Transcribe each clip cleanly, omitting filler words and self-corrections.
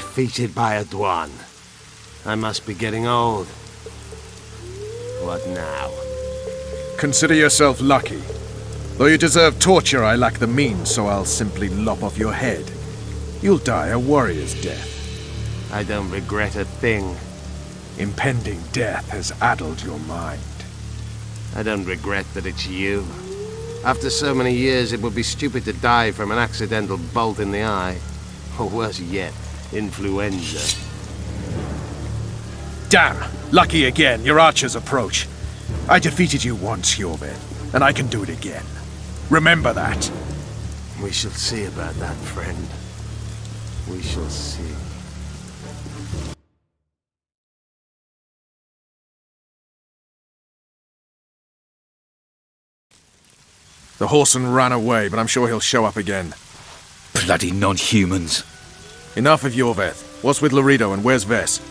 defeated by a Dwan. I must be getting old. What now? Consider yourself lucky. Though you deserve torture, I lack the means, so I'll simply lop off your head. You'll die a warrior's death. I don't regret a thing. Impending death has addled your mind. I don't regret that it's you. After so many years, it would be stupid to die from an accidental bolt in the eye. Or worse yet, influenza. Damn! Lucky again, your archers approach. I defeated you once, Hjorved, and I can do it again. Remember that. We shall see about that, friend. We shall see. The horseman ran away, but I'm sure he'll show up again. Bloody non-humans. Enough of Hjorved. What's with Laredo and where's Ves?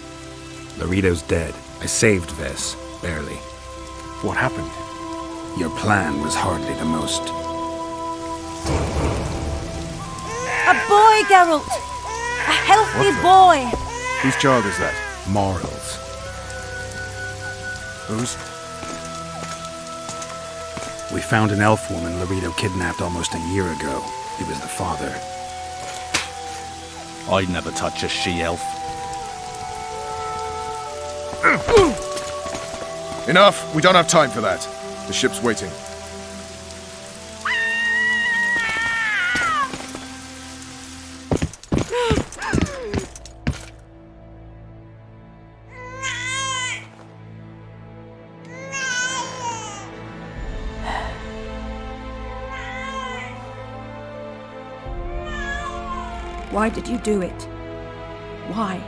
Laredo's dead. I saved Ves. Barely. What happened? Your plan was hardly the most. A boy, Geralt! A healthy boy! Whose child is that? Morals. Whose? We found an elf woman Laredo kidnapped almost a year ago. He was the father. I'd never touch a she-elf. Enough! We don't have time for that. The ship's waiting. Why did you do it? Why?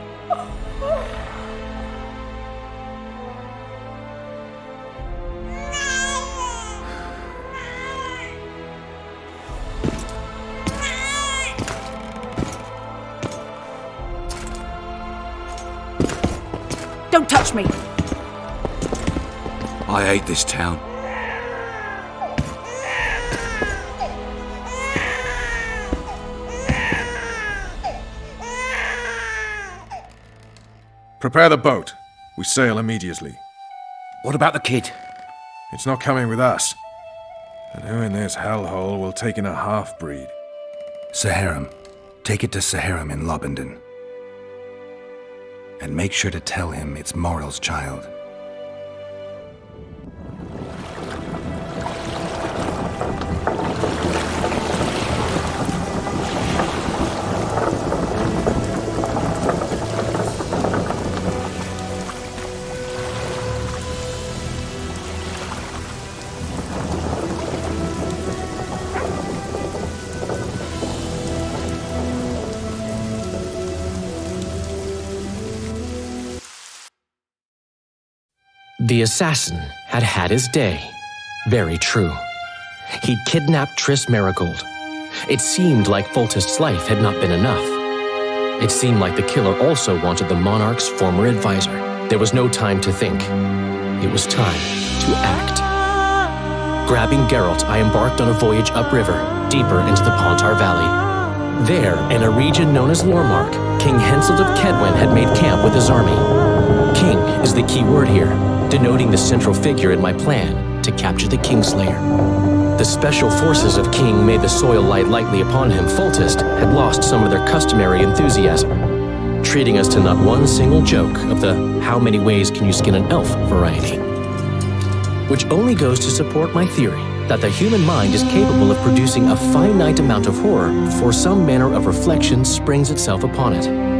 Don't touch me! I hate this town. Prepare the boat. We sail immediately. What about the kid? It's not coming with us. And who in this hellhole will take in a half-breed? Saharim. Take it to Saharim in Lobenden. And make sure to tell him it's Moral's child. The assassin had had his day. Very true. He'd kidnapped Triss Marigold. It seemed like Foltest's life had not been enough. It seemed like the killer also wanted the monarch's former advisor. There was no time to think. It was time to act. Grabbing Geralt, I embarked on a voyage upriver, deeper into the Pontar Valley. There, in a region known as Lormark, King Henselt of Kaedwen had made camp with his army. King is the key word here, denoting the central figure in my plan to capture the Kingslayer. The special forces of King made the soil lie lightly upon him. Foltest had lost some of their customary enthusiasm, treating us to not one single joke of the how many ways can you skin an elf variety. Which only goes to support my theory that the human mind is capable of producing a finite amount of horror before some manner of reflection springs itself upon it.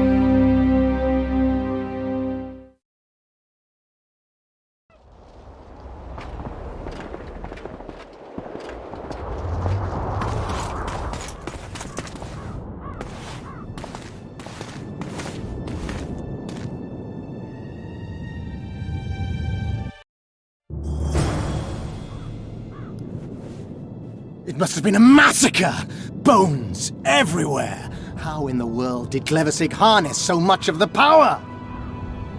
It must have been a massacre! Bones everywhere! How in the world did Glevissig harness so much of the power?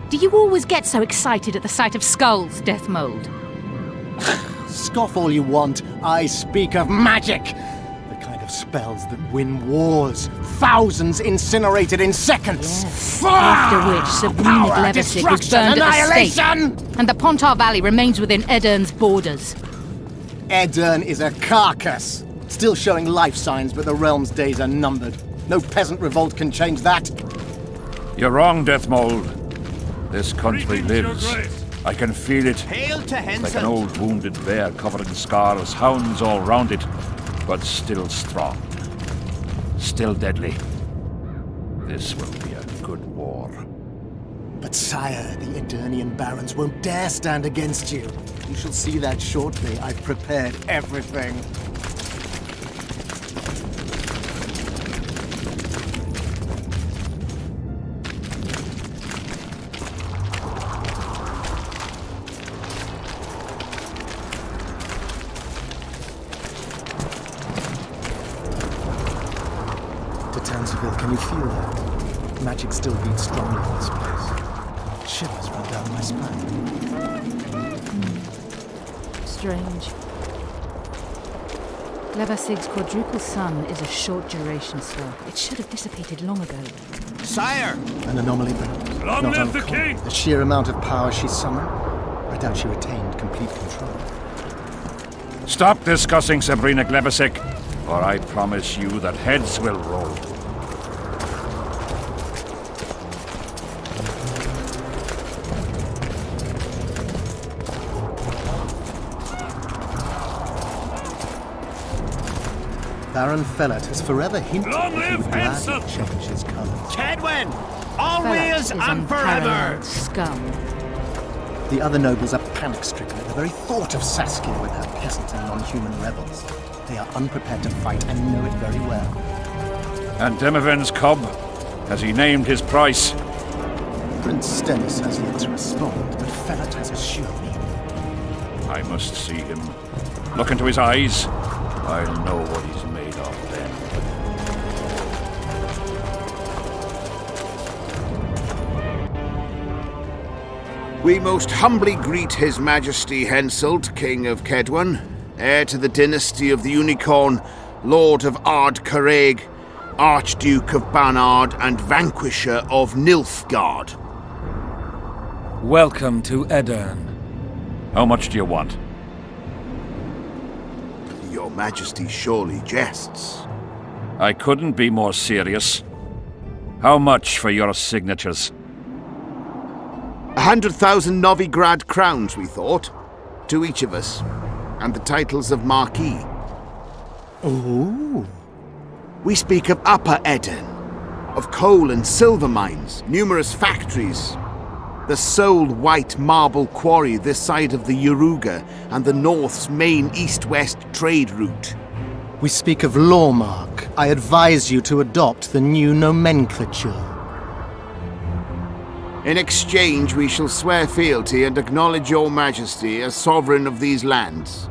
Do you always get so excited at the sight of skulls, Death Mold? Scoff all you want, I speak of magic! The kind of spells that win wars. Thousands incinerated in seconds. Yes. After which Sabrina Power, Glevesic was destruction, burned at the stake. annihilation! And the Pontar Valley remains within Edern's borders. Edern is a carcass. Still showing life signs, but the realm's days are numbered. No peasant revolt can change that. You're wrong, Deathmold. This country lives. I can feel it. Hail to Like an old wounded bear covered in scars, hounds all round it, but still strong. Still deadly. This will be a good war. But sire, the Eternian barons won't dare stand against you. You shall see that shortly. I've prepared everything. Can you feel that? Magic still beats strongly in this place. Shivers run down my spine. Strange. Glevesig's quadruple sun is a short-duration spell. It should have dissipated long ago. Sire! An anomaly, but Long not live the uncommon. king! The sheer amount of power she summoned, I doubt she retained complete control. Stop discussing Sabrina Glevesic, or I promise you that heads will roll. Baron Fellat has forever hinted Long that he live would gladly Hansel! change his color. Kaedwen! Fellat Always is and forever! unparalleled scum. The other nobles are panic-stricken at the very thought of Saskia with her peasant and non-human rebels. They are unprepared to fight and know it very well. And Demiven's cub? Has he named his price? Prince Stennis has yet to respond, but Fellat has assured me. I must see him. Look into his eyes. I'll know what he's made of then. We most humbly greet His Majesty Henselt, King of Kaedwen, heir to the dynasty of the Unicorn, Lord of Ard Carreg, Archduke of Banard, and Vanquisher of Nilfgaard. Welcome to Edern. How much do you want? Your Majesty surely jests. I couldn't be more serious. How much for your signatures? 100,000 Novigrad crowns, we thought. To each of us. And the titles of Marquis. Ooh. We speak of Upper Edern, of coal and silver mines, numerous factories, the sole white marble quarry this side of the Yaruga, and the North's main east-west trade route. We speak of Lawmark. I advise you to adopt the new nomenclature. In exchange, we shall swear fealty and acknowledge your majesty as sovereign of these lands.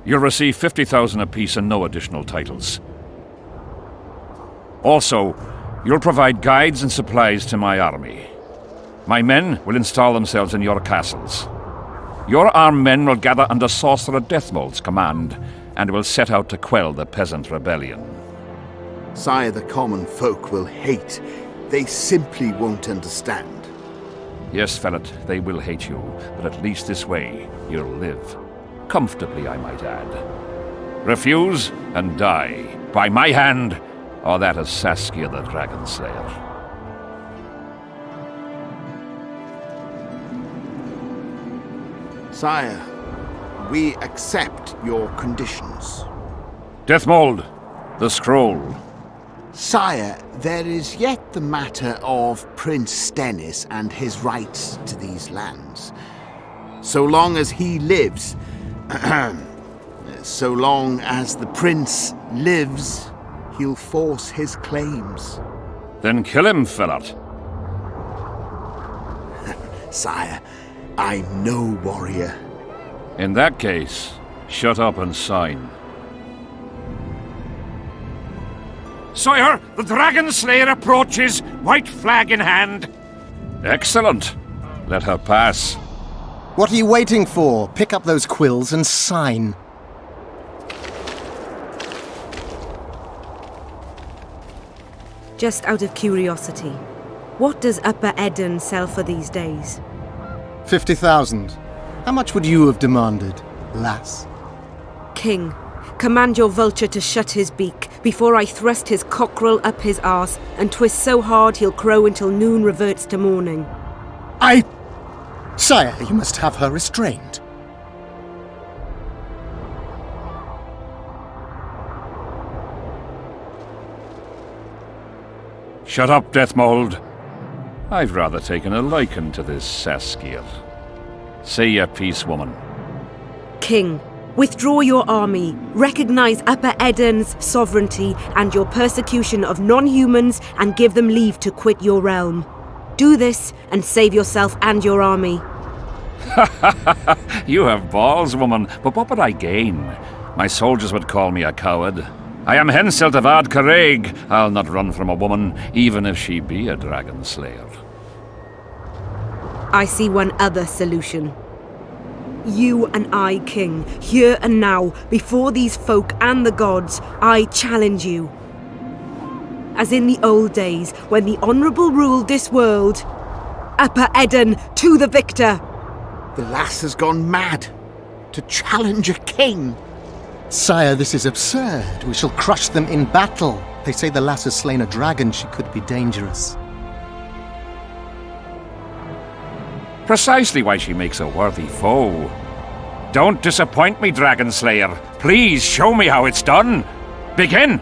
You'll receive 50,000 apiece and no additional titles. Also, you'll provide guides and supplies to my army. My men will install themselves in your castles. Your armed men will gather under Sorcerer Deathmold's command and will set out to quell the peasant rebellion. Sire, the common folk will hate. They simply won't understand. Yes, Fellat, they will hate you, but at least this way you'll live. Comfortably, I might add. Refuse and die, by my hand, or that of Saskia the Dragon Slayer. Sire, we accept your conditions. Deathmold, the scroll. Sire, there is yet the matter of Prince Stennis and his rights to these lands. So long as he lives, so long as the prince lives, he'll force his claims. Then kill him, Fellat. Sire, I'm no warrior. In that case, shut up and sign. Sire, the Dragon Slayer approaches, white flag in hand. Excellent. Let her pass. What are you waiting for? Pick up those quills and sign. Just out of curiosity, what does Upper Eden sell for these days? 50,000. How much would you have demanded, lass? King, command your vulture to shut his beak before I thrust his cockerel up his arse and twist so hard he'll crow until noon reverts to morning. Sire, you must have her restrained. Shut up, Deathmold. I've rather taken a liking to this Saskia. Say your piece, woman. King, withdraw your army, recognize Upper Eden's sovereignty and your persecution of non-humans, and give them leave to quit your realm. Do this and save yourself and your army. You have balls, woman, but what would I gain? My soldiers would call me a coward. I am Henselt of Ard Caraig. I'll not run from a woman, even if she be a dragon slayer. I see one other solution. You and I, King, here and now, before these folk and the gods, I challenge you. As in the old days, when the Honourable ruled this world, Upper Eden to the victor! The lass has gone mad. To challenge a king. Sire, this is absurd. We shall crush them in battle. They say the lass has slain a dragon. She could be dangerous. Precisely why she makes a worthy foe. Don't disappoint me, Dragon Slayer. Please show me how it's done. Begin!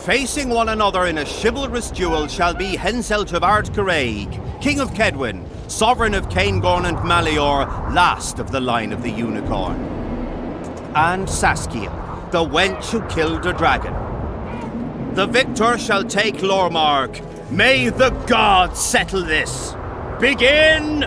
Facing one another in a chivalrous duel shall be Henselt of Ard Caraig, King of Kaedwen, Sovereign of Caingorn and Malior, last of the line of the Unicorn. And Saskia, the wench who killed a dragon. The victor shall take Lormark. May the gods settle this. Begin!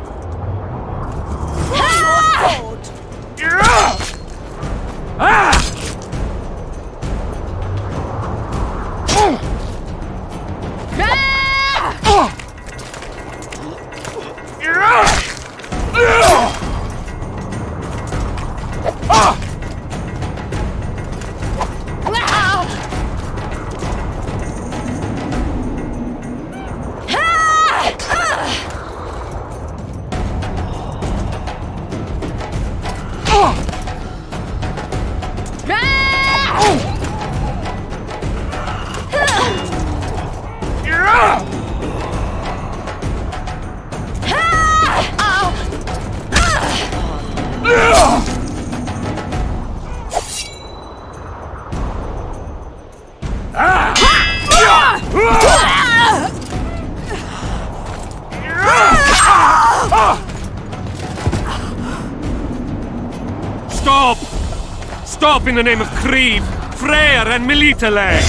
Stop! Stop in the name of Kriv, Freyr and Militale!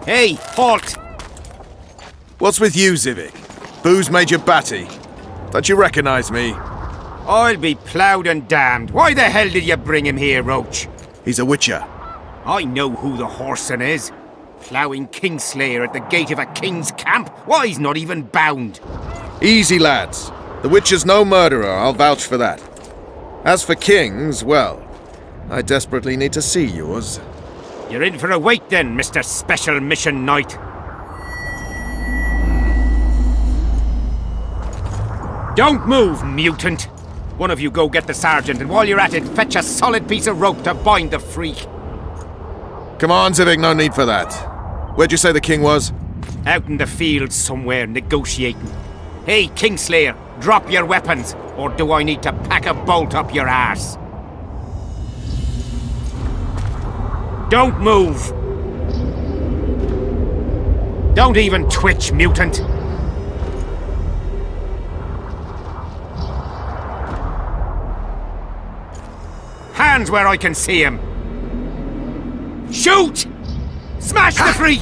Hey, halt! What's with you, Zivik? Booze Major Batty? Don't you recognize me? I'll be ploughed and damned. Why the hell did you bring him here, Roach? He's a witcher. I know who the whoreson is. Ploughing Kingslayer at the gate of a king's camp? Why, he's not even bound. Easy, lads. The witcher's no murderer, I'll vouch for that. As for kings, well, I desperately need to see yours. You're in for a wait then, Mr. Special Mission Knight. Don't move, mutant! One of you go get the sergeant, and while you're at it, fetch a solid piece of rope to bind the freak. Come on, Zivik, no need for that. Where'd you say the king was? Out in the field somewhere, negotiating. Hey, Kingslayer, drop your weapons, or do I need to pack a bolt up your ass? Don't move! Don't even twitch, mutant! Hands where I can see him! Shoot! Smash the freak!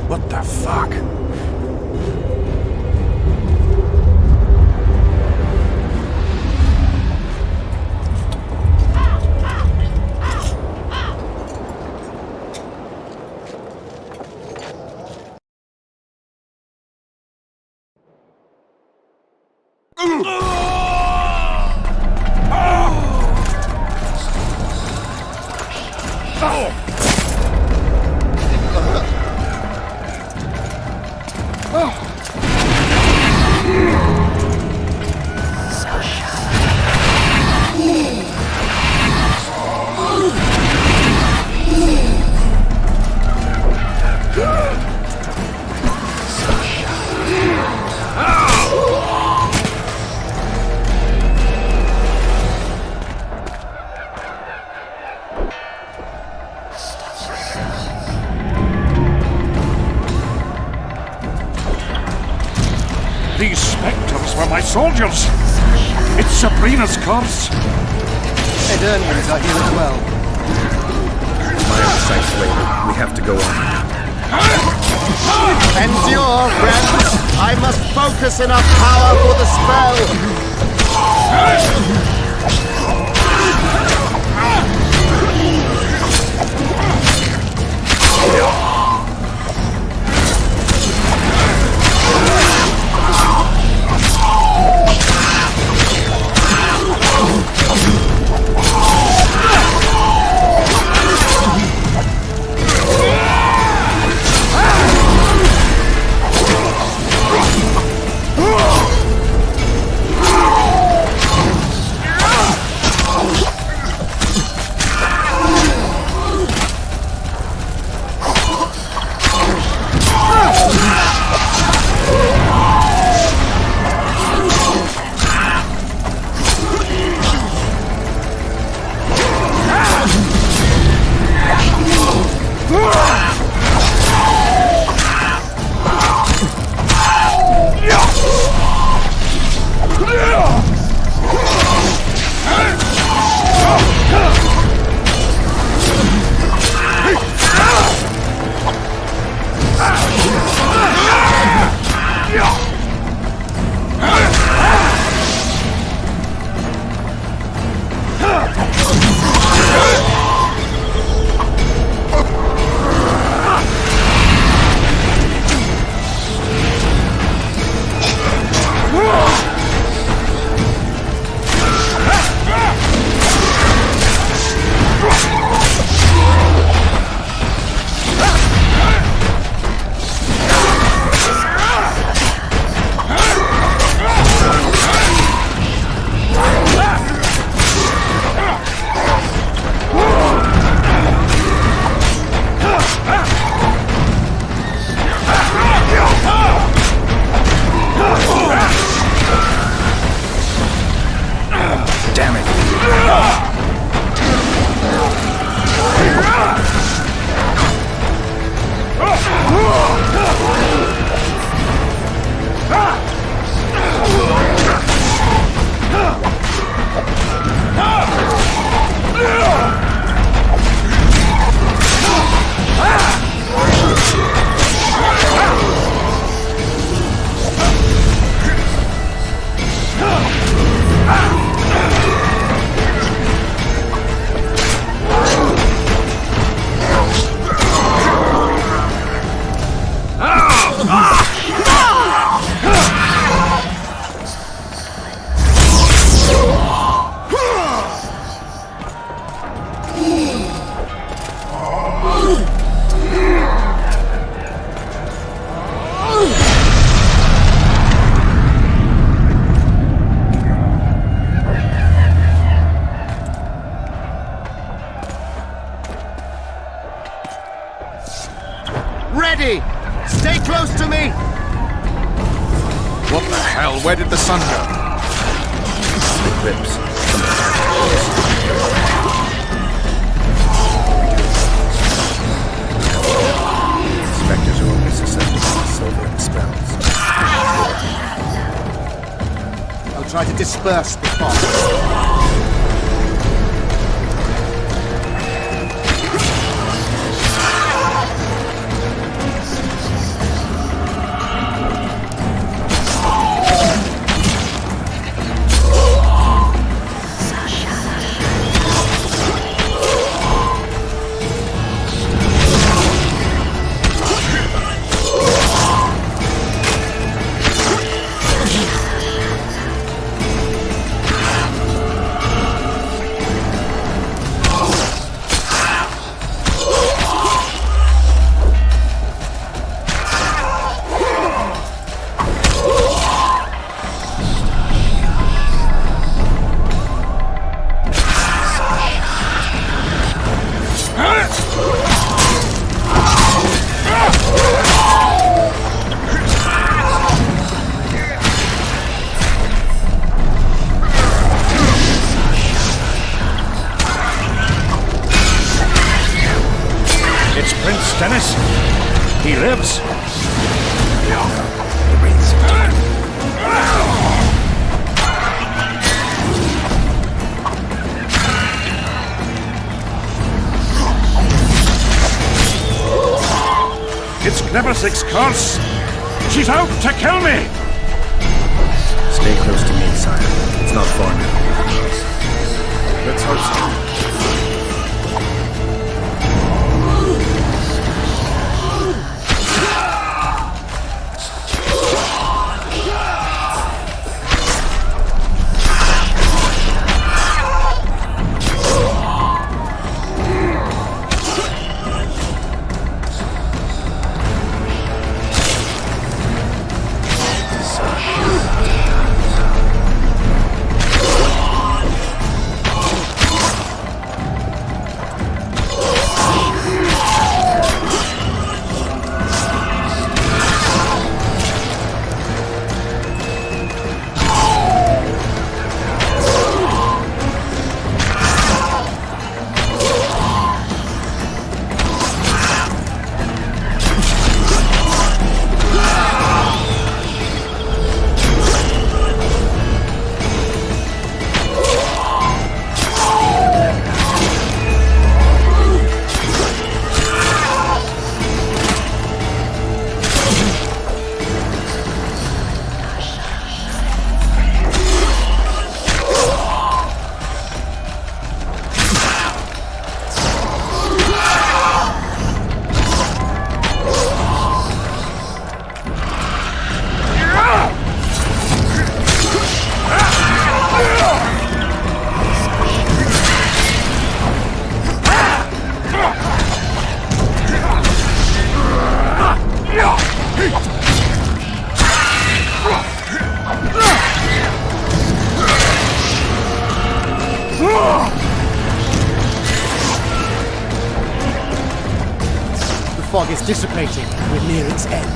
What the fuck? These spectres were my soldiers! It's Sabrina's curse! Kaedwens are here as well. My sight later. We have to go on. Endure, friends! I must focus enough power for the spell! The hell, where did the sun go? Eclipse. Spectres are only susceptible to silvering spells. I'll try to disperse the fog. Dennis, he lives. It's Gneversix's curse. She's out to kill me. Stay close to me, sire. It's not far now. Let's hope so. The fog is dissipating. We're near its end.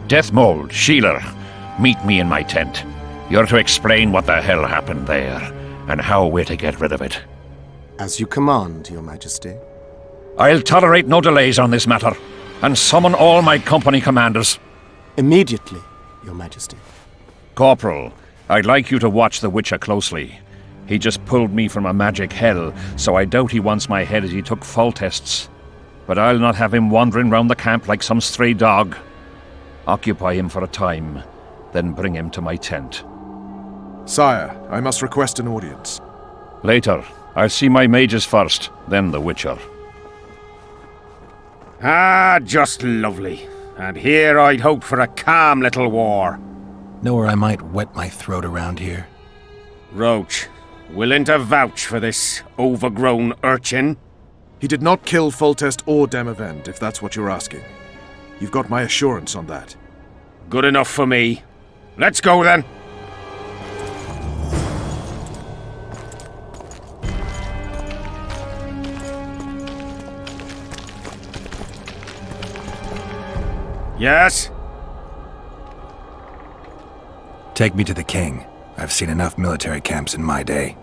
Deathmold, Shealer, meet me in my tent. You're to explain what the hell happened there, and how we're to get rid of it. As you command, Your Majesty. I'll tolerate no delays on this matter, and summon all my company commanders. Immediately, Your Majesty. Corporal, I'd like you to watch the Witcher closely. He just pulled me from a magic hell, so I doubt he wants my head as he took fall tests. But I'll not have him wandering round the camp like some stray dog. Occupy him for a time, then bring him to my tent. Sire, I must request an audience. Later. I'll see my mages first, then the Witcher. Ah, just lovely. And here I'd hoped for a calm little war. Know where I might wet my throat around here? Roach, willing to vouch for this overgrown urchin? He did not kill Foltest or Demavend, if that's what you're asking. You've got my assurance on that. Good enough for me. Let's go then. Yes? Take me to the king. I've seen enough military camps in my day.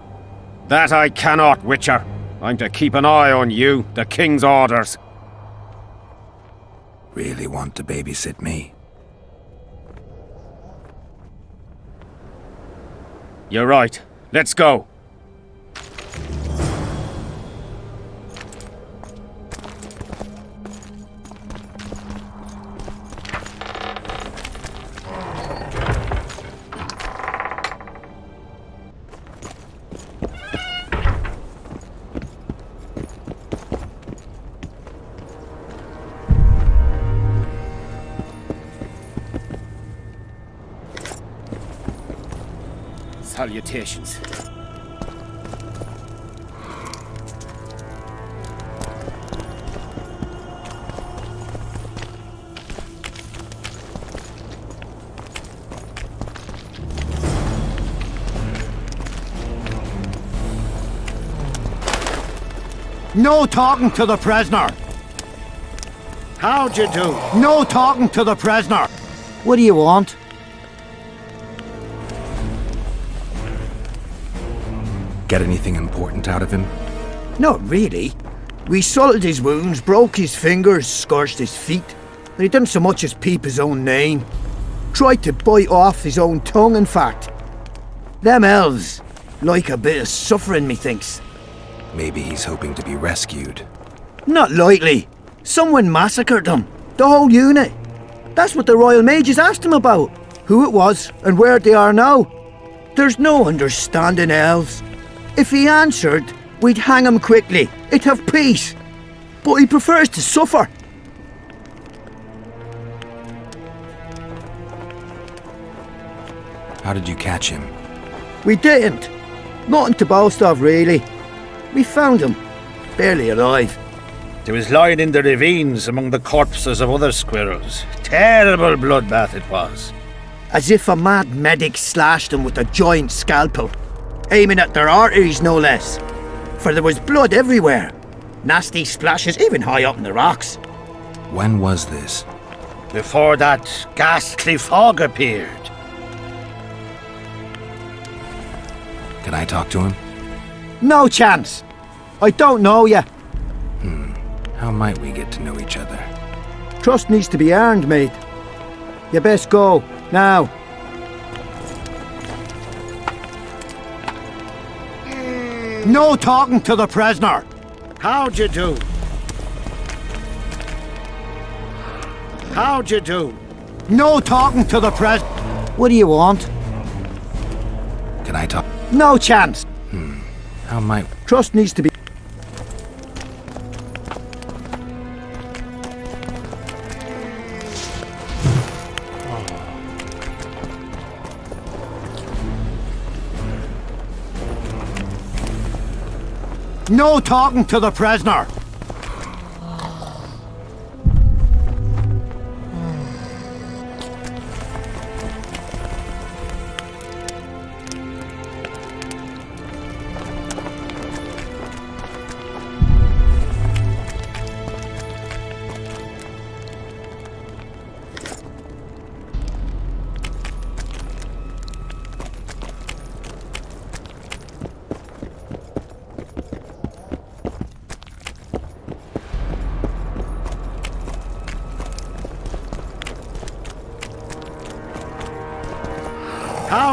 That I cannot, Witcher. I'm to keep an eye on you, the king's orders. Really want to babysit me? You're right. Let's go. Salutations. No talking to the prisoner! How'd you do? No talking to the prisoner! What do you want? Get anything important out of him? Not really. We salted his wounds, broke his fingers, scorched his feet. But he didn't so much as peep his own name. Tried to bite off his own tongue, in fact. Them elves like a bit of suffering, methinks. Maybe he's hoping to be rescued. Not likely. Someone massacred them. The whole unit. That's what the Royal Mages asked him about. Who it was and where they are now. There's no understanding elves. If he answered, we'd hang him quickly. It'd have peace. But he prefers to suffer. How did you catch him? We didn't. Nothing to boast of, really. We found him. Barely alive. He was lying in the ravines among the corpses of other squirrels. Terrible bloodbath it was. As if a mad medic slashed him with a giant scalpel. Aiming at their arteries, no less. For there was blood everywhere. Nasty splashes, even high up in the rocks. When was this? Before that ghastly fog appeared. Can I talk to him? No chance. I don't know you. How might we get to know each other? Trust needs to be earned, mate. You best go, now. No talking to the prisoner. How'd you do? How'd you do? No talking to the prisoner. What do you want? Can I talk? No chance. How might... Trust needs to be... No talking to the prisoner!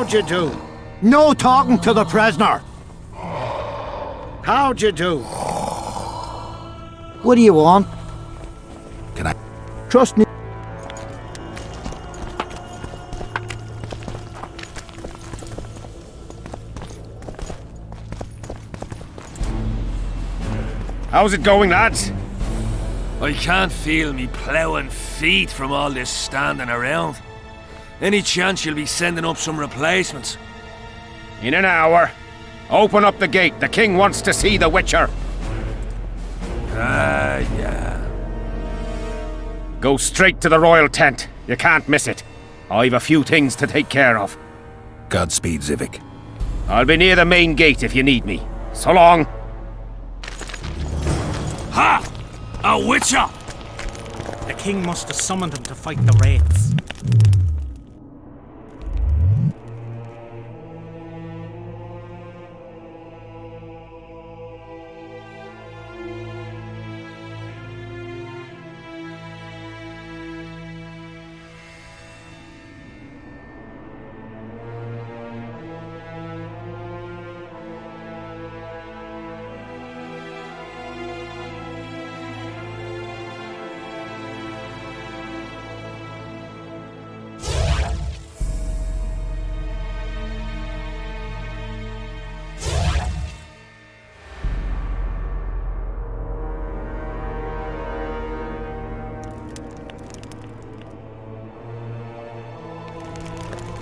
How'd you do? No talking to the prisoner. How'd you do? What do you want? Can I? Trust me. How's it going, lads? I can't feel me ploughing feet from all this standing around. Any chance you'll be sending up some replacements? In an hour. Open up the gate. The king wants to see the Witcher. Ah, yeah. Go straight to the royal tent. You can't miss it. I've a few things to take care of. Godspeed, Zivik. I'll be near the main gate if you need me. So long. Ha! A Witcher! The king must have summoned him to fight the wraiths.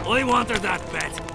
I wanted that bet.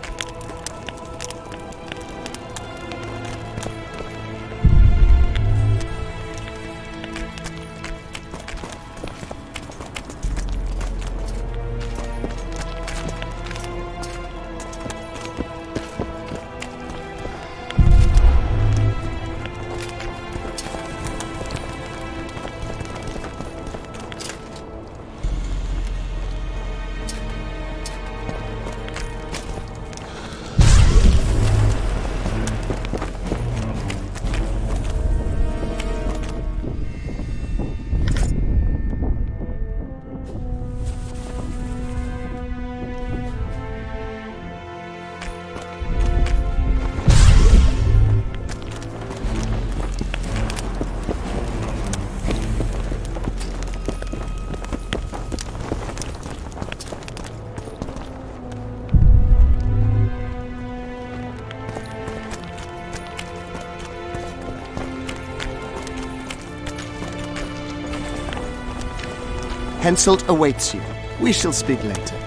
Henselt awaits you. We shall speak later.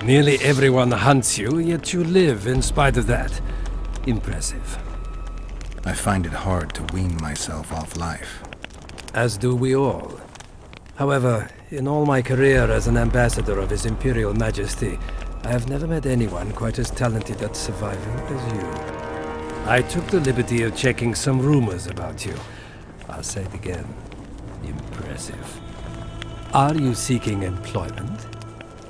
Nearly everyone hunts you, yet you live in spite of that. Impressive. I find it hard to wean myself off life. As do we all. However, in all my career as an ambassador of His Imperial Majesty, I have never met anyone quite as talented at surviving as you. I took the liberty of checking some rumors about you. I'll say it again. Impressive. Are you seeking employment?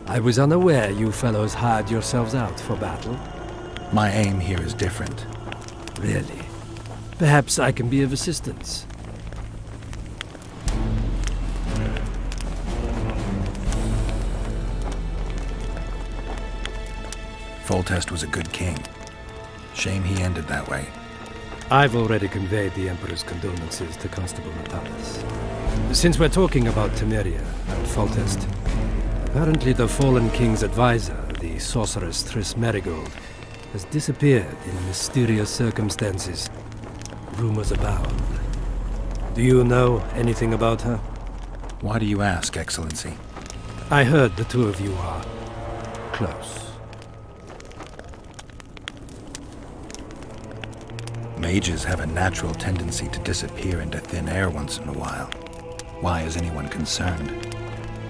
I was unaware you fellows hired yourselves out for battle. My aim here is different. Really? Perhaps I can be of assistance. Foltest was a good king. Shame he ended that way. I've already conveyed the Emperor's condolences to Constable Natalis. Since we're talking about Temeria and Foltest, apparently the fallen king's advisor, the sorceress Triss Merigold, has disappeared in mysterious circumstances. Rumors abound. Do you know anything about her? Why do you ask, Excellency? I heard the two of you are close. Mages have a natural tendency to disappear into thin air once in a while. Why is anyone concerned?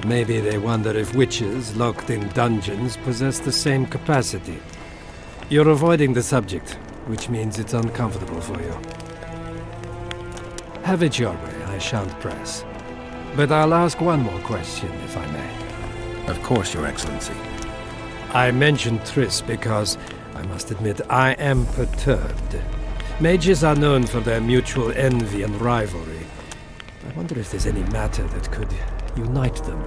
Maybe they wonder if witches locked in dungeons possess the same capacity. You're avoiding the subject, which means it's uncomfortable for you. Have it your way, I shan't press. But I'll ask one more question, if I may. Of course, Your Excellency. I mentioned Triss because, I must admit, I am perturbed. Mages are known for their mutual envy and rivalry. I wonder if there's any matter that could unite them.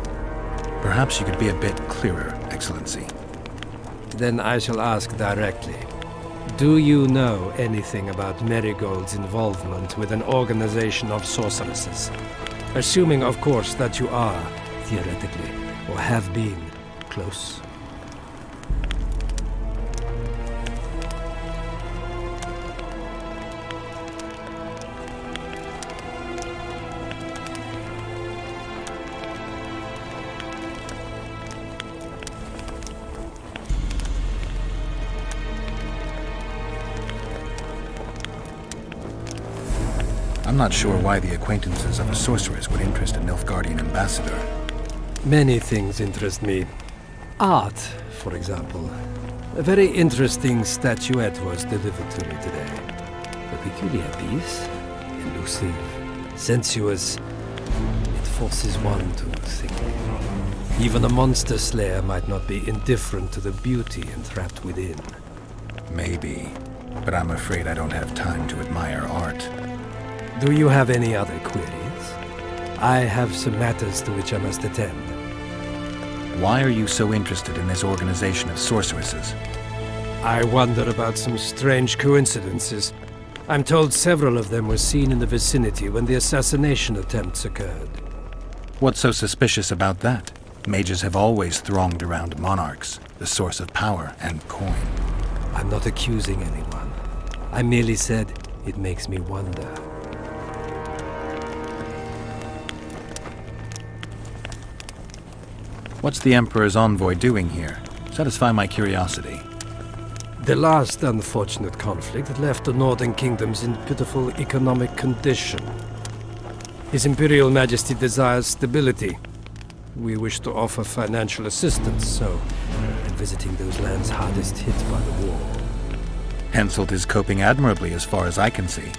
Perhaps you could be a bit clearer, Excellency. Then I shall ask directly. Do you know anything about Marigold's involvement with an organization of sorceresses? Assuming, of course, that you are, theoretically, or have been, close. I'm not sure why the acquaintances of a sorceress would interest a Nilfgaardian ambassador. Many things interest me. Art, for example. A very interesting statuette was delivered to me today. A peculiar piece. Elusive. Sensuous. It forces one to think. Even a monster slayer might not be indifferent to the beauty entrapped within. Maybe, but I'm afraid I don't have time to admire art. Do you have any other queries? I have some matters to which I must attend. Why are you so interested in this organization of sorceresses? I wonder about some strange coincidences. I'm told several of them were seen in the vicinity when the assassination attempts occurred. What's so suspicious about that? Mages have always thronged around monarchs, the source of power and coin. I'm not accusing anyone. I merely said it makes me wonder. What's the Emperor's envoy doing here? Satisfy my curiosity. The last unfortunate conflict left the Northern Kingdoms in pitiful economic condition. His Imperial Majesty desires stability. We wish to offer financial assistance, so I'm visiting those lands hardest hit by the war. Henselt is coping admirably as far as I can see.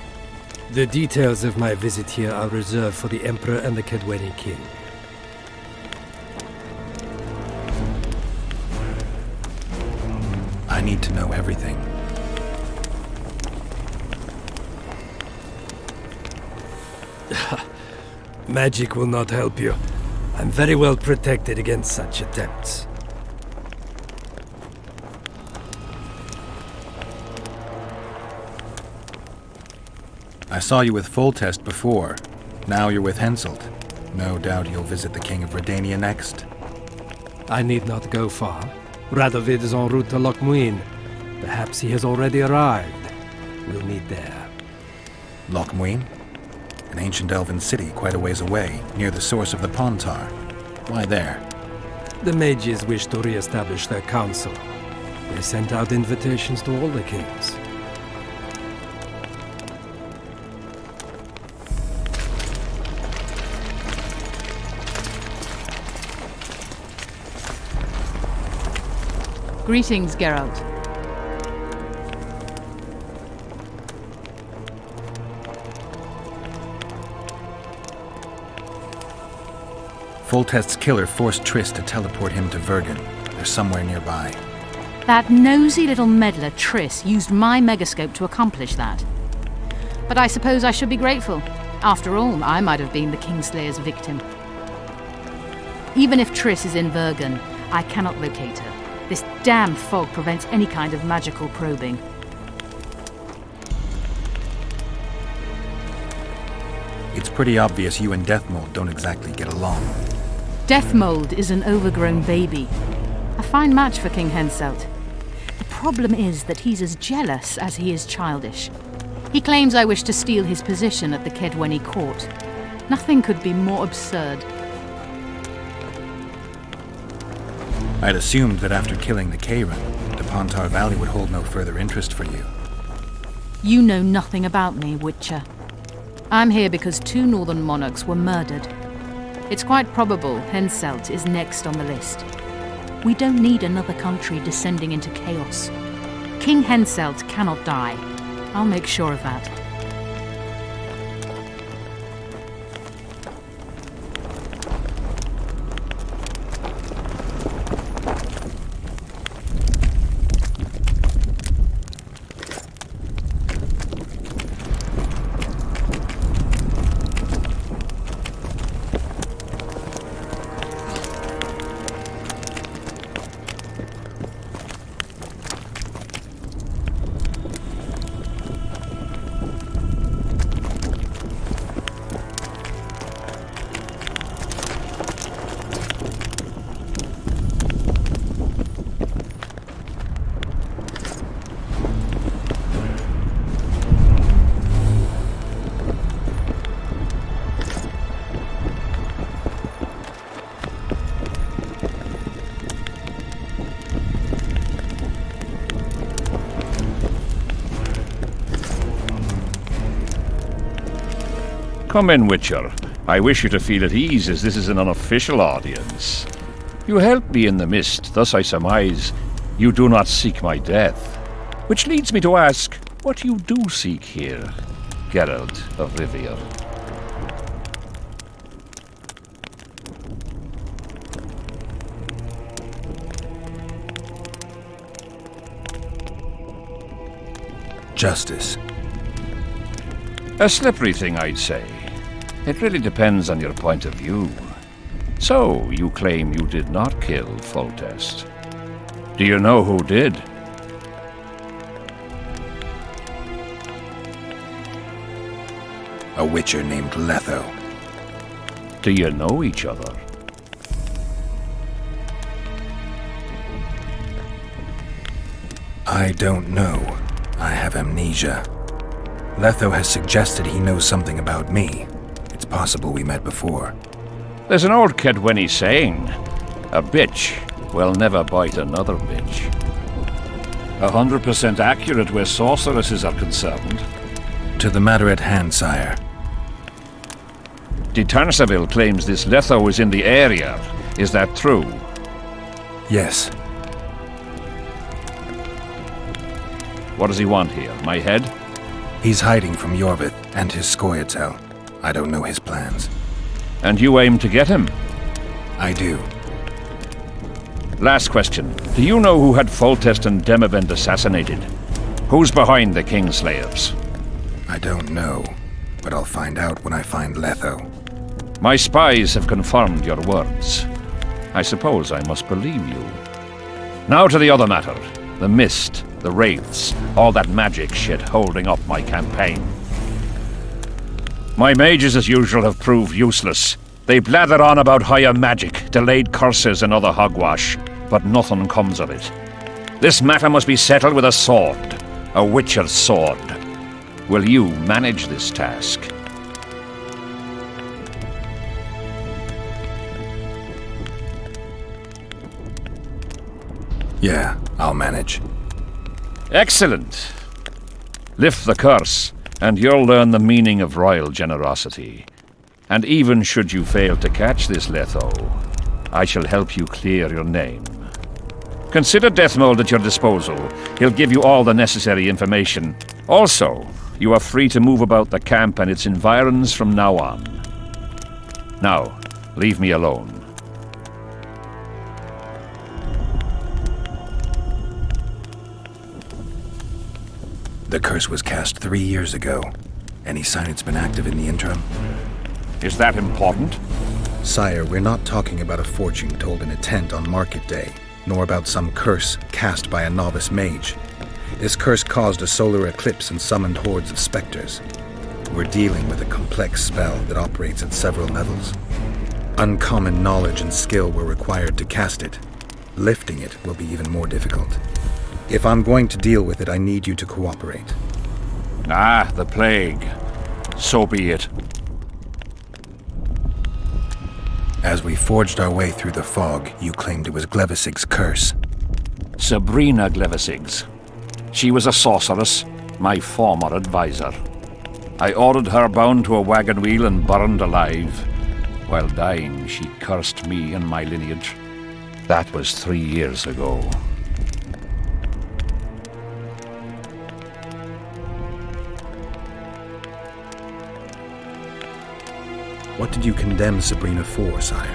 The details of my visit here are reserved for the Emperor and the Kaedwen King. I need to know everything. Magic will not help you. I'm very well protected against such attempts. I saw you with Foltest before. Now you're with Henselt. No doubt you'll visit the King of Redania next. I need not go far. Radovid is en route to Lochmuin. Perhaps he has already arrived. We'll meet there. Lochmuin? An ancient elven city quite a ways away, near the source of the Pontar. Why there? The mages wish to re-establish their council. They sent out invitations to all the kings. Greetings, Geralt. Foltest's killer forced Triss to teleport him to Vergen. They're somewhere nearby. That nosy little meddler, Triss, used my megascope to accomplish that. But I suppose I should be grateful. After all, I might have been the Kingslayer's victim. Even if Triss is in Vergen, I cannot locate her. This damn fog prevents any kind of magical probing. It's pretty obvious you and Deathmold don't exactly get along. Deathmold is an overgrown baby. A fine match for King Henselt. The problem is that he's as jealous as he is childish. He claims I wish to steal his position at the Kaedweni court. Nothing could be more absurd. I'd assumed that after killing the Kayran, the Pontar Valley would hold no further interest for you. You know nothing about me, Witcher. I'm here because 2 northern monarchs were murdered. It's quite probable Henselt is next on the list. We don't need another country descending into chaos. King Henselt cannot die. I'll make sure of that. Come in, Witcher. I wish you to feel at ease, as this is an unofficial audience. You helped me in the mist, thus I surmise you do not seek my death. Which leads me to ask what you do seek here, Geralt of Rivia. Justice. A slippery thing, I'd say. It really depends on your point of view. So, you claim you did not kill Foltest. Do you know who did? A witcher named Letho. Do you know each other? I don't know. I have amnesia. Letho has suggested he knows something about me. It's possible we met before. There's an old Kaedweni saying, a bitch will never bite another bitch. 100% accurate where sorceresses are concerned. To the matter at hand, sire. De Tarnseville claims this Letho is in the area. Is that true? Yes. What does he want here? My head? He's hiding from Yorvith and his Scoia'tael. I don't know his plans. And you aim to get him? I do. Last question. Do you know who had Foltest and Demavend assassinated? Who's behind the Kingslayers? I don't know, but I'll find out when I find Letho. My spies have confirmed your words. I suppose I must believe you. Now to the other matter. The mist, the wraiths, all that magic shit holding up my campaign. My mages, as usual, have proved useless. They blather on about higher magic, delayed curses and other hogwash, but nothing comes of it. This matter must be settled with a sword, a witcher's sword. Will you manage this task? Yeah, I'll manage. Excellent. Lift the curse, and you'll learn the meaning of royal generosity. And even should you fail to catch this Letho, I shall help you clear your name. Consider Deathmold at your disposal. He'll give you all the necessary information. Also, you are free to move about the camp and its environs from now on. Now, leave me alone. The curse was cast 3 years ago. Any sign it's been active in the interim? Is that important? Sire, we're not talking about a fortune told in a tent on market day, nor about some curse cast by a novice mage. This curse caused a solar eclipse and summoned hordes of specters. We're dealing with a complex spell that operates at several levels. Uncommon knowledge and skill were required to cast it. Lifting it will be even more difficult. If I'm going to deal with it, I need you to cooperate. Ah, the plague. So be it. As we forged our way through the fog, you claimed it was Glevisig's curse. Sabrina Glevisig's. She was a sorceress, my former advisor. I ordered her bound to a wagon wheel and burned alive. While dying, she cursed me and my lineage. That was 3 years ago. What did you condemn Sabrina for, sire?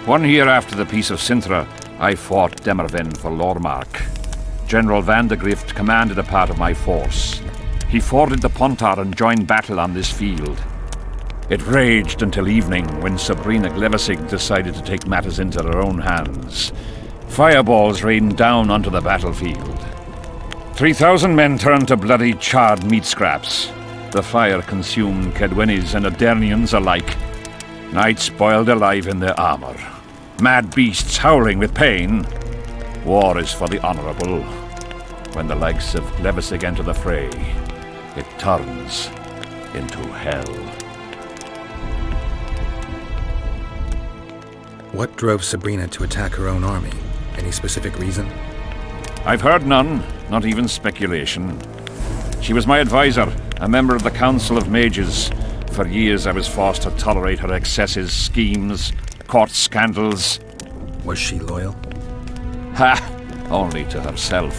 1 year after the Peace of Sintra, I fought Demerven for Lormark. General Vandegrift commanded a part of my force. He forded the Pontar and joined battle on this field. It raged until evening, when Sabrina Glevisig decided to take matters into her own hands. Fireballs rained down onto the battlefield. 3,000 men turned to bloody charred meat scraps. The fire consumed Kaedwenis and Adernians alike. Knights boiled alive in their armor. Mad beasts howling with pain. War is for the honorable. When the likes of Glevisig enter the fray, it turns into hell. What drove Sabrina to attack her own army? Any specific reason? I've heard none, not even speculation. She was my advisor, a member of the Council of Mages, For years I was forced to tolerate her excesses, schemes, court scandals. Was she loyal? Ha! Only to herself.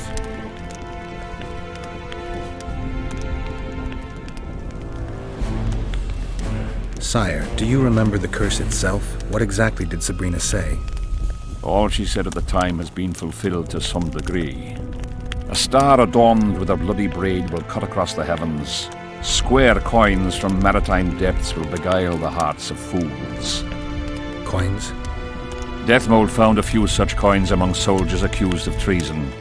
Sire, do you remember the curse itself? What exactly did Sabrina say? All she said at the time has been fulfilled to some degree. A star adorned with a bloody braid will cut across the heavens. Square coins from maritime depths will beguile the hearts of fools. Coins? Deathmold found a few such coins among soldiers accused of treason.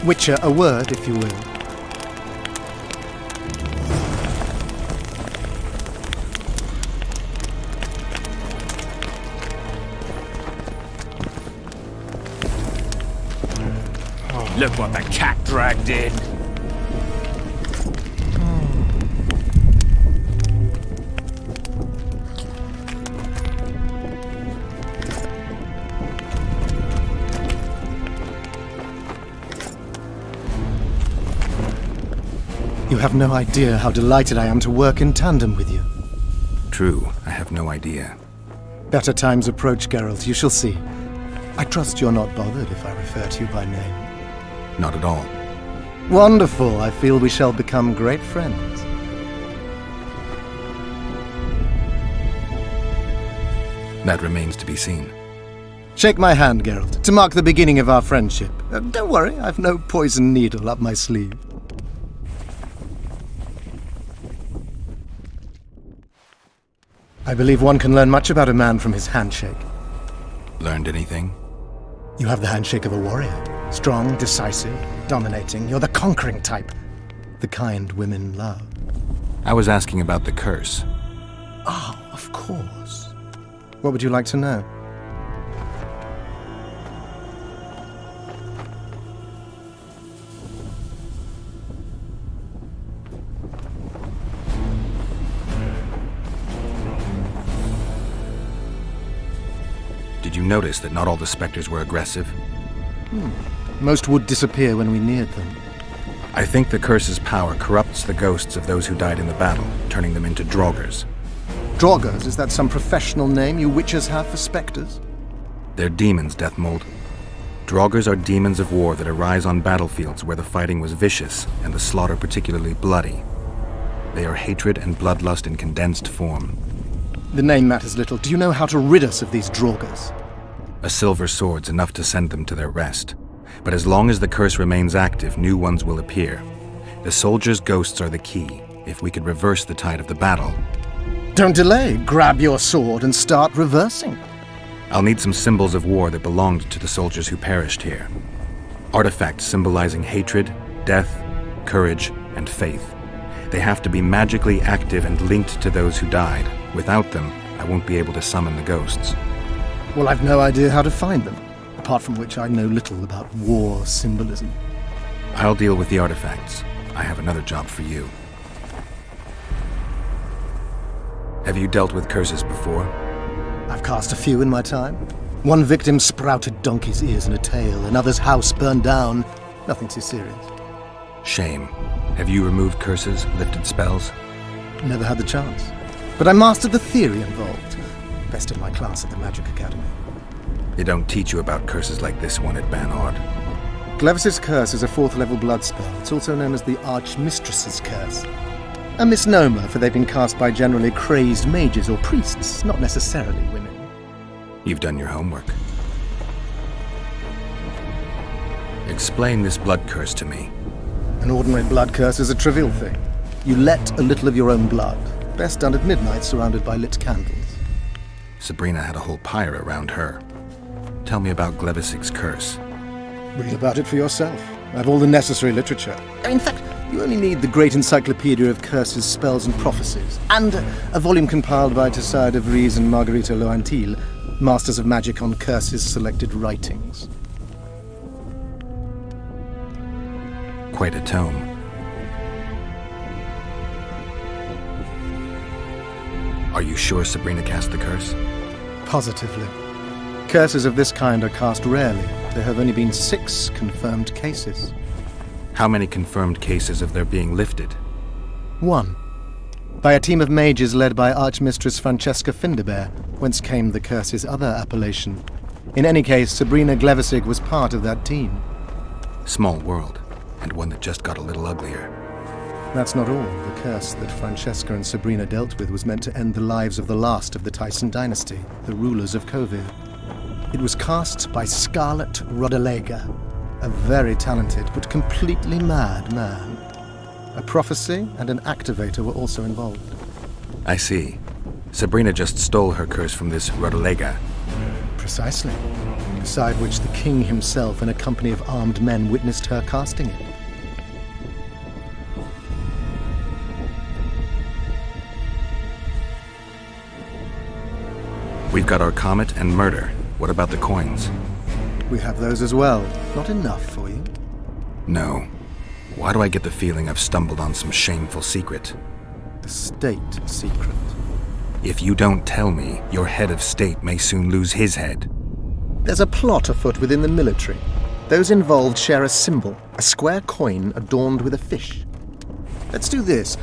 Witcher, a word, if you will. Look what the cat dragged in. You have no idea how delighted I am to work in tandem with you. True, I have no idea. Better times approach, Geralt, you shall see. I trust you're not bothered if I refer to you by name. Not at all. Wonderful, I feel we shall become great friends. That remains to be seen. Shake my hand, Geralt, to mark the beginning of our friendship. Don't worry, I've no poison needle up my sleeve. I believe one can learn much about a man from his handshake. Learned anything? You have the handshake of a warrior. Strong, decisive, dominating. You're the conquering type. The kind women love. I was asking about the curse. Oh, of course. What would you like to know? Did you notice that not all the specters were aggressive? Most would disappear when we neared them. I think the curse's power corrupts the ghosts of those who died in the battle, turning them into draugrs. Draugrs? Is that some professional name you witches have for specters? They're demons, Deathmold. Draugrs are demons of war that arise on battlefields where the fighting was vicious and the slaughter particularly bloody. They are hatred and bloodlust in condensed form. The name matters little. Do you know how to rid us of these Draugrs? A silver sword's enough to send them to their rest. But as long as the curse remains active, new ones will appear. The soldiers' ghosts are the key. If we could reverse the tide of the battle... Don't delay. Grab your sword and start reversing. I'll need some symbols of war that belonged to the soldiers who perished here. Artifacts symbolizing hatred, death, courage, and faith. They have to be magically active and linked to those who died. Without them, I won't be able to summon the ghosts. Well, I've no idea how to find them, apart from which I know little about war symbolism. I'll deal with the artifacts. I have another job for you. Have you dealt with curses before? I've cast a few in my time. One victim sprouted donkey's ears and a tail, another's house burned down. Nothing too serious. Shame. Have you removed curses, lifted spells? Never had the chance. But I mastered the theory involved. Best in my class at the Magic Academy. They don't teach you about curses like this one at Banhard. Glevis's curse is a 4th level blood spell. It's also known as the Archmistress's curse. A misnomer, for they've been cast by generally crazed mages or priests, not necessarily women. You've done your homework. Explain this blood curse to me. An ordinary blood curse is a trivial thing. You let a little of your own blood, best done at midnight surrounded by lit candles. Sabrina had a whole pyre around her. Tell me about Glevisig's curse. Read about it for yourself. I have all the necessary literature. In fact, you only need the Great Encyclopedia of Curses, Spells and Prophecies, and a volume compiled by Tessard de Vries and Margarita Loantil, Masters of Magic on Curses Selected Writings. Quite a tome. Are you sure Sabrina cast the curse? Positively. Curses of this kind are cast rarely. There have only been 6 confirmed cases. How many confirmed cases of their being lifted? 1. By a team of mages led by Archmistress Francesca Finderbear, whence came the curse's other appellation. In any case, Sabrina Glevisig was part of that team. Small world, and one that just got a little uglier. That's not all. The curse that Francesca and Sabrina dealt with was meant to end the lives of the last of the Tyson dynasty, the rulers of Kovir. It was cast by Scarlet Rodalega, a very talented but completely mad man. A prophecy and an activator were also involved. I see. Sabrina just stole her curse from this Rodalega. Precisely. Beside which the king himself and a company of armed men witnessed her casting it. We've got our comet and murder. What about the coins? We have those as well. Not enough for you? No. Why do I get the feeling I've stumbled on some shameful secret? The state secret. If you don't tell me, your head of state may soon lose his head. There's a plot afoot within the military. Those involved share a symbol, a square coin adorned with a fish. Let's do this.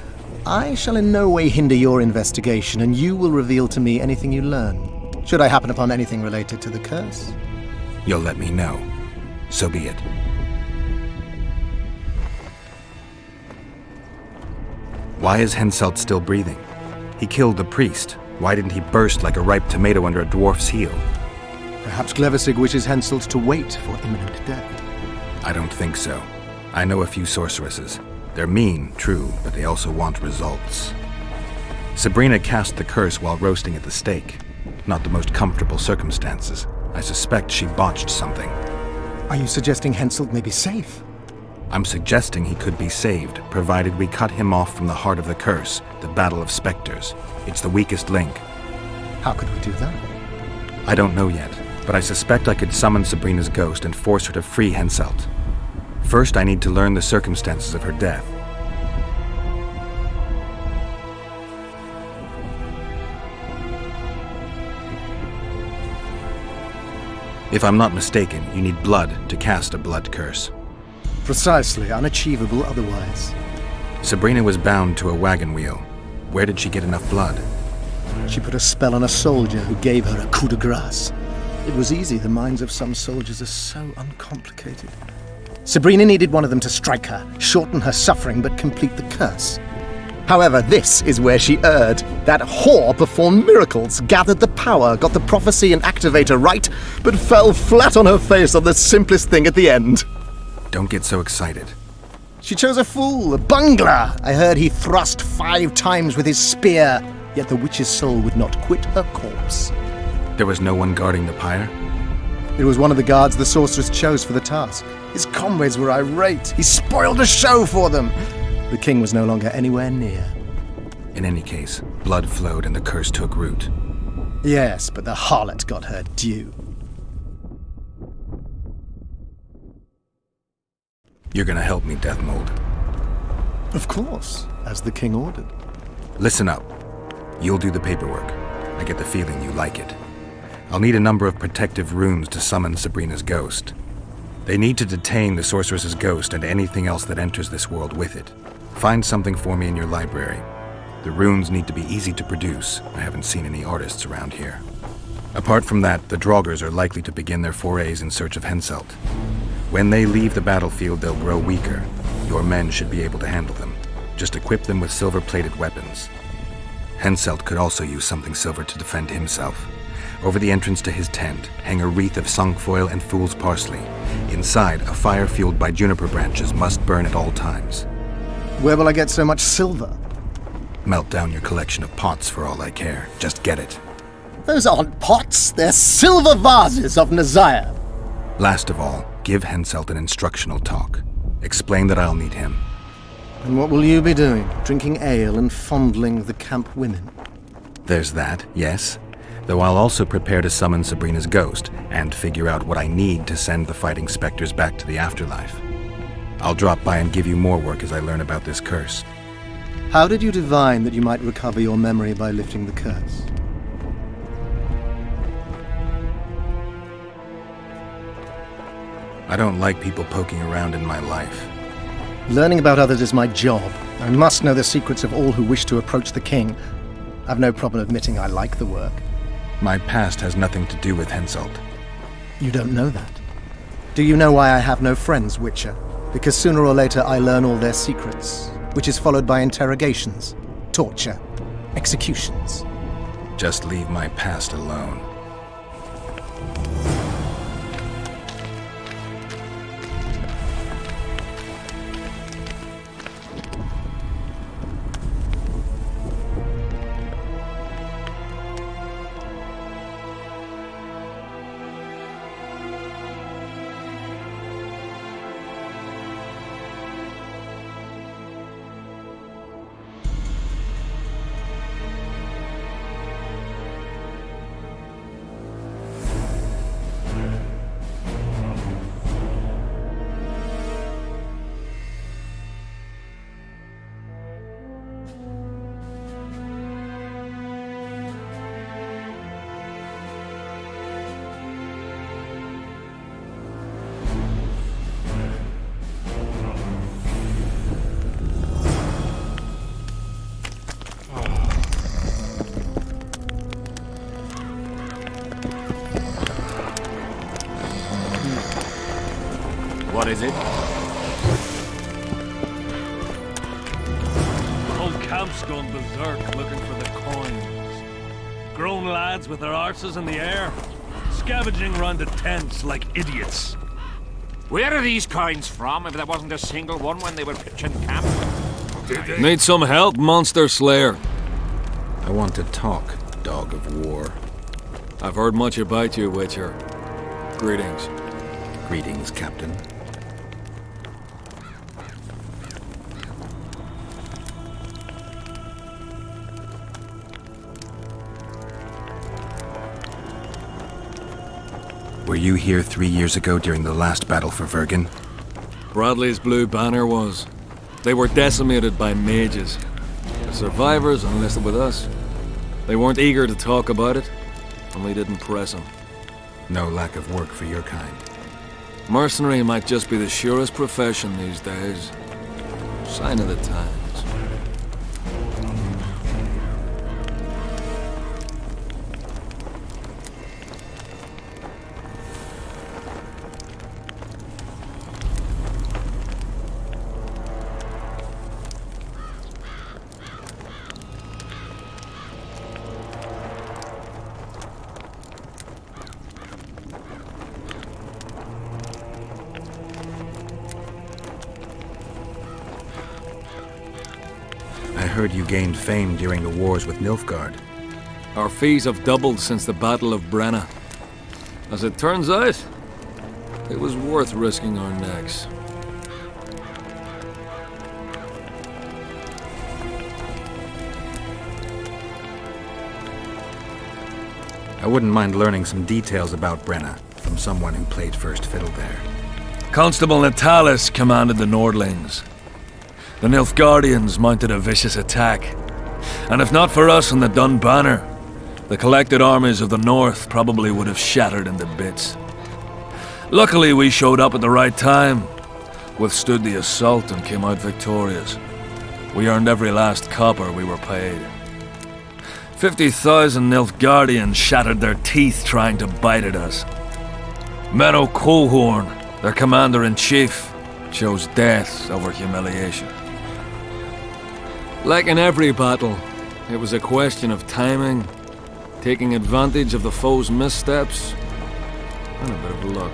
I shall in no way hinder your investigation, and you will reveal to me anything you learn. Should I happen upon anything related to the curse? You'll let me know. So be it. Why is Henselt still breathing? He killed the priest. Why didn't he burst like a ripe tomato under a dwarf's heel? Perhaps Glevisig wishes Henselt to wait for imminent death. I don't think so. I know a few sorceresses. They're mean, true, but they also want results. Sabrina cast the curse while roasting at the stake. Not the most comfortable circumstances. I suspect she botched something. Are you suggesting Henselt may be safe? I'm suggesting he could be saved, provided we cut him off from the heart of the curse, the Battle of Spectres. It's the weakest link. How could we do that? I don't know yet, but I suspect I could summon Sabrina's ghost and force her to free Henselt. First, I need to learn the circumstances of her death. If I'm not mistaken, you need blood to cast a blood curse. Precisely, unachievable otherwise. Sabrina was bound to a wagon wheel. Where did she get enough blood? She put a spell on a soldier who gave her a coup de grace. It was easy. The minds of some soldiers are so uncomplicated. Sabrina needed one of them to strike her, shorten her suffering, but complete the curse. However, this is where she erred. That whore performed miracles, gathered the power, got the prophecy and activator right, but fell flat on her face on the simplest thing at the end. Don't get so excited. She chose a fool, a bungler. I heard he thrust 5 times with his spear, yet the witch's soul would not quit her corpse. There was no one guarding the pyre? It was one of the guards the sorceress chose for the task. His comrades were irate. He spoiled the show for them. The king was no longer anywhere near. In any case, blood flowed and the curse took root. Yes, but the harlot got her due. You're gonna help me, Deathmold. Of course, as the king ordered. Listen up. You'll do the paperwork. I get the feeling you like it. I'll need a number of protective runes to summon Sabrina's ghost. They need to detain the sorceress's ghost and anything else that enters this world with it. Find something for me in your library. The runes need to be easy to produce. I haven't seen any artists around here. Apart from that, the Draugrs are likely to begin their forays in search of Henselt. When they leave the battlefield, they'll grow weaker. Your men should be able to handle them. Just equip them with silver-plated weapons. Henselt could also use something silver to defend himself. Over the entrance to his tent, hang a wreath of cinquefoil and fool's parsley. Inside, a fire fueled by juniper branches must burn at all times. Where will I get so much silver? Melt down your collection of pots for all I care. Just get it. Those aren't pots, they're silver vases of Nazaya. Last of all, give Henselt an instructional talk. Explain that I'll need him. And what will you be doing? Drinking ale and fondling the camp women? There's that, yes. Though I'll also prepare to summon Sabrina's ghost and figure out what I need to send the fighting specters back to the afterlife. I'll drop by and give you more work as I learn about this curse. How did you divine that you might recover your memory by lifting the curse? I don't like people poking around in my life. Learning about others is my job. I must know the secrets of all who wish to approach the king. I've no problem admitting I like the work. My past has nothing to do with Henselt. You don't know that. Do you know why I have no friends, Witcher? Because sooner or later I learn all their secrets, which is followed by interrogations, torture, executions. Just leave my past alone. What is it? The whole camp's gone berserk looking for the coins. Grown lads with their arses in the air, scavenging around the tents like idiots. Where are these coins from, if there wasn't a single one when they were pitching camp? Need some help, Monster Slayer? I want to talk, dog of war. I've heard much about you, Witcher. Greetings. Greetings, Captain. Were you here 3 years ago during the last battle for Vergen? Bradley's blue banner was. They were decimated by mages. The survivors enlisted with us. They weren't eager to talk about it, and we didn't press them. No lack of work for your kind. Mercenary might just be the surest profession these days. Sign of the times. heard you gained fame during the wars with Nilfgaard. Our fees have doubled since the Battle of Brenna. As it turns out, it was worth risking our necks. I wouldn't mind learning some details about Brenna from someone who played first fiddle there. Constable Natalis commanded the Nordlings. The Nilfgaardians mounted a vicious attack. And if not for us and the Dun Banner, the collected armies of the North probably would have shattered into bits. Luckily, we showed up at the right time, withstood the assault and came out victorious. We earned every last copper we were paid. 50,000 Nilfgaardians shattered their teeth trying to bite at us. Menno Colhorn, their commander-in-chief, chose death over humiliation. Like in every battle, it was a question of timing, taking advantage of the foe's missteps, and a bit of luck.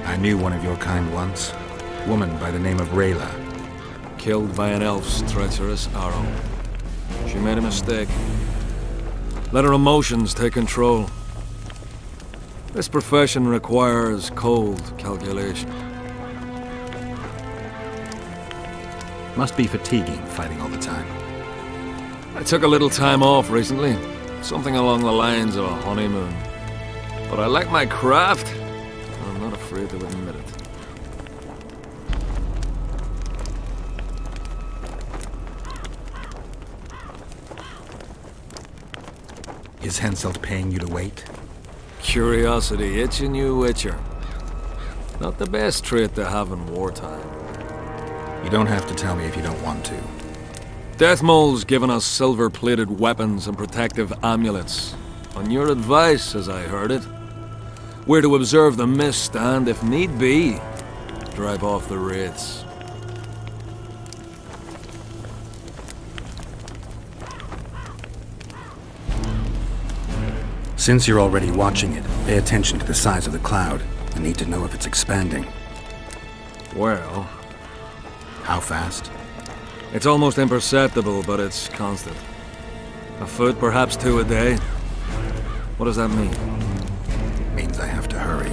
I knew one of your kind once. A woman by the name of Rayla. Killed by an elf's treacherous arrow. She made a mistake. Let her emotions take control. This profession requires cold calculation. Must be fatiguing, fighting all the time. I took a little time off recently. Something along the lines of a honeymoon. But I like my craft, and I'm not afraid to admit it. Is Henselt paying you to wait? Curiosity itching you, Witcher. Not the best trait to have in wartime. You don't have to tell me if you don't want to. Deathmole's given us silver-plated weapons and protective amulets. On your advice, as I heard it. We're to observe the mist and, if need be, drive off the wraiths. Since you're already watching it, pay attention to the size of the cloud. I need to know if it's expanding. Well... How fast? It's almost imperceptible, but it's constant. A foot, perhaps 2 a day. What does that mean? It means I have to hurry.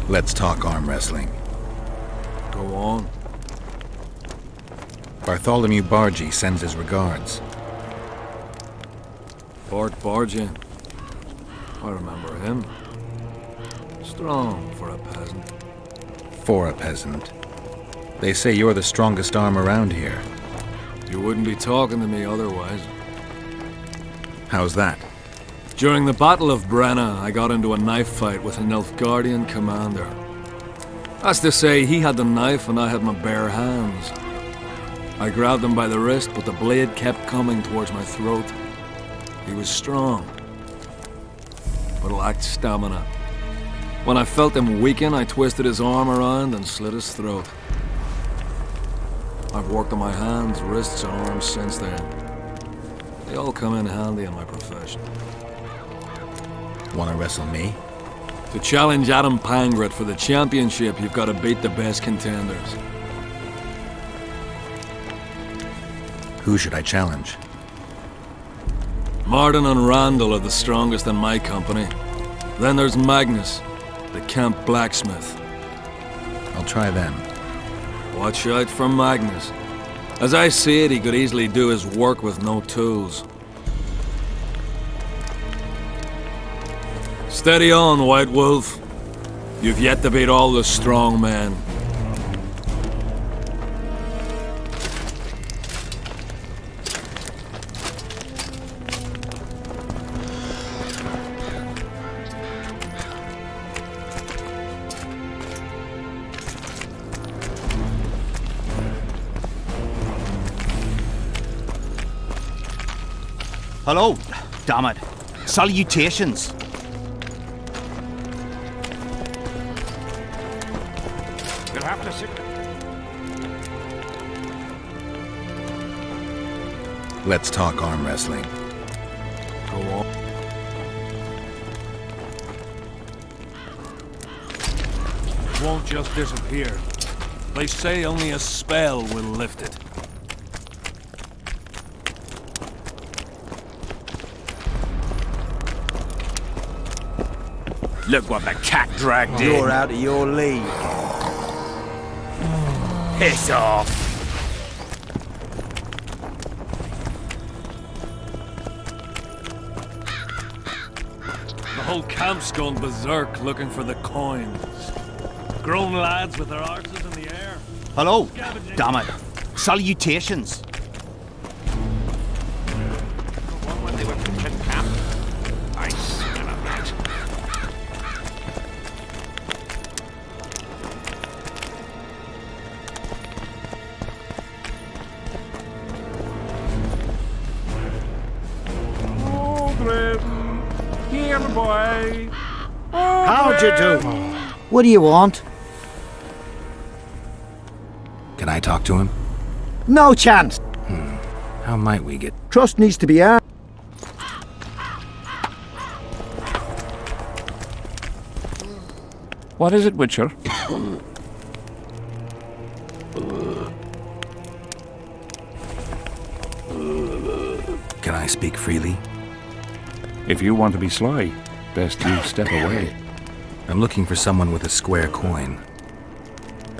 Let's talk arm wrestling. Go on. Bartholomew Bargy sends his regards. Bart Bargy. I remember him. Strong for a peasant. For a peasant. They say you're the strongest arm around here. You wouldn't be talking to me otherwise. How's that? During the Battle of Brenna, I got into a knife fight with a Nilfgaardian commander. That's to say, he had the knife and I had my bare hands. I grabbed him by the wrist, but the blade kept coming towards my throat. He was strong, but lacked stamina. When I felt him weaken, I twisted his arm around and slit his throat. I've worked on my hands, wrists, and arms since then. They all come in handy in my profession. Want to wrestle me? To challenge Adam Pangret for the championship, you've got to beat the best contenders. Who should I challenge? Martin and Randall are the strongest in my company. Then there's Magnus, the camp blacksmith. I'll try them. Watch out for Magnus. As I see it, he could easily do his work with no tools. Steady on, White Wolf. You've yet to beat all the strong men. Hello. Damn it. Salutations. Let's talk arm wrestling. Go on. It won't just disappear. They say only a spell will lift it. Look what the cat dragged in. You're out of your league. Piss off. The whole camp's gone berserk looking for the coins. Grown lads with their arses in the air. Hello. Damn it. Salutations. When they were pitching camp, I smell a rat. Here, boy. How'd you do? What do you want? Can I talk to him? No chance. How might we get... Trust needs to be earned. What is it, Witcher? Can I speak freely? If you want to be sly, best you step away. I'm looking for someone with a square coin.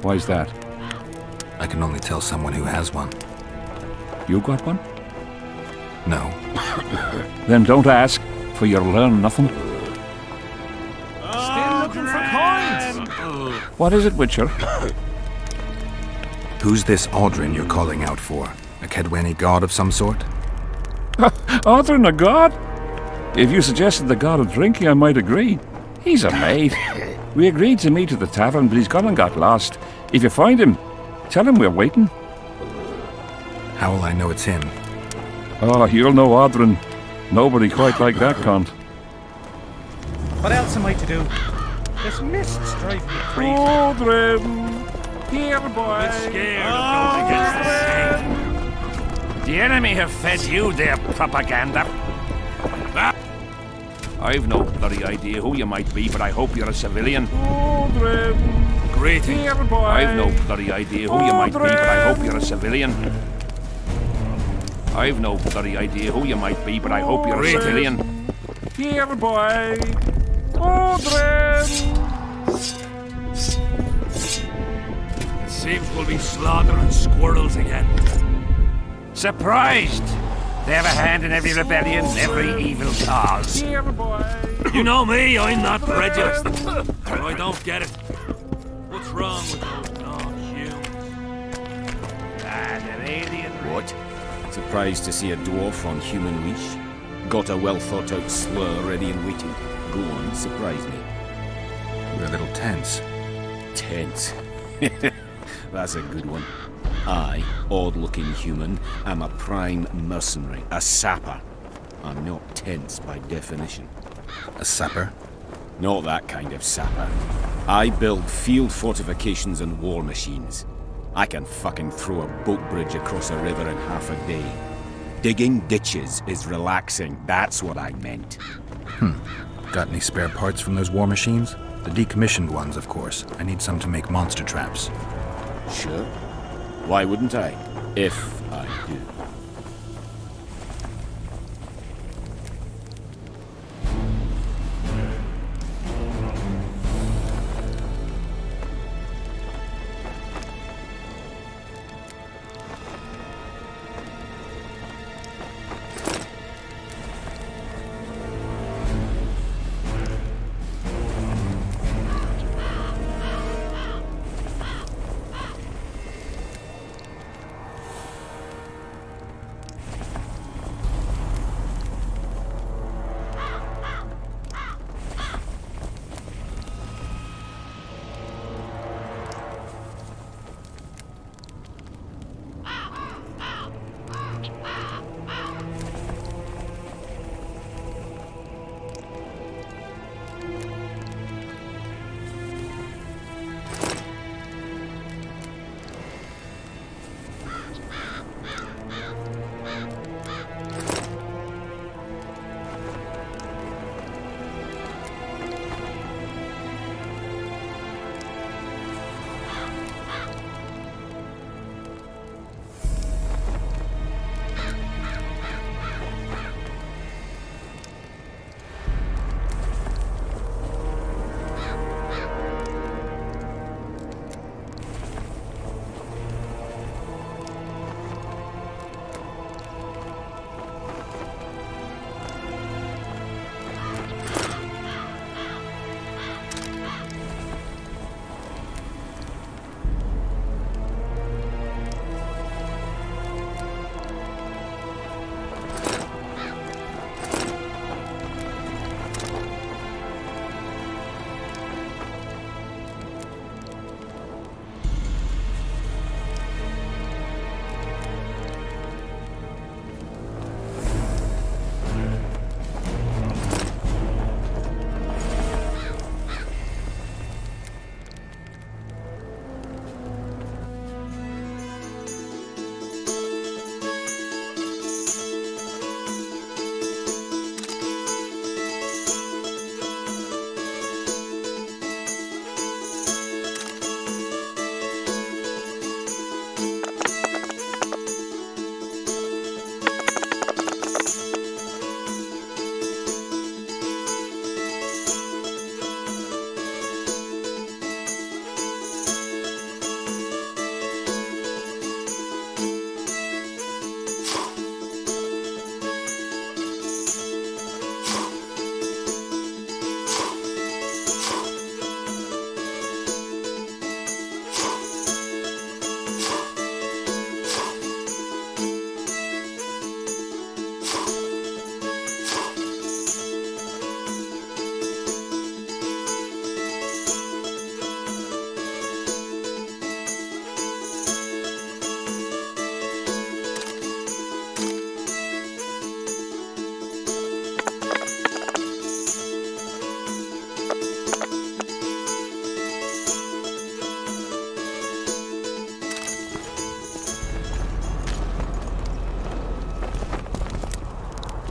Why's that? I can only tell someone who has one. You got one? No. Then don't ask, for you'll learn nothing. Still looking for coins. What is it, Witcher? Who's this Aldrin you're calling out for? A Kaedweni god of some sort? Aldrin, a god? If you suggested the god of drinking, I might agree. He's a mate. We agreed to meet at the tavern, but he's gone and got lost. If you find him, tell him we're waiting. How will I know it's him? Oh, you'll know Aldrin. Nobody quite like that cunt. What else am I to do? This mist's driving me crazy. Aldrin! Here, boy! It's scared of going against the same. The enemy have fed you their propaganda. I've no bloody idea who you might be, but I hope you're a civilian. Aldrin! Greeting. Here, boy! I've no bloody idea who you might be, but I hope you're a civilian. I've no bloody idea who you might be, but I hope you're a civilian. Here, boy! Aldrin! It seems we'll be slaughtering squirrels again. Surprised! They have a hand in every rebellion, every evil cause. Here, boy! You know me, I'm not prejudiced. But I don't get it. What's wrong with those non-humans? They're alien. What? Surprised to see a dwarf on human leash? Got a well-thought-out slur ready and waiting. Go on, surprise me. We're a little tense. Tense? That's a good one. I, odd-looking human, am a prime mercenary, a sapper. I'm not tense by definition. A sapper? Not that kind of sapper. I build field fortifications and war machines. I can fucking throw a boat bridge across a river in half a day. Digging ditches is relaxing, that's what I meant. Got any spare parts from those war machines? The decommissioned ones, of course. I need some to make monster traps. Sure. Why wouldn't I? If I do.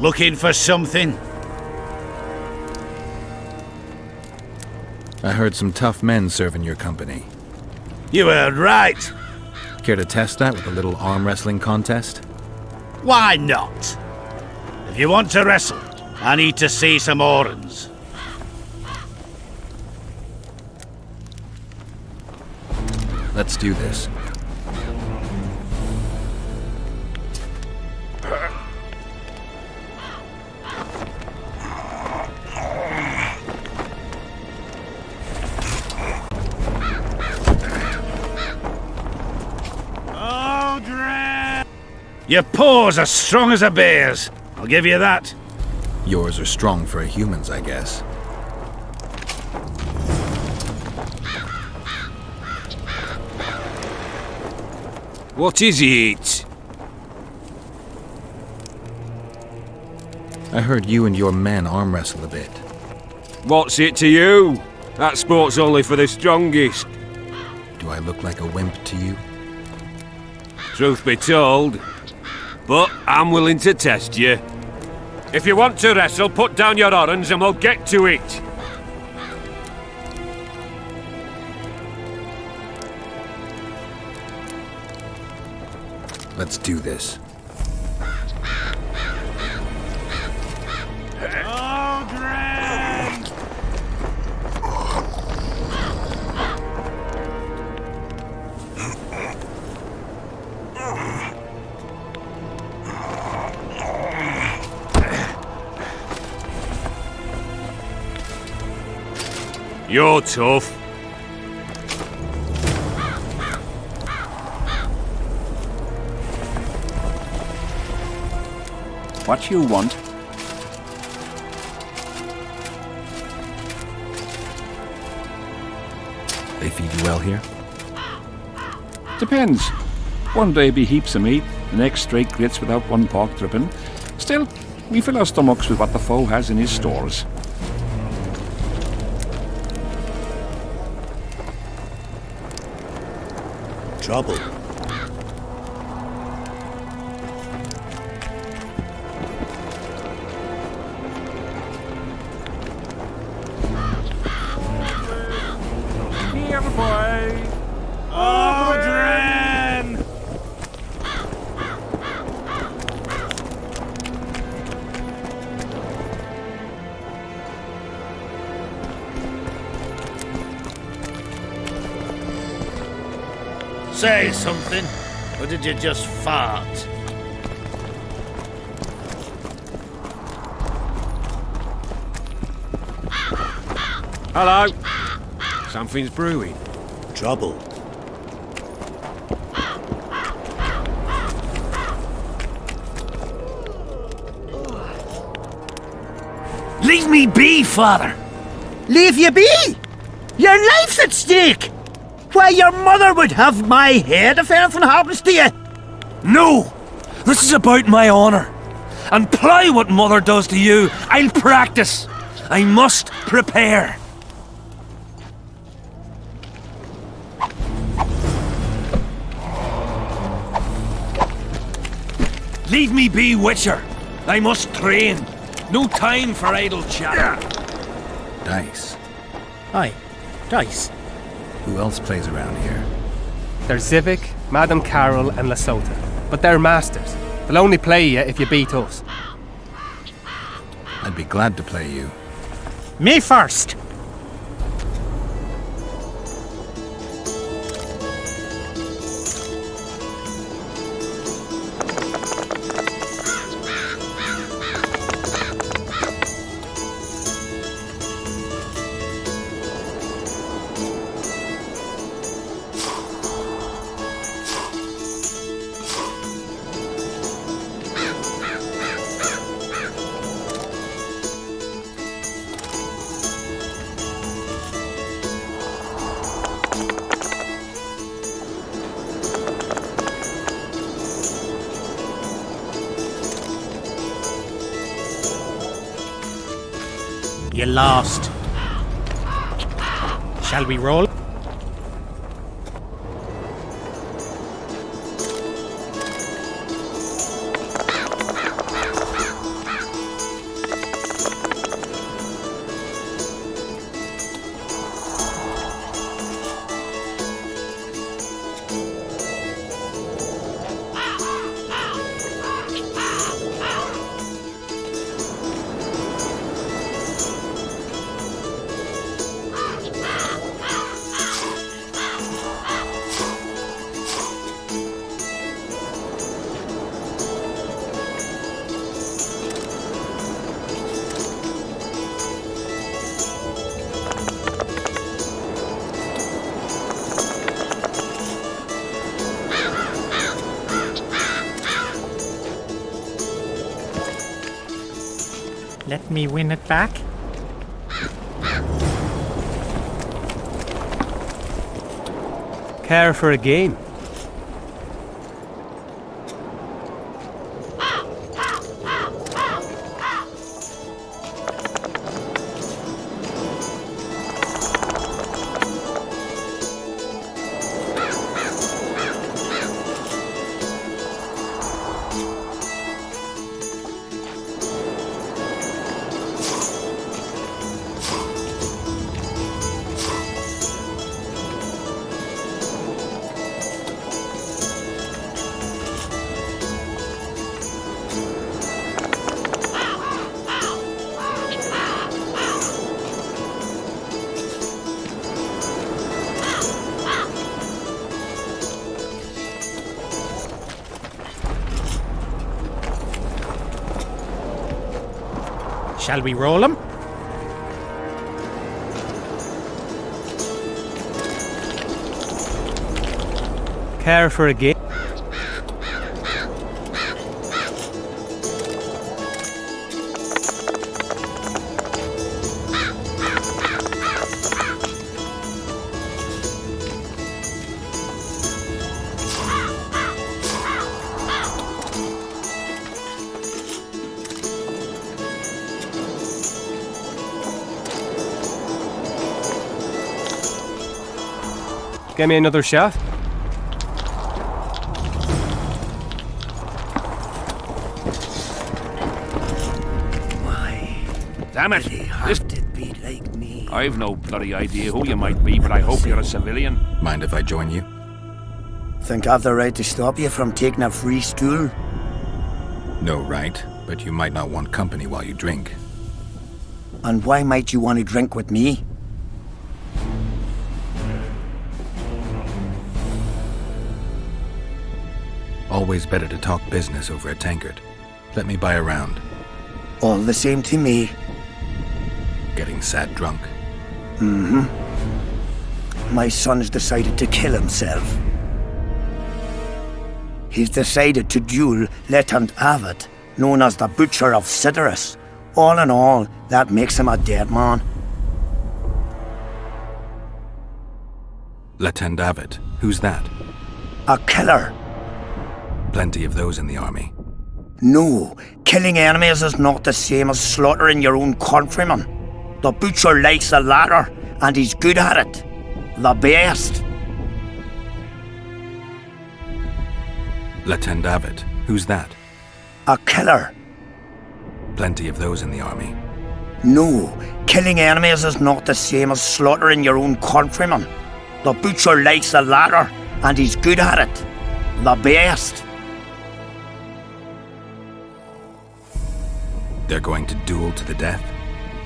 Looking for something? I heard some tough men serve in your company. You heard right. Care to test that with a little arm wrestling contest? Why not? If you want to wrestle, I need to see some horns. Let's do this. Your paws are strong as a bear's. I'll give you that. Yours are strong for a human's, I guess. What is it? I heard you and your men arm wrestle a bit. What's it to you? That sport's only for the strongest. Do I look like a wimp to you? Truth be told, but I'm willing to test you. If you want to wrestle, put down your horns and we'll get to it. Let's do this. You're tough. What you want? They feed you well here? Depends. One day be heaps of meat, the next straight grits without one pork dripping. Still, we fill our stomachs with what the foe has in his stores. Trouble. Here, boy. Aldrin! Say something, or did you just fart? Hello. Something's brewing. Trouble. Leave me be, father! Leave you be? Your life's at stake! Why, your mother would have my head if anything happens to you! No! This is about my honour. And plough what mother does to you, I'll practice. I must prepare. Leave me be, Witcher. I must train. No time for idle chat. Dice. Aye, dice. Who else plays around here? There's Zivik, Madame Carol, and Lesota. But they're masters. They'll only play you if you beat us. I'd be glad to play you. Me first! You lost. Shall we roll? Let me win it back. Care for a game? Shall we roll him? Care for a game? Give me another shot. Damn it! This did be like me. I've no bloody idea who you might be, but I hope you're a civilian. Mind if I join you? Think I've the right to stop you from taking a free stool? No right, but you might not want company while you drink. And why might you want to drink with me? Always better to talk business over a tankard. Let me buy a round. All the same to me. Getting sad drunk. Mm-hmm. My son's decided to kill himself. He's decided to duel Lieutenant Avid, known as the Butcher of Sidorus. All in all, that makes him a dead man. Lieutenant Avid? Who's that? A killer. Plenty of those in the army. No, killing enemies is not the same as slaughtering your own countrymen. The Butcher likes the latter, and he's good at it. The best. Lieutenant Avid? Who's that? A killer. Plenty of those in the army. No, killing enemies is not the same as slaughtering your own countrymen. The Butcher likes the latter, and he's good at it. The best. They're going to duel to the death?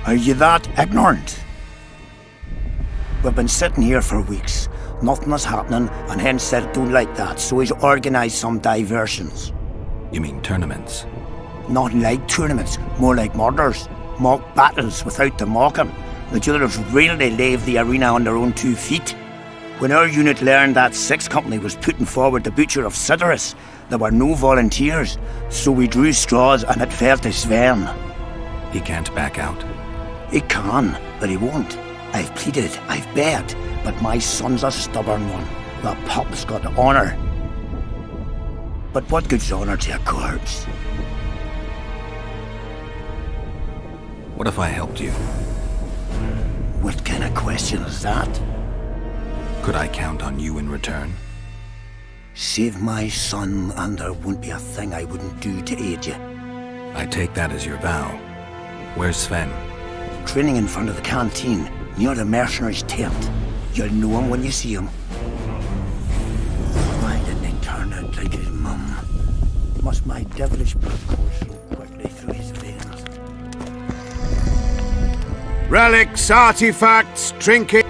Are you that ignorant? We've been sitting here for weeks. Nothing is happening, and hence said don't like that, so he's organised some diversions. You mean tournaments? Not like tournaments, more like murders. Mock battles without the mocking. The duellers really leave the arena on their own 2 feet. When our unit learned that 6th Company was putting forward the Butcher of Sidorus, there were no volunteers, so we drew straws and it fell to Sven. He can't back out. He can, but he won't. I've pleaded, I've begged, but my son's a stubborn one. The pup's got honour. But what good's honour to a corpse? What if I helped you? What kind of question is that? Could I count on you in return? Save my son, and there won't be a thing I wouldn't do to aid you. I take that as your vow. Where's Sven? Training in front of the canteen, near the mercenaries' tent. You'll know him when you see him. Why didn't he turn out like his mum? Must my devilish blood course so quickly through his veins? Relics, artifacts, trinkets.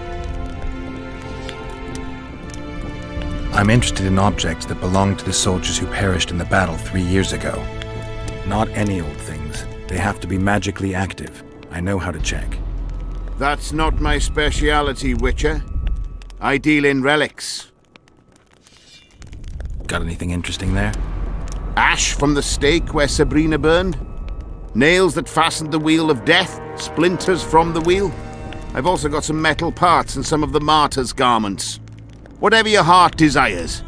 I'm interested in objects that belong to the soldiers who perished in the battle 3 years ago. Not any old things. They have to be magically active. I know how to check. That's not my speciality, Witcher. I deal in relics. Got anything interesting there? Ash from the stake where Sabrina burned? Nails that fastened the wheel of death, splinters from the wheel. I've also got some metal parts and some of the martyr's garments. Whatever your heart desires.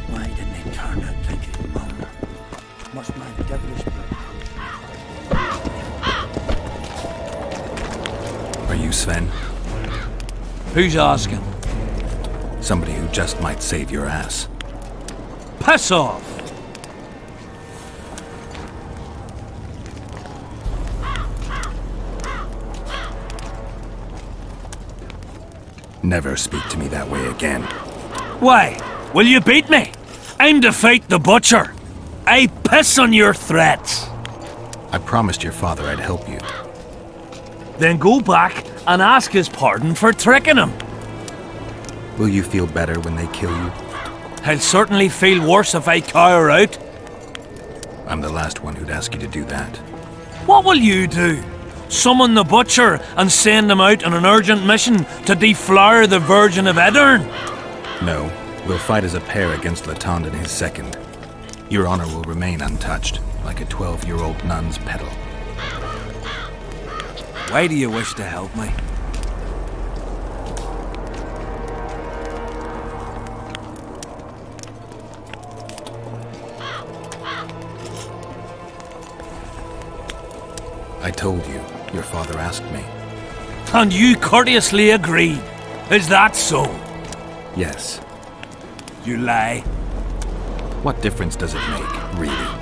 Why didn't they turn out like his mum? Must my devilish blood. Are you Sven? Who's asking? Somebody who just might save your ass. Piss off! Never speak to me that way again. Why? Will you beat me? I'm to fight the butcher. I piss on your threats. I promised your father I'd help you. Then go back and ask his pardon for tricking him. Will you feel better when they kill you? I'll certainly feel worse if I cower out. I'm the last one who'd ask you to do that. What will you do? Summon the butcher and send him out on an urgent mission to deflower the Virgin of Edern? No, we'll fight as a pair against Latond and his second. Your honor will remain untouched, like a 12-year-old nun's petal. Why do you wish to help me? I told you, your father asked me. And you courteously agreed. Is that so? Yes. You lie. What difference does it make, really?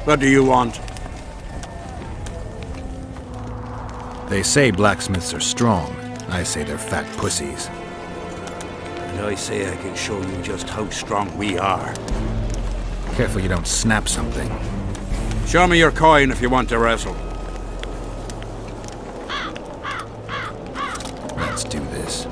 What do you want? They say blacksmiths are strong. I say they're fat pussies. And I say I can show you just how strong we are. Careful you don't snap something. Show me your coin if you want to wrestle. Let's do this.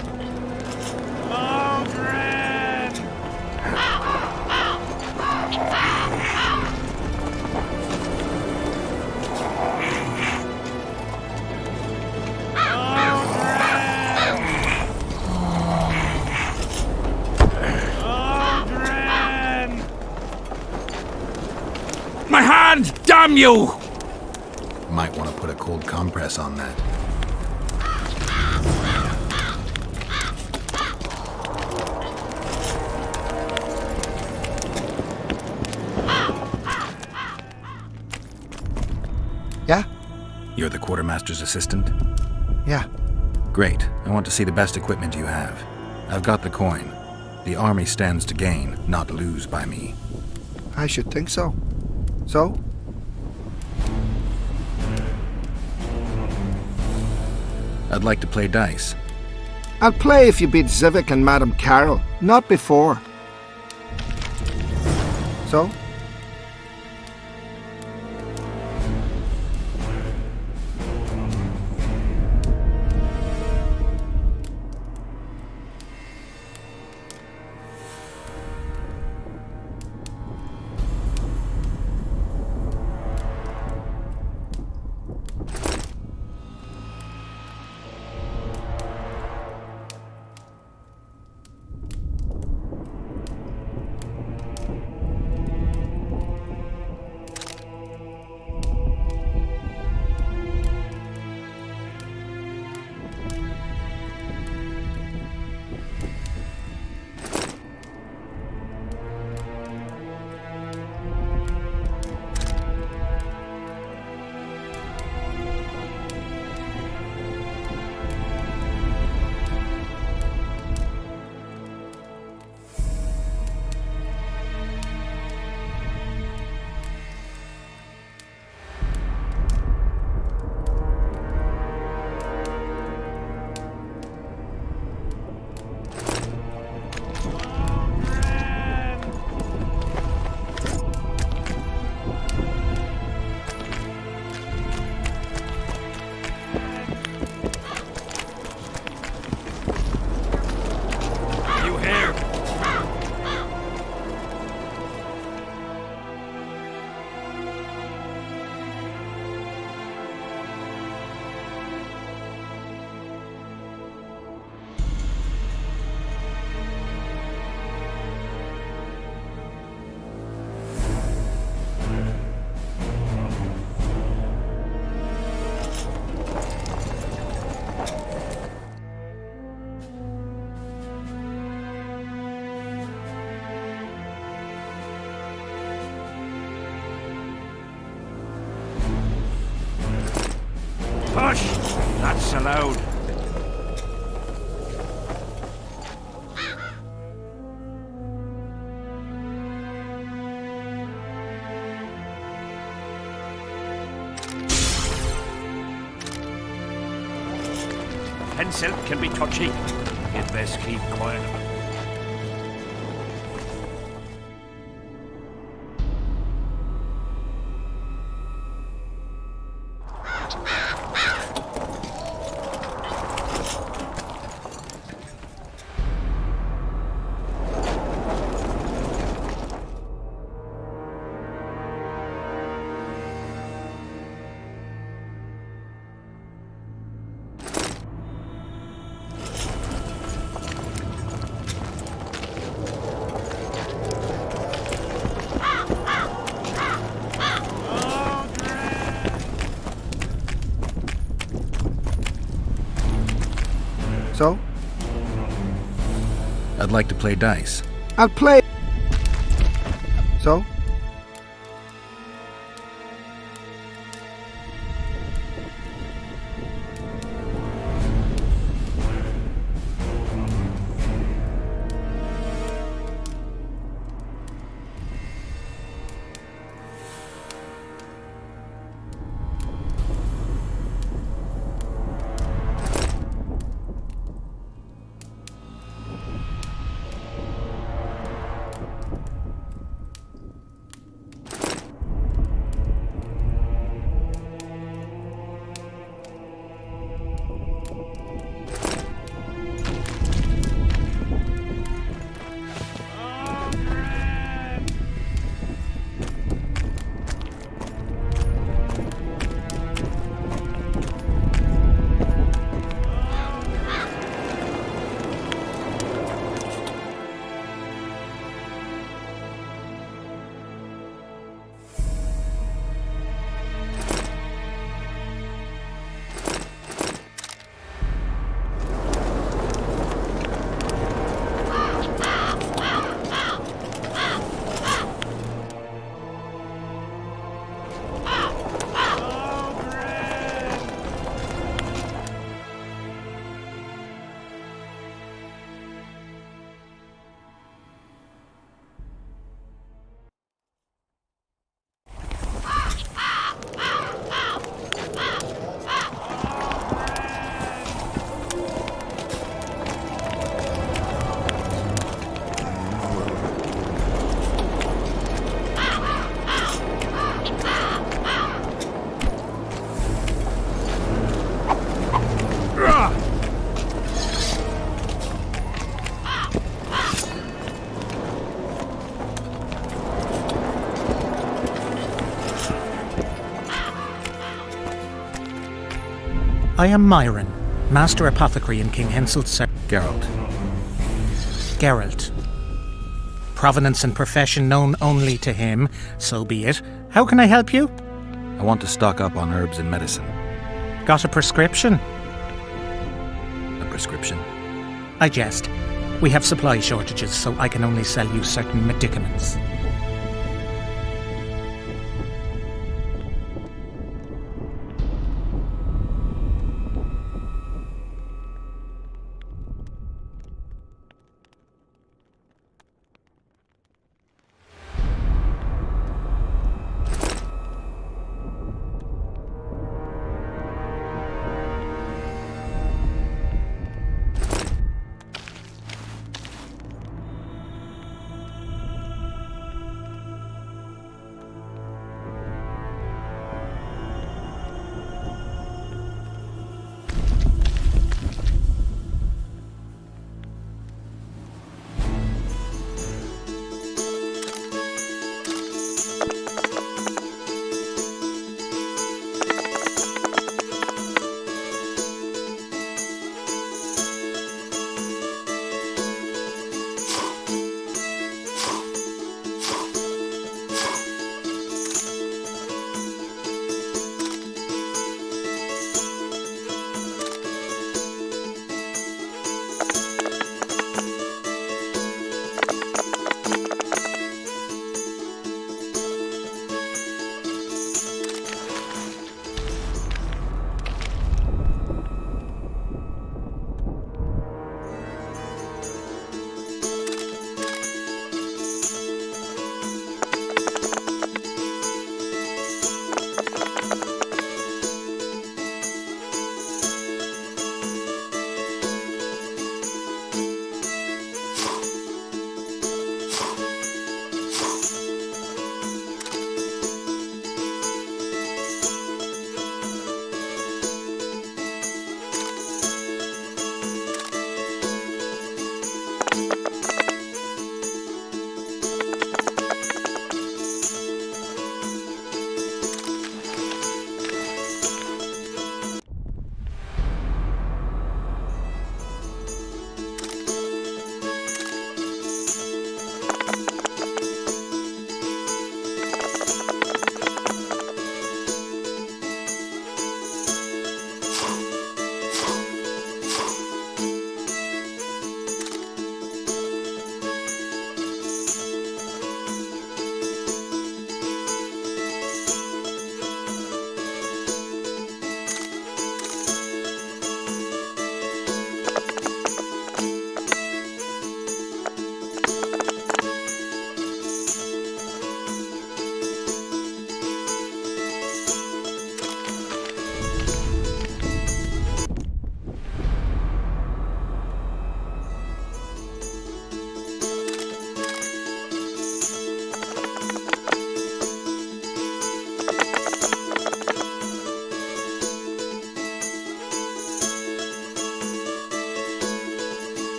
My hand! Damn you! Might want to put a cold compress on that. Yeah? You're the quartermaster's assistant? Yeah. Great. I want to see the best equipment you have. I've got the coin. The army stands to gain, not lose by me. I should think so. So? I'd like to play dice. I'll play if you beat Zivik and Madame Carroll, not before. So? Hush! That's allowed. Pencil can be touchy. You'd best keep quiet. So? I'd like to play dice. I'll play. So? I am Myron, Master Apothecary in King Henselt's Geralt. Geralt. Provenance and profession known only to him, so be it. How can I help you? I want to stock up on herbs and medicine. Got a prescription? A prescription? I jest. We have supply shortages, so I can only sell you certain medicaments.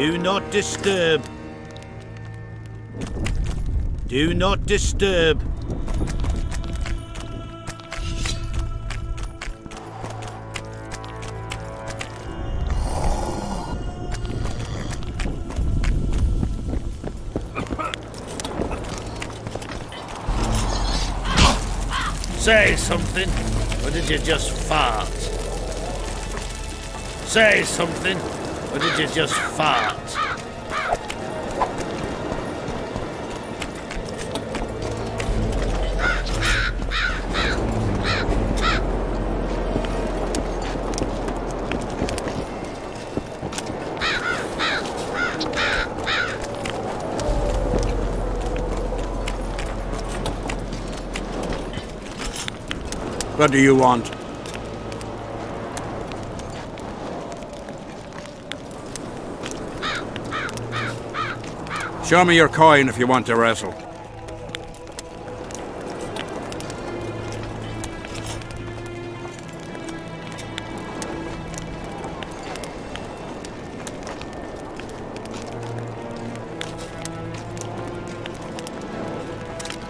Do not disturb. Do not disturb. Say something, or did you just fart? Say something, or did you just fart? What do you want? Show me your coin if you want to wrestle.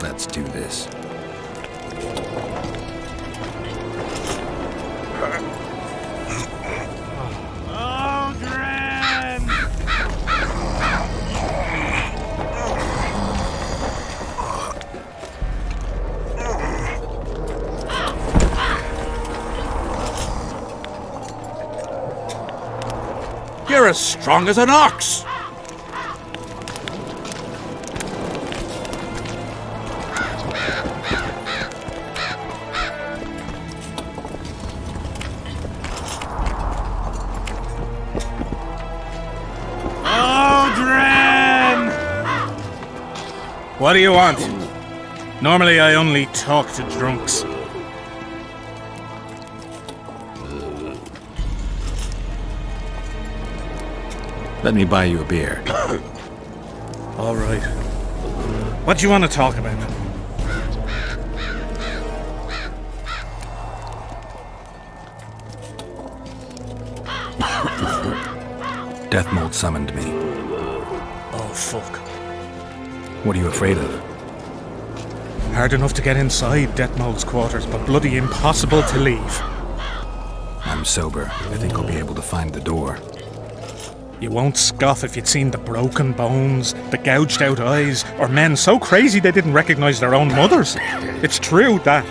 Let's do this. You're as strong as an ox! What do you want? Normally I only talk to drunks. Let me buy you a beer. All right. What do you want to talk about? Deathmold summoned me. Oh, fuck. What are you afraid of? Hard enough to get inside Deathmold's quarters, but bloody impossible to leave. I'm sober. I think I'll be able to find the door. You won't scoff if you'd seen the broken bones, the gouged out eyes, or men so crazy they didn't recognize their own mothers. It's true, that.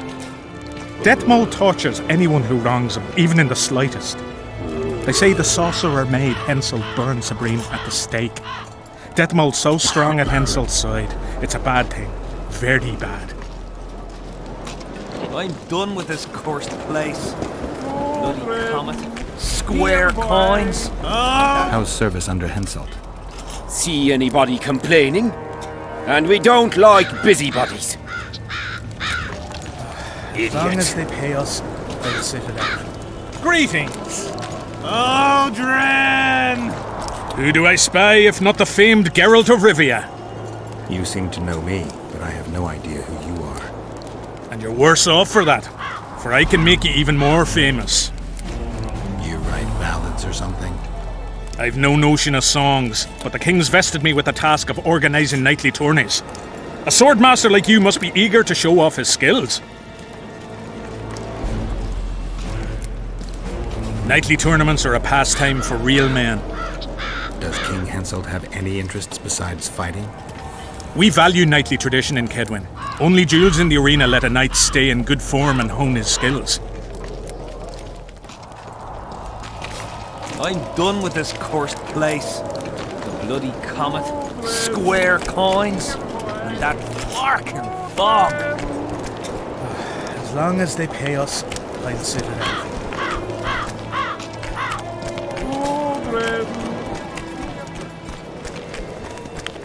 Deathmold tortures anyone who wrongs him, even in the slightest. They say the sorcerer made Hensel burn Sabrina at the stake. Deathmold's so strong at Hensel's side, it's a bad thing. Very bad. I'm done with this cursed place. Bloody comet. Square coins. How's service under Henselt? See anybody complaining? And we don't like busybodies. As long as they pay us, they'll sit it out. Greetings! Aldrin! Who do I spy if not the famed Geralt of Rivia? You seem to know me, but I have no idea who you are. And you're worse off for that, for I can make you even more famous. You write ballads or something? I've no notion of songs, but the king's vested me with the task of organising knightly tourneys. A swordmaster like you must be eager to show off his skills. Knightly tournaments are a pastime for real men. Does King Henselt have any interests besides fighting? We value knightly tradition in Kaedwen. Only duels in the arena let a knight stay in good form and hone his skills. I'm done with this cursed place. The bloody comet, square coins, and that fucking fog. As long as they pay us, I'll sit it out.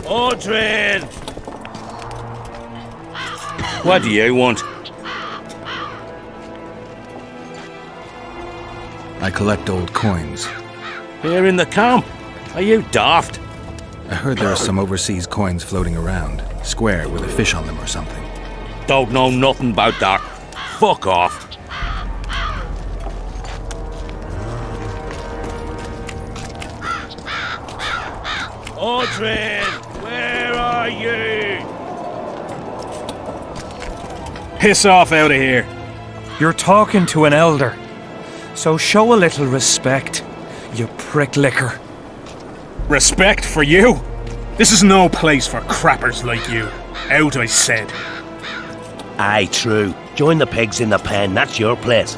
Aldrin! What do you want? I collect old coins. Here in the camp? Are you daft? I heard there are some overseas coins floating around, square with a fish on them or something. Don't know nothing about that. Fuck off. Aldrin, where are you? Piss off out of here. You're talking to an elder, so show a little respect, you pricklicker. Respect for you? This is no place for crappers like you. Out, I said. Aye, true. Join the pigs in the pen, that's your place.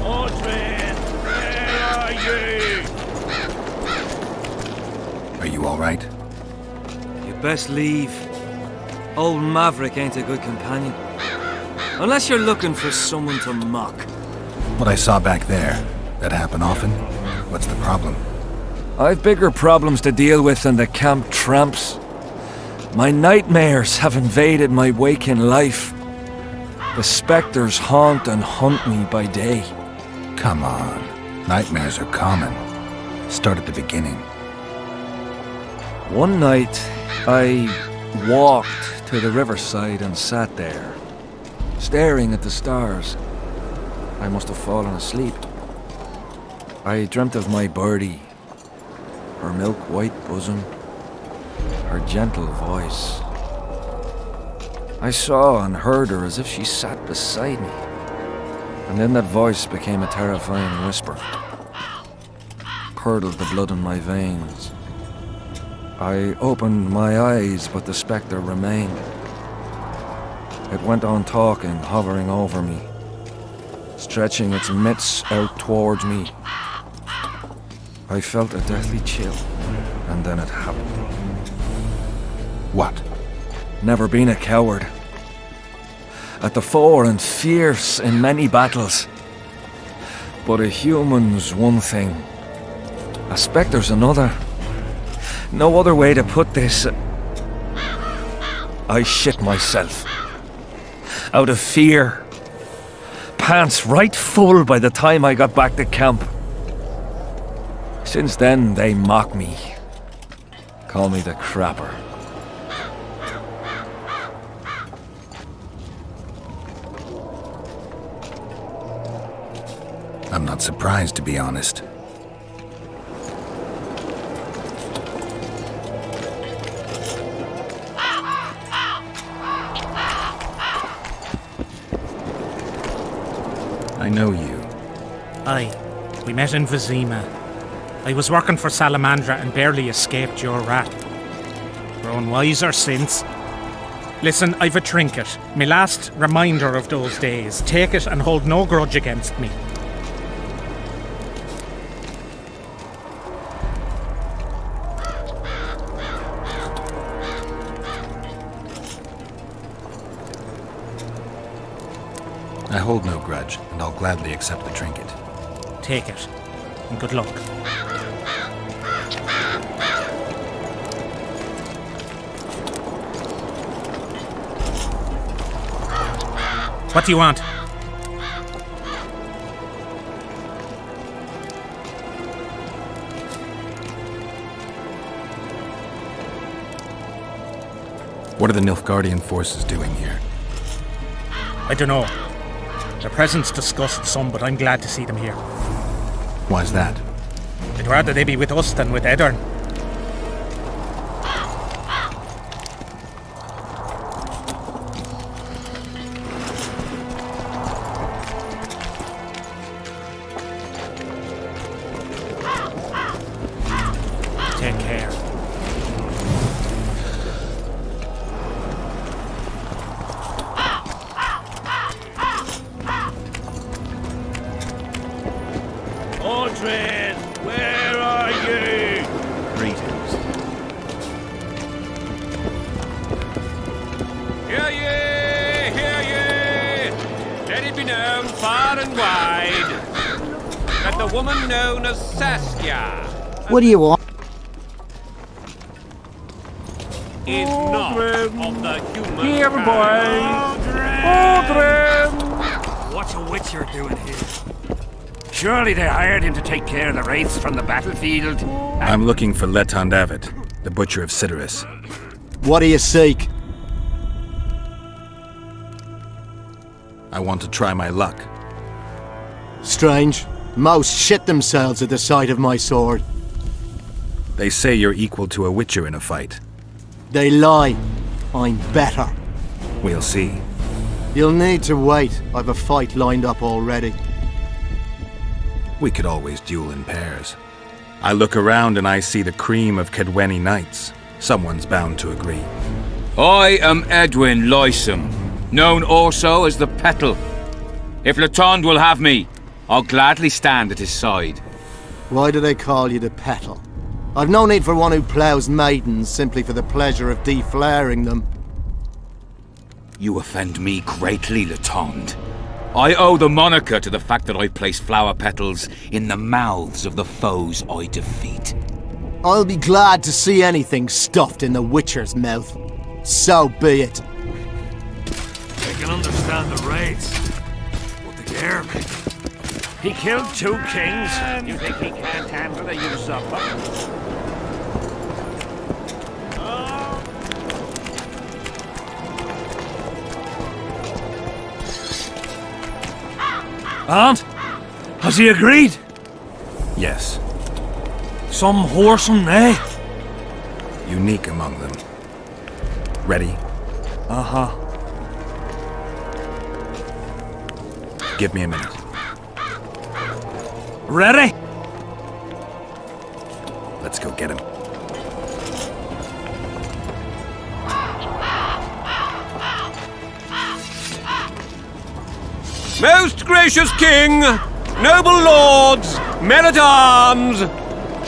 Aldrin, where are you? Are you all right? You'd best leave. Old Maverick ain't a good companion. Unless you're looking for someone to mock. What I saw back there, that happen often? What's the problem? I've bigger problems to deal with than the camp tramps. My nightmares have invaded my waking life. The specters haunt and hunt me by day. Come on. Nightmares are common. Start at the beginning. One night, I walked to the riverside and sat there, staring at the stars. I must have fallen asleep. I dreamt of my birdie, her milk-white bosom, her gentle voice. I saw and heard her as if she sat beside me, and then that voice became a terrifying whisper, curdled the blood in my veins. I opened my eyes, but the spectre remained. It went on talking, hovering over me, stretching its mitts out towards me. I felt a deathly chill, and then it happened. What? Never been a coward. At the fore and fierce in many battles. But a human's one thing, a spectre's another. No other way to put this. I shit myself. Out of fear. Pants right full by the time I got back to camp. Since then, they mock me. Call me the crapper. I'm not surprised, to be honest. I know you. Aye, we met in Vizima. I was working for Salamandra and barely escaped your wrath. Grown wiser since. Listen, I've a trinket. My last reminder of those days. Take it and hold no grudge against me. I hold no grudge, and I'll gladly accept the trinket. Take it, and good luck. What do you want? What are the Nilfgaardian forces doing here? I don't know. Their presence disgusts some, but I'm glad to see them here. Why's that? I'd rather they be with us than with Edirn. Take care. Aldrin, where are you? Greetings. Hear ye, hear ye. Let it be known far and wide that the woman known as Saskia What do you want? is not of the human Here, kind. Aldrin! What's a witcher doing here? Surely they hired him to take care of the wraiths from the battlefield. I'm looking for Letond Avid. the Butcher of Cidaris. What do you seek? I want to try my luck. Strange. Most shit themselves at the sight of my sword. They say you're equal to a Witcher in a fight. They lie. I'm better. We'll see. You'll need to wait. I've a fight lined up already. We could always duel in pairs. I look around and I see the cream of Kaedweni knights. Someone's bound to agree. I am Edwin Lysum, known also as the Petal. If Letond will have me, I'll gladly stand at his side. Why do they call you the Petal? I've no need for one who ploughs maidens simply for the pleasure of deflaring them. You offend me greatly, Letond. I owe the moniker to the fact that I place flower petals in the mouths of the foes I defeat. I'll be glad to see anything stuffed in the Witcher's mouth. So be it. I can understand the raids, but the Garrick. He killed 2 kings. You think he can't handle the usurper? Aunt, has he agreed? Yes. Some whoresome, eh? Unique among them. Ready? Uh-huh. Give me a minute. Ready? Let's go get him. Most gracious king, noble lords, men-at-arms,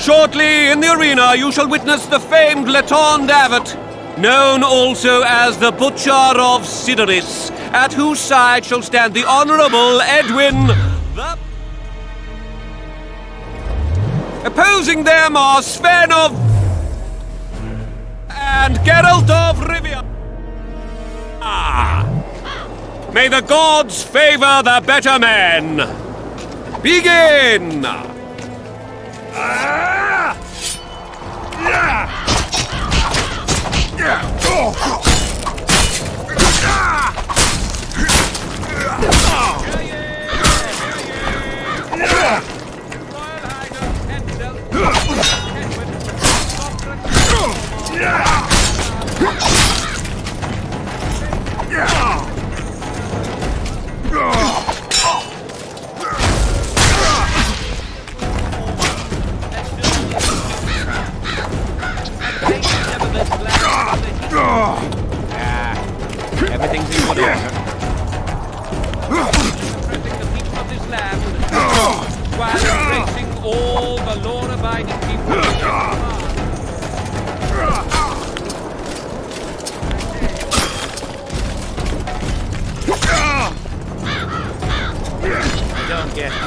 shortly in the arena you shall witness the famed Letond Abbot, known also as the Butcher of Cidaris, at whose side shall stand the Honourable Edwin the... Opposing them are Sven of... and Geralt of Rivia. May the gods favor the better men! Begin! Everything's in good order. Protecting the people of this land while embracing all the law-abiding people. I don't get it.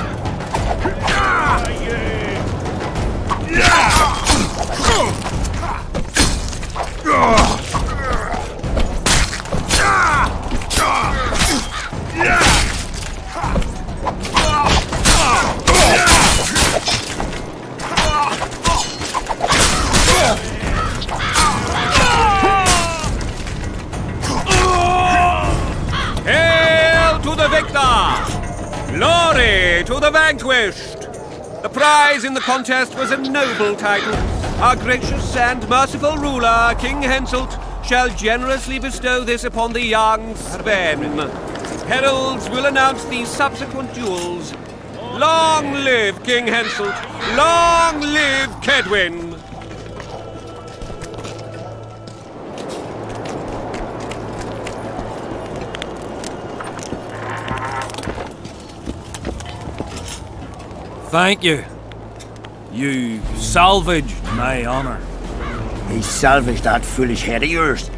Hail to the victor! Glory to the vanquished! The prize in the contest was a noble title. Our gracious and merciful ruler, King Henselt, shall generously bestow this upon the young Sven. Heralds will announce these subsequent duels. Long live King Henselt! Long live Kaedwen! Thank you. You salvaged my honor. He salvaged that foolish head of yours.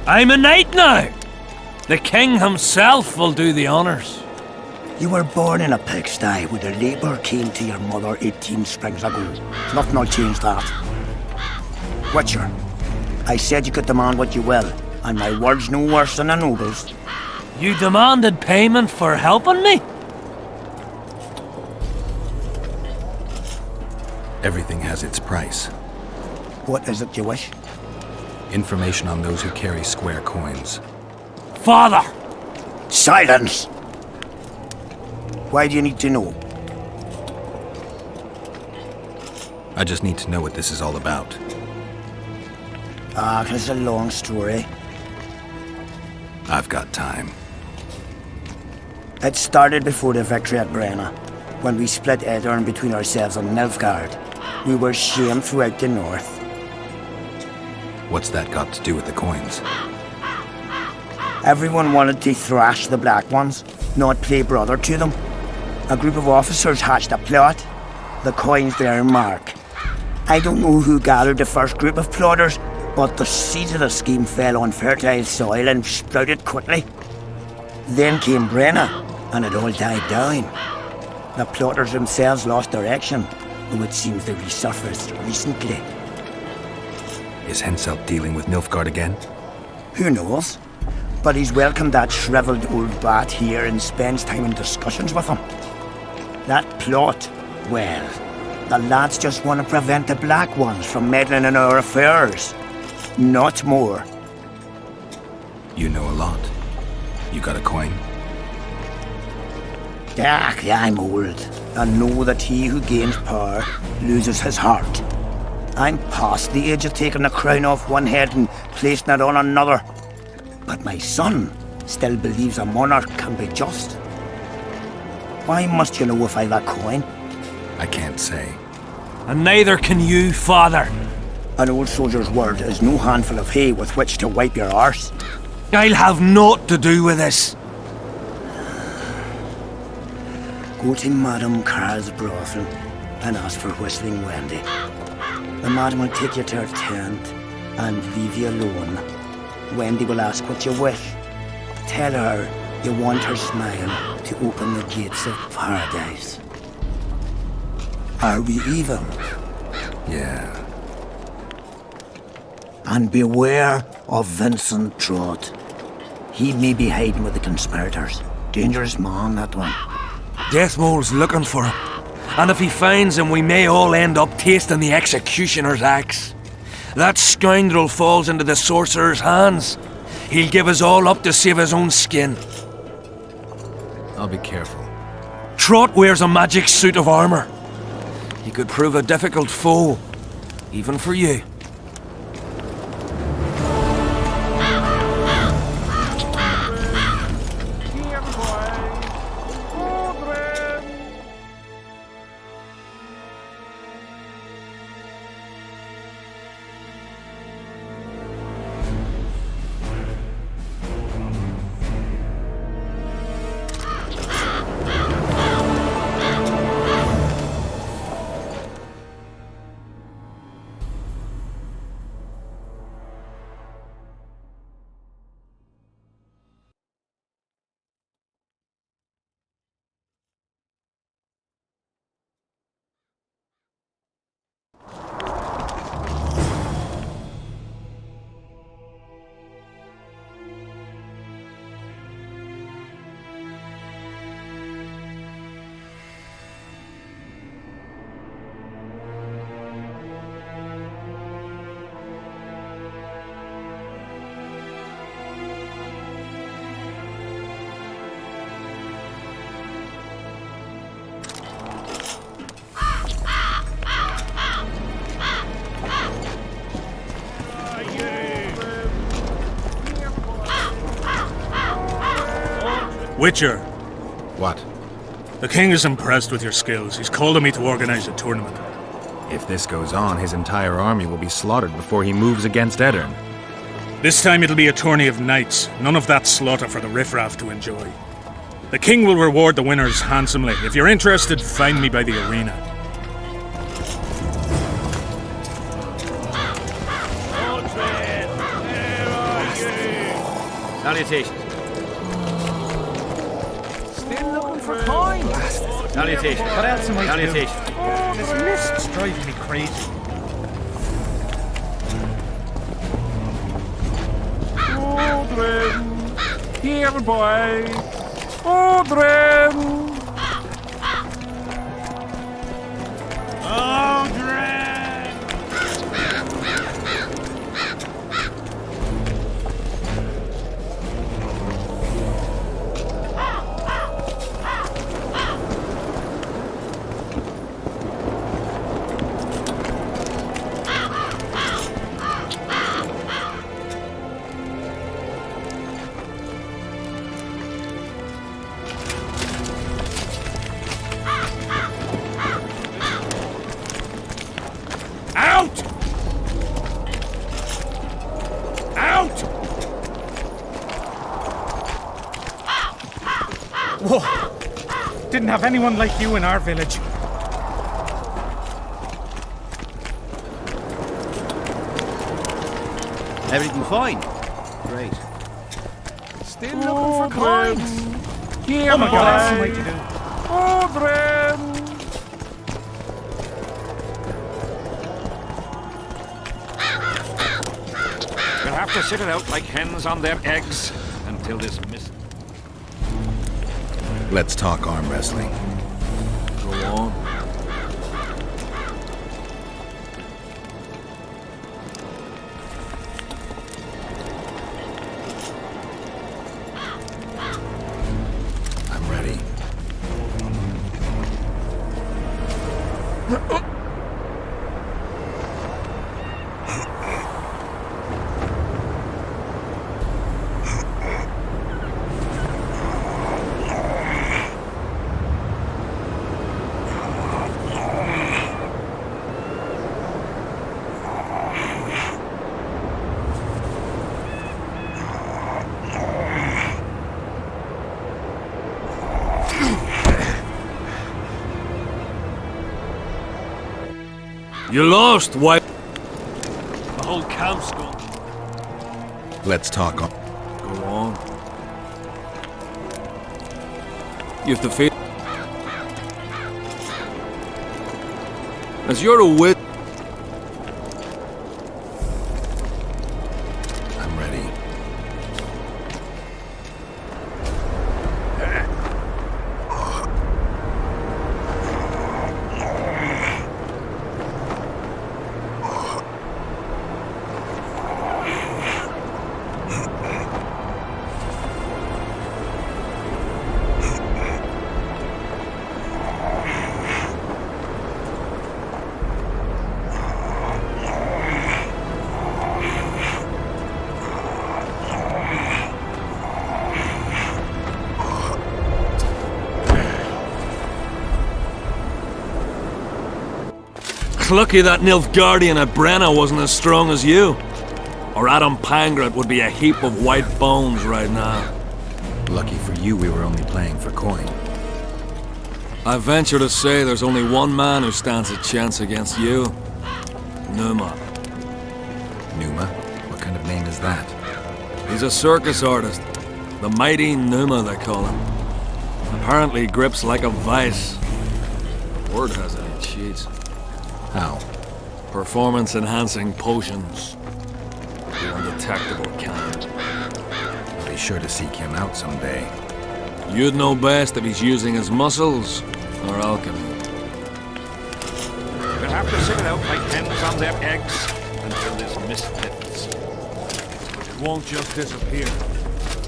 I'm a knight now. The king himself will do the honors. You were born in a pigsty with a labour came to your mother 18 springs ago. Nothing will change that. Witcher, I said you could demand what you will, and my word's no worse than a noble's. You demanded payment for helping me? Everything has its price. What is it you wish? Information on those who carry square coins. Father! Silence! Why do you need to know? I just need to know what this is all about. It's a long story. I've got time. It started before the victory at Brenna, when we split Aedirn between ourselves and Nilfgaard. We were shamed throughout the north. What's that got to do with the coins? Everyone wanted to thrash the Black Ones, not play brother to them. A group of officers hatched a plot. The coins their mark. I don't know who gathered the first group of plotters, but the seeds of the scheme fell on fertile soil and sprouted quickly. Then came Brenna, and it all died down. The plotters themselves lost direction, though it seems they resurfaced recently. Is Henselt dealing with Nilfgaard again? Who knows? But he's welcomed that shriveled old bat here and spends time in discussions with him. That plot, well, the lads just want to prevent the Black Ones from meddling in our affairs. Not more. You know a lot. You got a coin? I'm old, and know that he who gains power loses his heart. I'm past the age of taking the crown off one head and placing it on another. But my son still believes a monarch can be just. Why must you know if I've a coin? I can't say. And neither can you, father. An old soldier's word is no handful of hay with which to wipe your arse. I'll have naught to do with this. Go to Madame Carl's brothel and ask for Whistling Wendy. The madam will take you to her tent and leave you alone. Wendy will ask what you wish. Tell her you want her smile to open the gates of paradise. Are we even? Yeah. And beware of Vincent Trott. He may be hiding with the conspirators. Dangerous man, that one. Deathmole's looking for him. And if he finds him, we may all end up tasting the executioner's axe. That scoundrel falls into the sorcerer's hands. He'll give us all up to save his own skin. I'll be careful. Trott wears a magic suit of armor. He could prove a difficult foe, even for you. Witcher. What? The king is impressed with your skills. He's called on me to organize a tournament. If this goes on, his entire army will be slaughtered before he moves against Aedirn. This time it'll be a tourney of knights. None of that slaughter for the riffraff to enjoy. The king will reward the winners handsomely. If you're interested, find me by the arena. Salutations. Still looking for coins. Salutations. What else am I Salutations. to do? This mist's driving me crazy. Odrin! Here, boy! Odrin! didn't have anyone like you in our village. Everything fine? Great. Still looking for coins. Oh my god, that's the way to do. We'll have to sit it out like hens on their eggs until this mist. Let's talk arm wrestling. Go on. I'm ready. You lost, wife. The whole camp's gone. Let's talk on. Go on. You have to face. As you're a wit. I'm ready. Lucky that Nilfgaardian at Brenna wasn't as strong as you. Or Adam Pangrat would be a heap of white bones right now. Lucky for you, we were only playing for coin. I venture to say there's only one man who stands a chance against you. Numa. Numa? What kind of name is that? He's a circus artist. The mighty Numa, they call him. Apparently grips like a vice. Word has it he cheats. How? Performance-enhancing potions. The undetectable kind. I'll be sure to seek him out someday. You'd know best if he's using his muscles or alchemy. We'll have to sit it out like hens on their eggs until this mist lifts. It won't just disappear.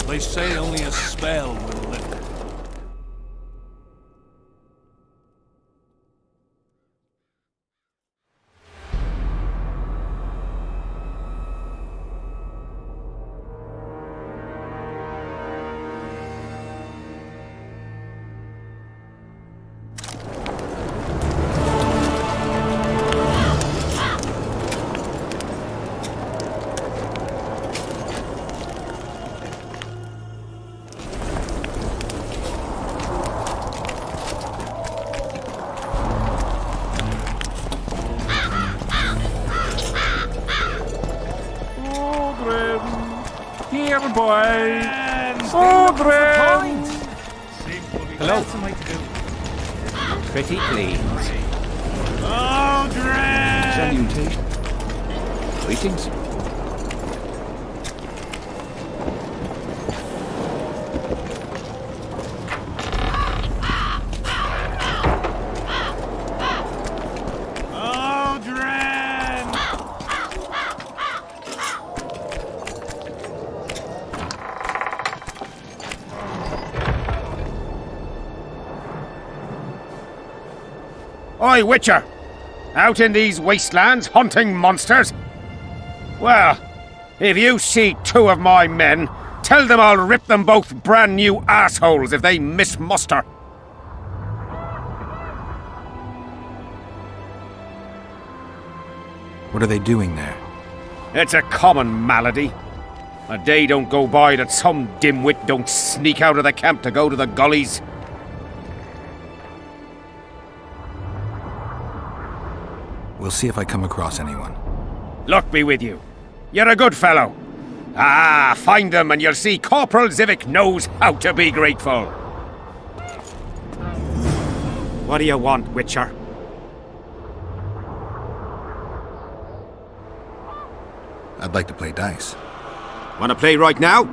They say only a spell will lift it. Here, boy. Ogren! Hello. Pretty please. Salutation. Greetings. Oi, Witcher! Out in these wastelands hunting monsters? Well, if you see two of my men, tell them I'll rip them both brand new assholes if they miss muster. What are they doing there? It's a common malady. A day don't go by that some dimwit don't sneak out of the camp to go to the gullies. We'll see if I come across anyone. Luck be with you. You're a good fellow. Ah, find them and you'll see Corporal Zivik knows how to be grateful. What do you want, Witcher? I'd like to play dice. Want to play right now?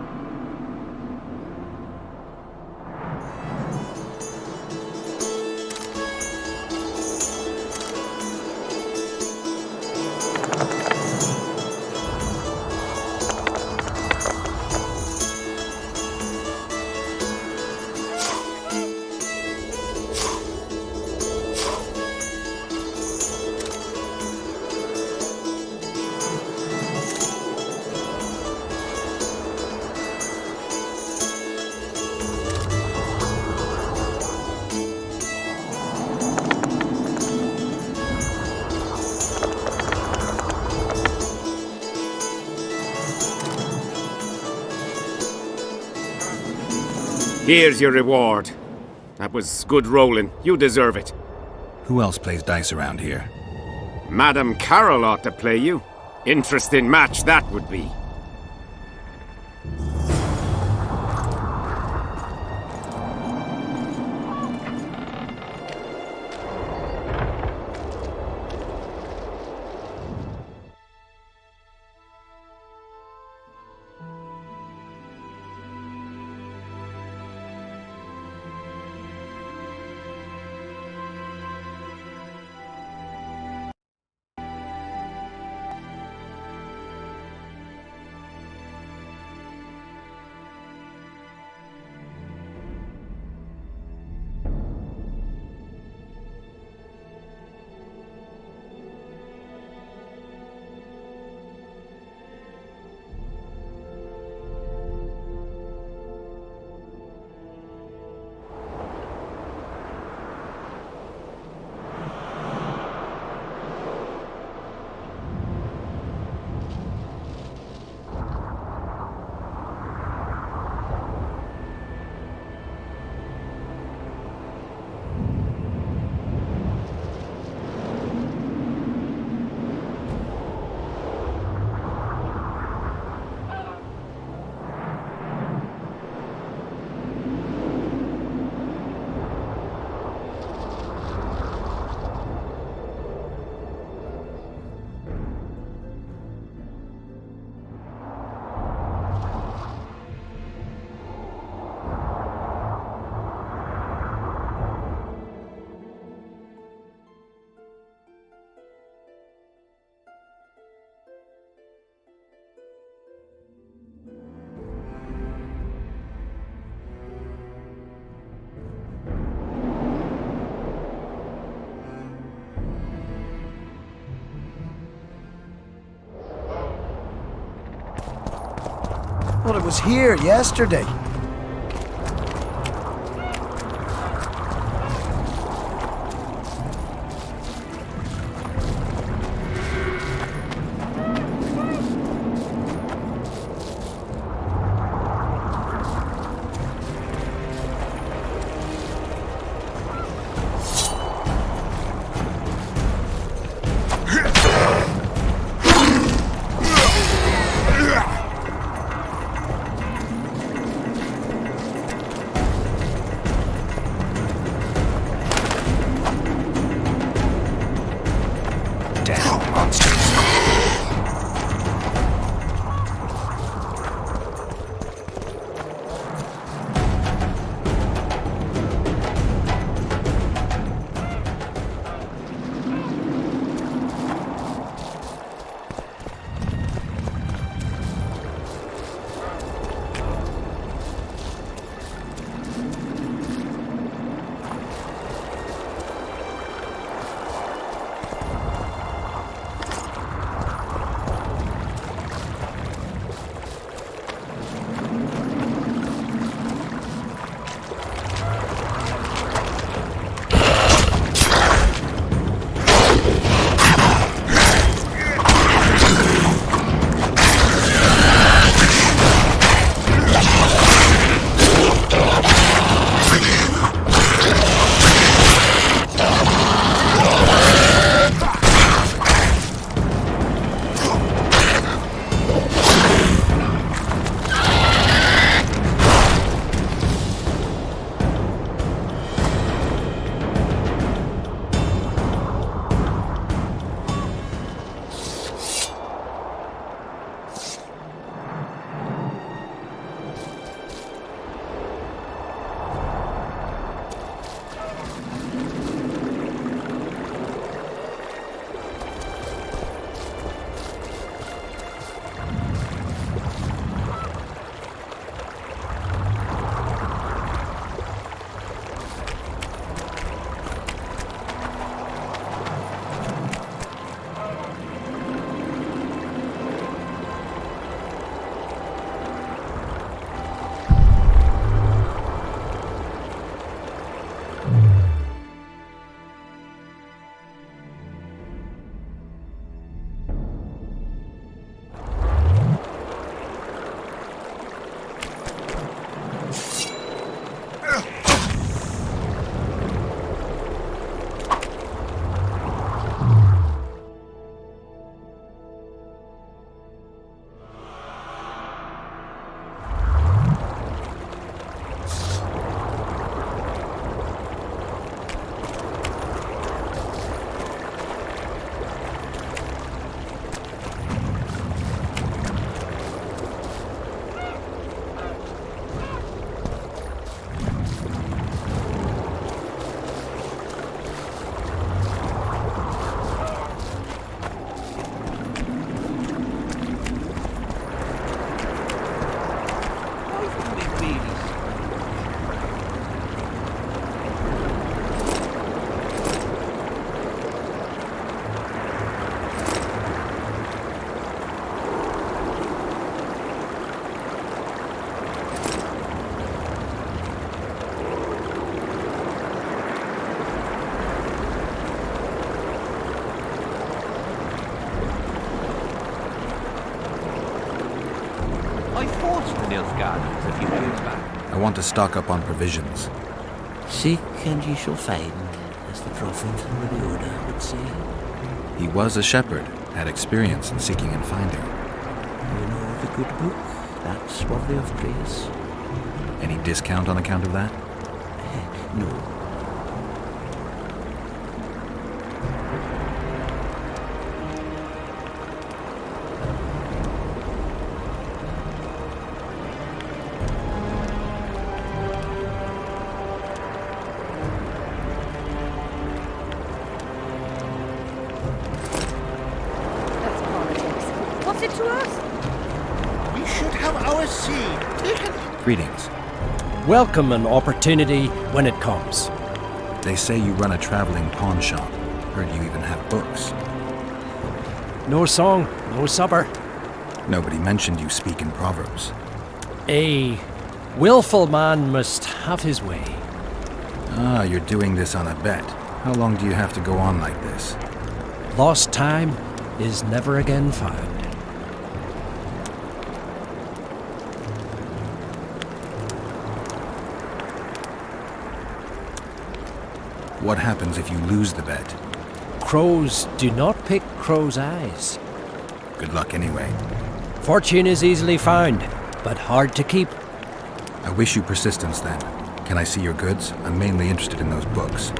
Here's your reward. That was good rolling. You deserve it. Who else plays dice around here? Madam Carol ought to play you. Interesting match that would be. Well, it was here yesterday. Nilf Gardens a few years back. I want to stock up on provisions. Seek and ye shall find, as the prophet Rhoda would say. He was a shepherd, had experience in seeking and finding. You know the good book, that's worthy of praise. Any discount on account of that? No. What's it to us? We should have our seed taken. Greetings. Welcome an opportunity when it comes. They say you run a traveling pawn shop. Heard you even have books. No song, no supper. Nobody mentioned you speak in proverbs. A willful man must have his way. Ah, you're doing this on a bet. How long do you have to go on like this? Lost time is never again found. What happens if you lose the bet? Crows do not pick crows' eyes. Good luck anyway. Fortune is easily found, but hard to keep. I wish you persistence then. Can I see your goods? I'm mainly interested in those books.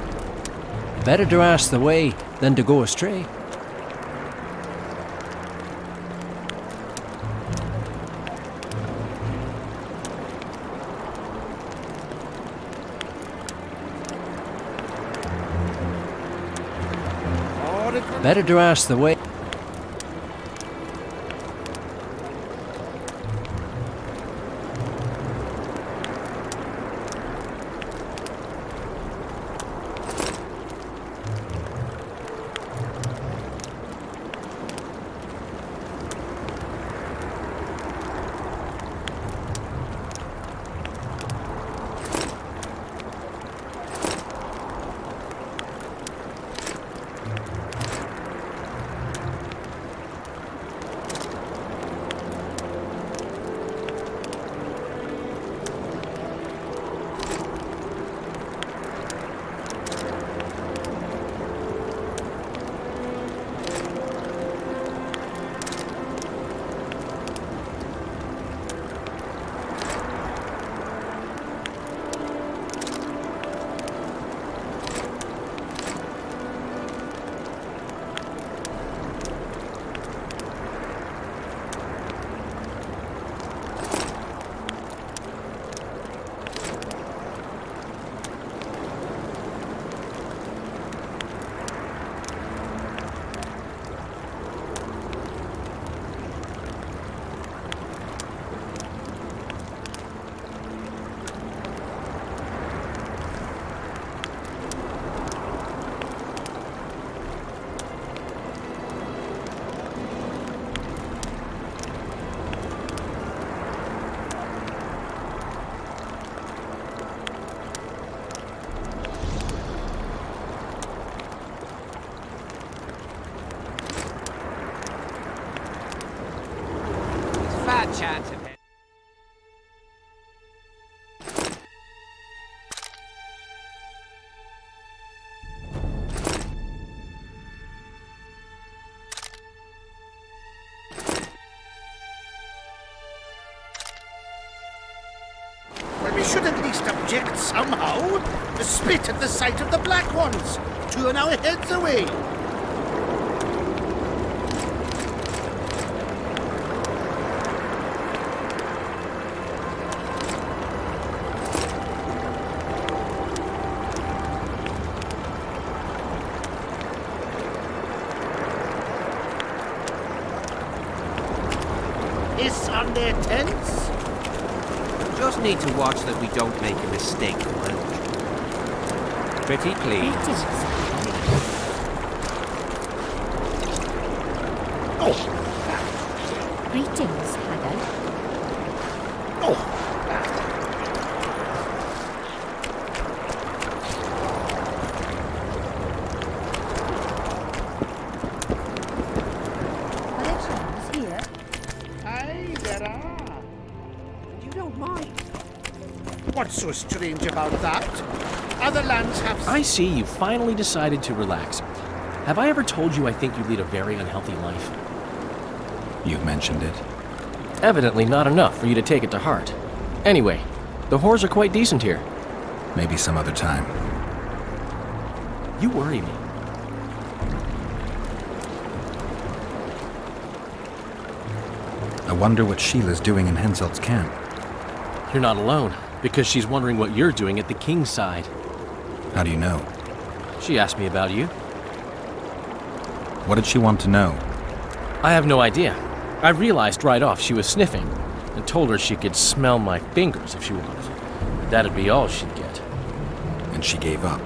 Better to ask the way than to go astray. Better to ask the way. Fat chance of it. Well, we should at least object somehow. Spit at the sight of the black ones. Turn our heads away. Hiss on their tents? Just need to watch that we don't make a mistake. Pretty please. Greetings, Hannah. Aye, there are. And you What's so strange about that? Other lands have... I see you finally decided to relax. Have I ever told you I think you lead a very unhealthy life? You've mentioned it. Evidently not enough for you to take it to heart. Anyway, the whores are quite decent here. Maybe some other time. You worry me. I wonder what Sheila's doing in Henselt's camp. You're not alone, because she's wondering what you're doing at the king's side. How do you know? She asked me about you. What did she want to know? I have no idea. I realized right off she was sniffing, and told her she could smell my fingers if she wanted. That'd be all she'd get. And she gave up.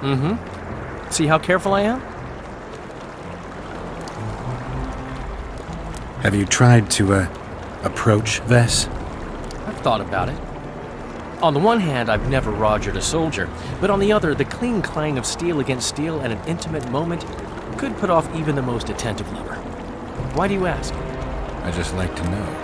Mm-hmm. See how careful I am? Have you tried to, approach Vess? I've thought about it. On the one hand, I've never rogered a soldier, but on the other, the clean clang of steel against steel at an intimate moment could put off even the most attentive lover. Why do you ask? I just like to know.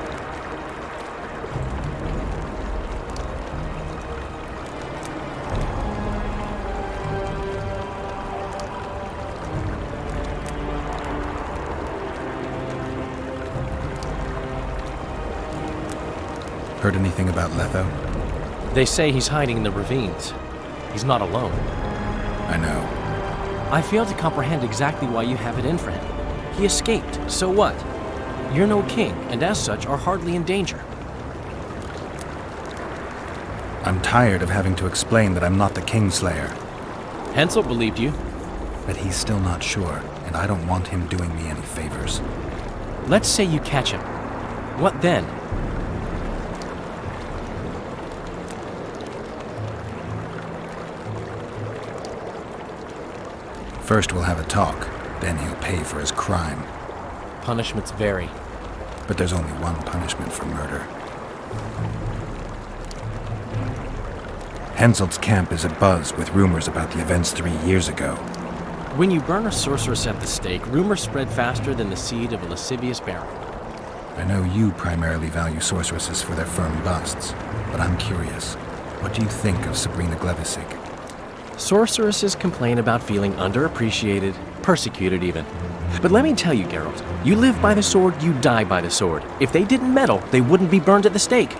Heard anything about Letho? They say he's hiding in the ravines. He's not alone. I know. I fail to comprehend exactly why you have it in for him. He escaped, so what? You're no king, and as such are hardly in danger. I'm tired of having to explain that I'm not the Kingslayer. Hensel believed you. But he's still not sure, and I don't want him doing me any favors. Let's say you catch him. What then? First we'll have a talk, then he'll pay for his crime. Punishments vary. But there's only one punishment for murder. Henselt's camp is abuzz with rumors about the events 3 years ago. When you burn a sorceress at the stake, rumors spread faster than the seed of a lascivious baron. I know you primarily value sorceresses for their firm busts, but I'm curious. What do you think of Sabrina Glevissig? Sorceresses complain about feeling underappreciated, persecuted even. But let me tell you, Geralt, you live by the sword, you die by the sword. If they didn't meddle, they wouldn't be burned at the stake.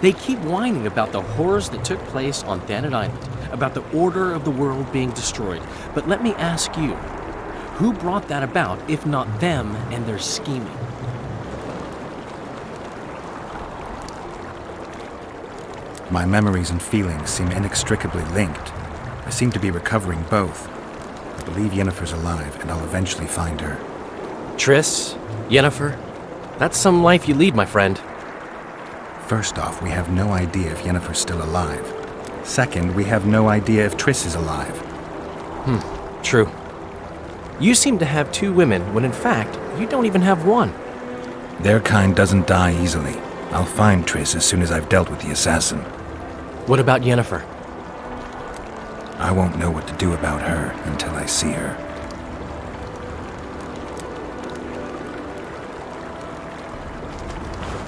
They keep whining about the horrors that took place on Thanet Island, about the order of the world being destroyed. But let me ask you, who brought that about if not them and their scheming? My memories and feelings seem inextricably linked. I seem to be recovering both. I believe Yennefer's alive, and I'll eventually find her. Triss, Yennefer, that's some life you lead, my friend. First off, we have no idea if Yennefer's still alive. Second, we have no idea if Triss is alive. True. You seem to have 2 women, when in fact, you don't even have one. Their kind doesn't die easily. I'll find Triss as soon as I've dealt with the assassin. What about Yennefer? I won't know what to do about her until I see her.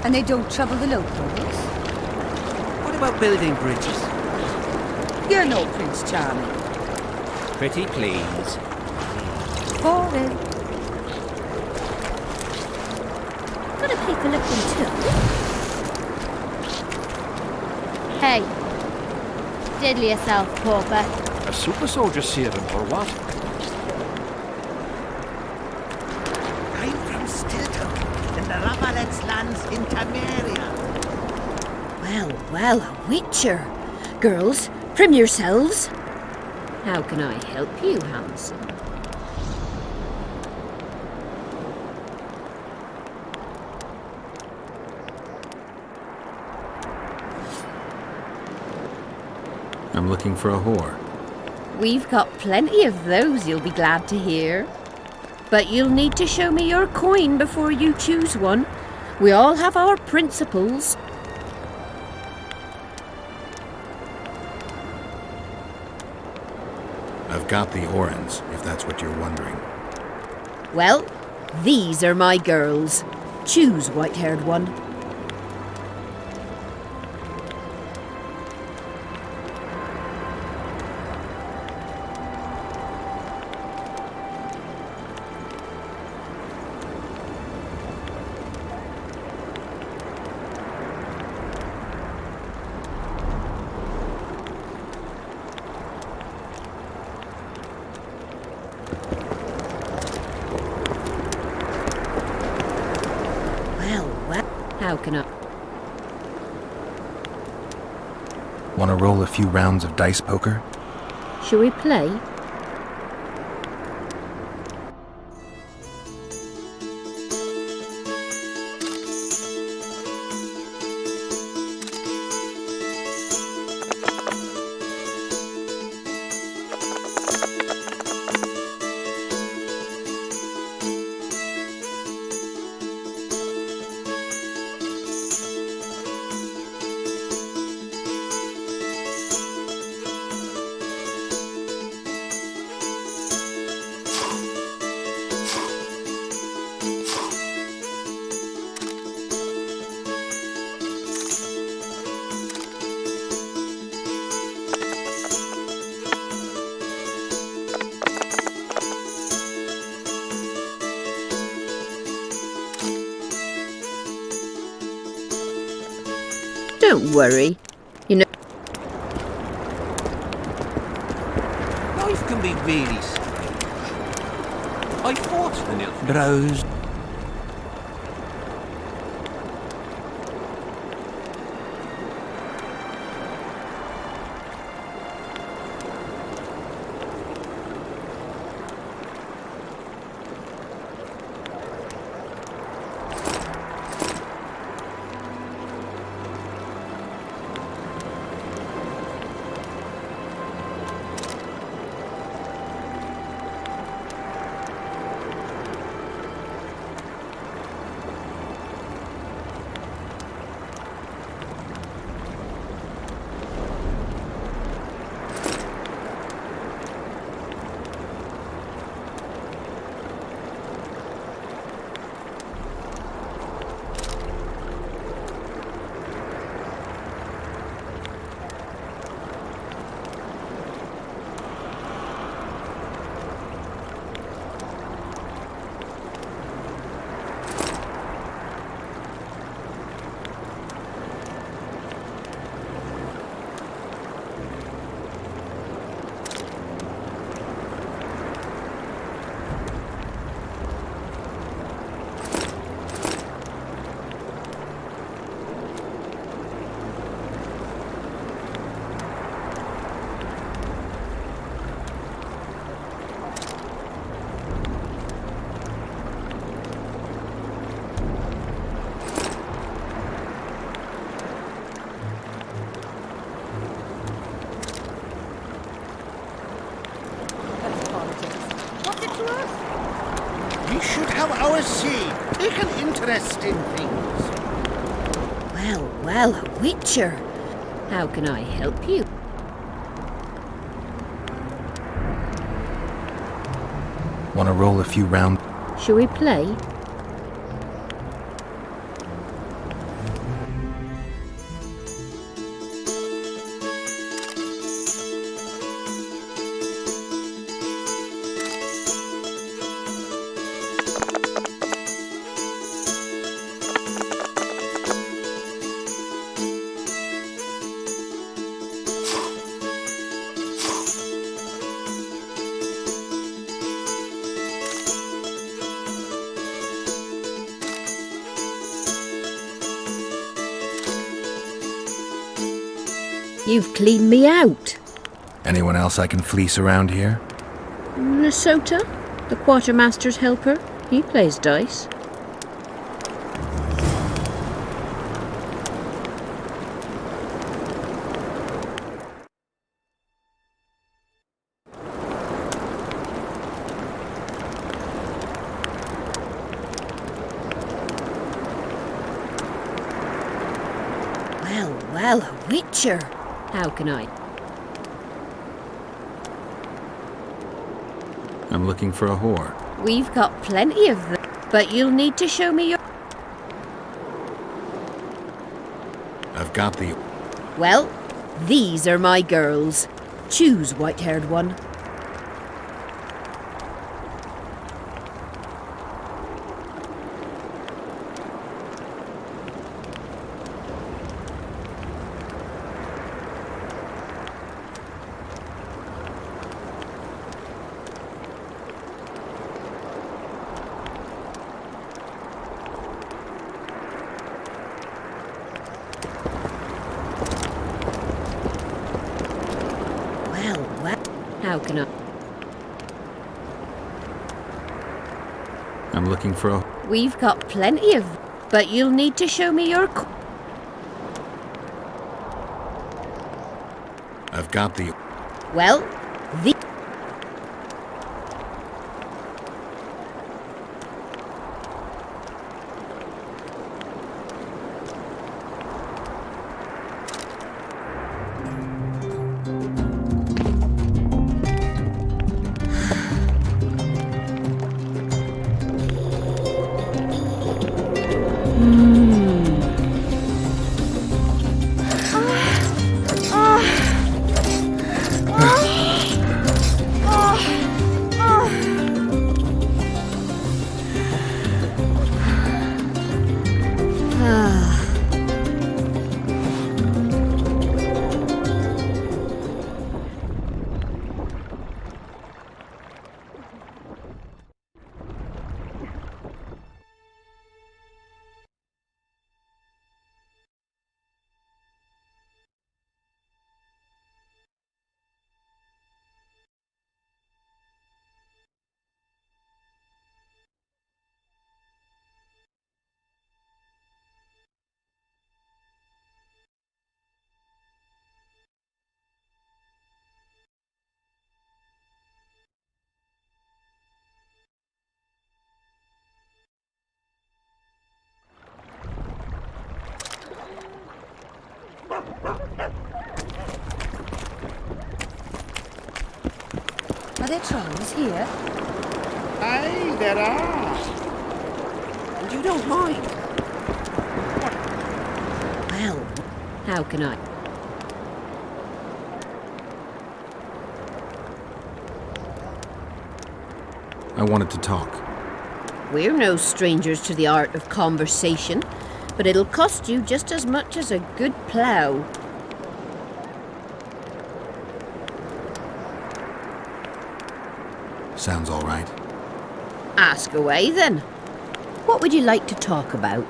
And they don't trouble the locals? What about building bridges? You're no Prince Charming. Pretty please. Boring. Gotta pay for looking too. Hey. Deadly yourself, pauper. A super soldier saving, or what? I'm from Stilton, in the Rapalet's lands in Temeria. Well, a witcher. Girls, prim yourselves. How can I help you, handsome? I'm looking for a whore. We've got plenty of those, you'll be glad to hear. But you'll need to show me your coin before you choose one. We all have our principles. I've got the Orans, if that's what you're wondering. Well, these are my girls. Choose, white-haired one. How can I? Want to roll a few rounds of dice poker? Shall we play? Don't worry. You know. Life can be really strange. I fought an elf. Browse. We should have our say. Take an interest in things. Well, well, a witcher. How can I help you? Want to roll a few rounds? Shall we play? You've cleaned me out. Anyone else I can fleece around here? Lesota, the quartermaster's helper. He plays dice. Well, well, a witcher. How can I? I'm looking for a whore. We've got plenty of them, but you'll need to show me your... I've got the... Well, these are my girls. Choose, white-haired one. How can I? I'm looking for a... We've got plenty of... But you'll need to show me your... I've got the... Well, the... Are there trolls here? Aye, there are. And you don't mind. Well, how can I? I wanted to talk. We're no strangers to the art of conversation, but it'll cost you just as much as a good plough. Sounds all right. Ask away, then. What would you like to talk about?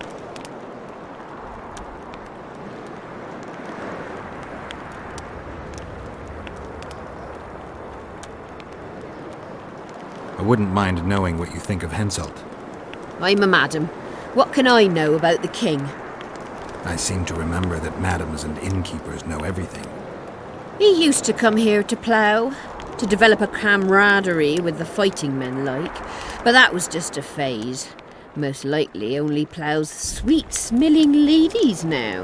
I wouldn't mind knowing what you think of Henselt. I'm a madam. What can I know about the king? I seem to remember that madams and innkeepers know everything. He used to come here to plough, to develop a camaraderie with the fighting men like, but that was just a phase. Most likely only ploughs sweet smelling ladies now.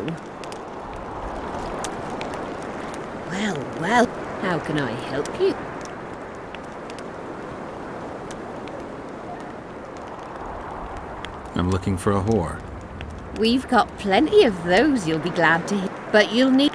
Well, how can I help you? I'm looking for a whore. We've got plenty of those, you'll be glad to hear. But you'll need...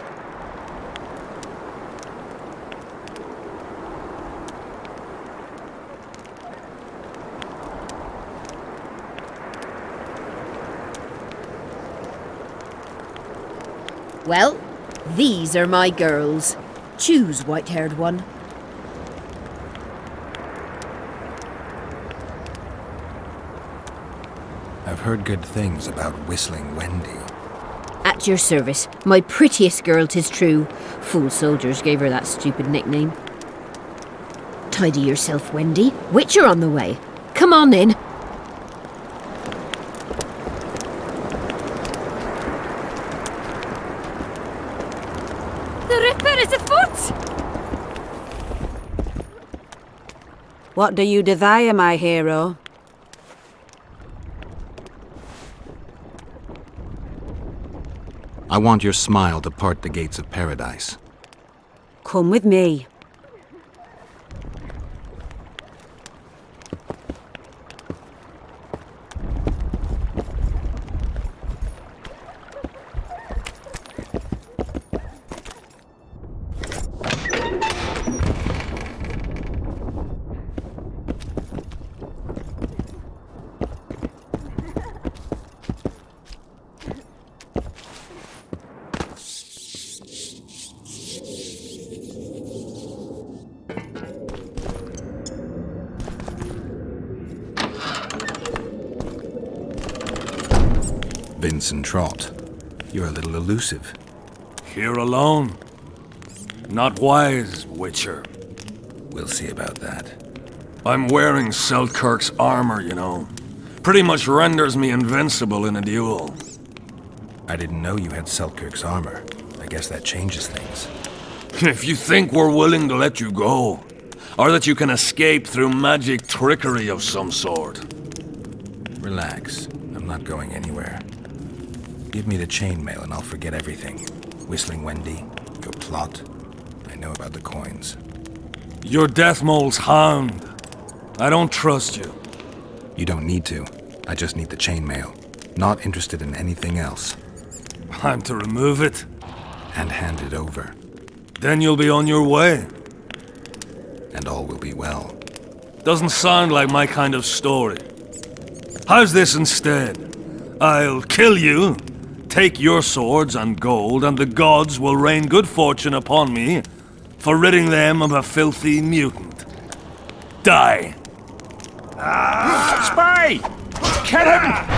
Well, these are my girls. Choose, white-haired one. I've heard good things about Whistling Wendy. At your service. My prettiest girl, 'tis true. Fool soldiers gave her that stupid nickname. Tidy yourself, Wendy. Witcher on the way. Come on in. The Ripper is afoot! What do you desire, my hero? I want your smile to part the gates of paradise. Come with me. Vincent Trott, you're a little elusive. Here alone. Not wise, Witcher. We'll see about that. I'm wearing Selkirk's armor, you know. Pretty much renders me invincible in a duel. I didn't know you had Selkirk's armor. I guess that changes things. If you think we're willing to let you go, or that you can escape through magic trickery of some sort. Relax. I'm not going anywhere. Give me the chainmail and I'll forget everything. Whistling Wendy, your plot. I know about the coins. You're Deathmole's hound. I don't trust you. You don't need to. I just need the chainmail. Not interested in anything else. I'm to remove it? And hand it over. Then you'll be on your way. And all will be well. Doesn't sound like my kind of story. How's this instead? I'll kill you, take your swords and gold, and the gods will rain good fortune upon me for ridding them of a filthy mutant. Die. Spy! Kill him!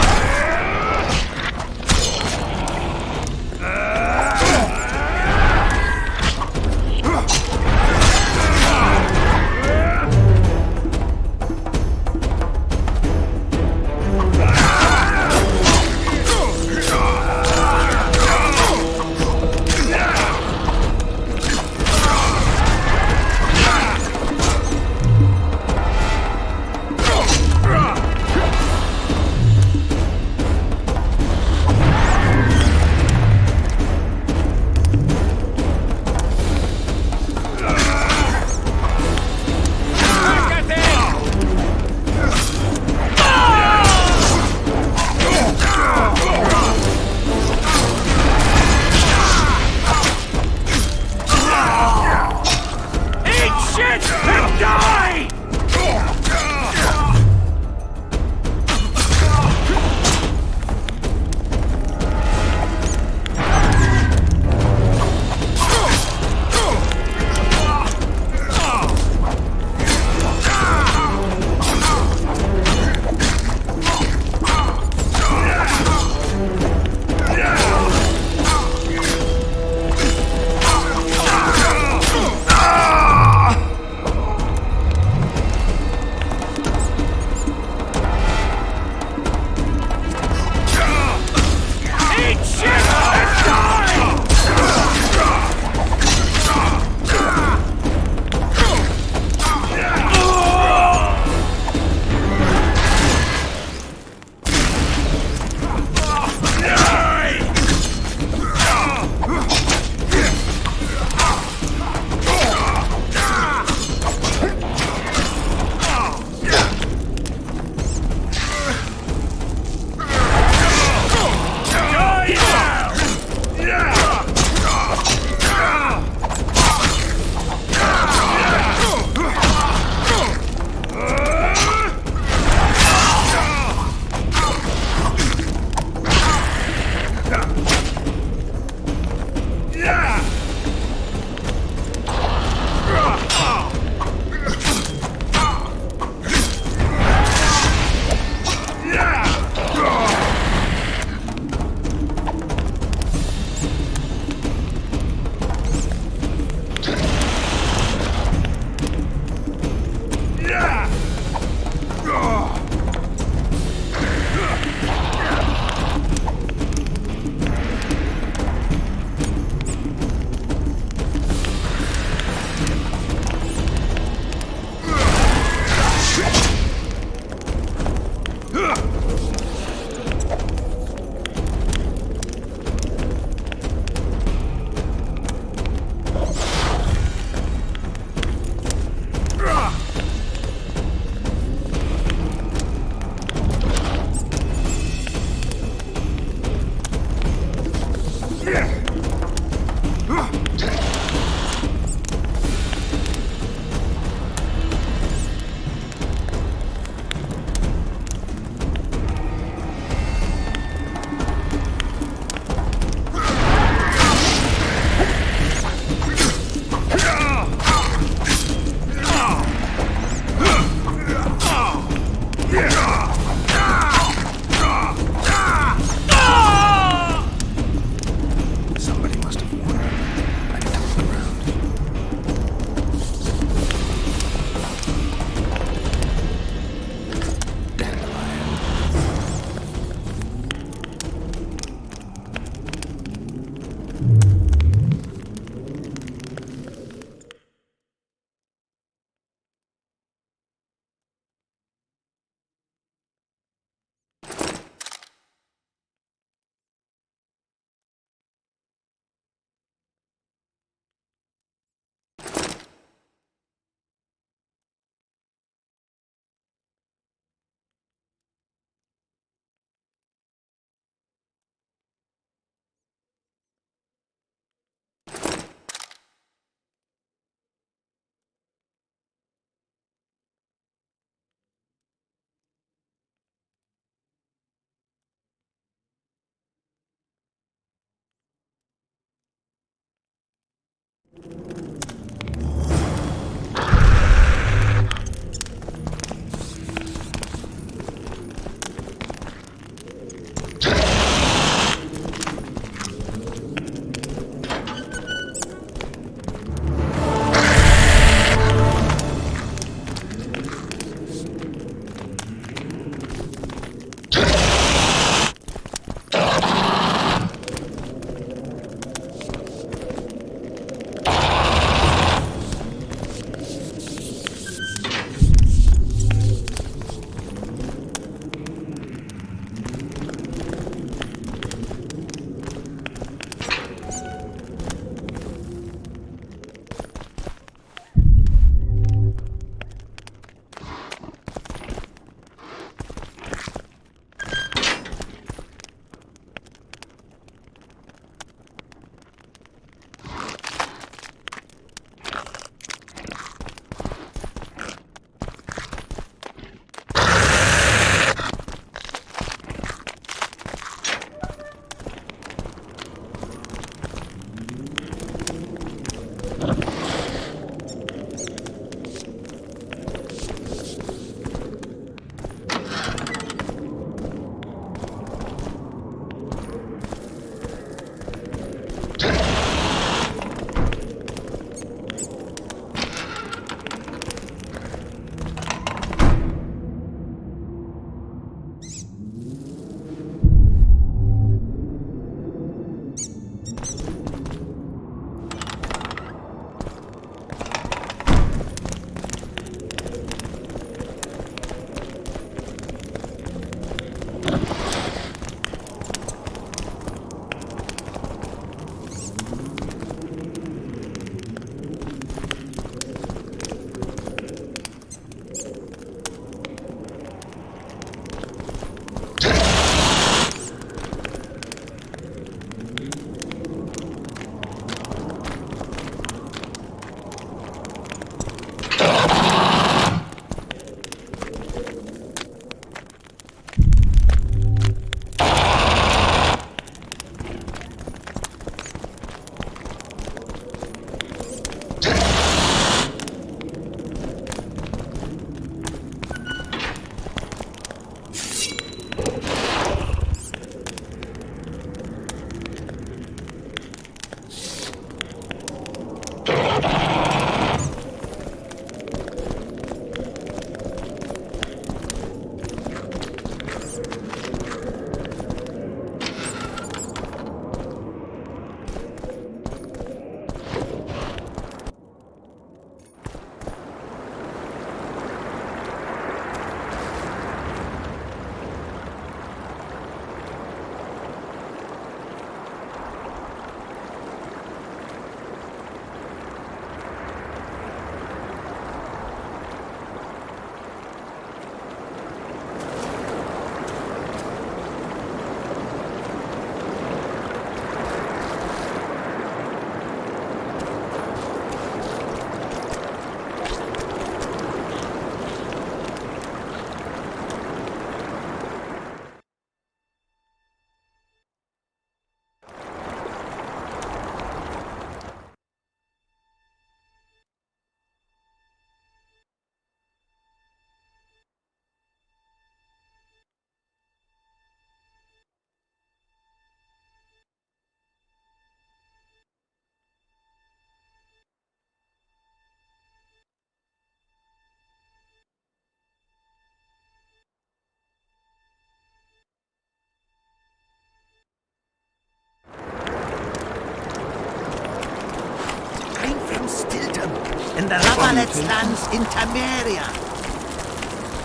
the Rapalet lands in Temeria.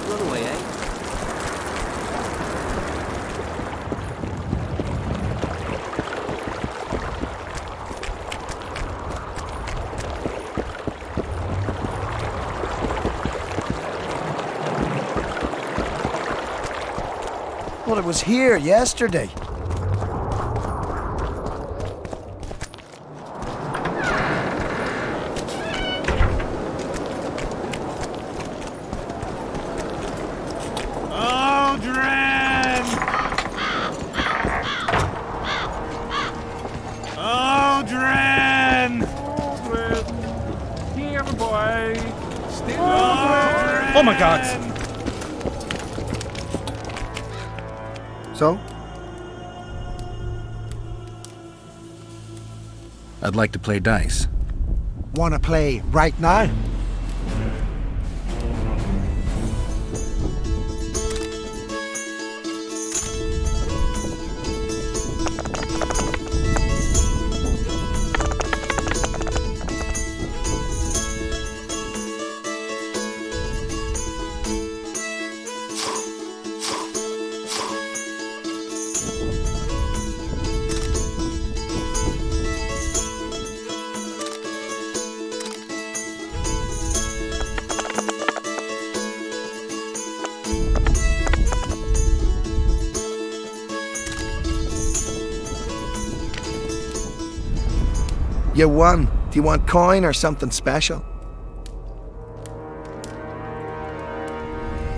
Run away, eh? Well, it was here yesterday. Here, boy. Still Oh my God! So? I'd like to play dice. Wanna play right now? You won. Do you want coin or something special?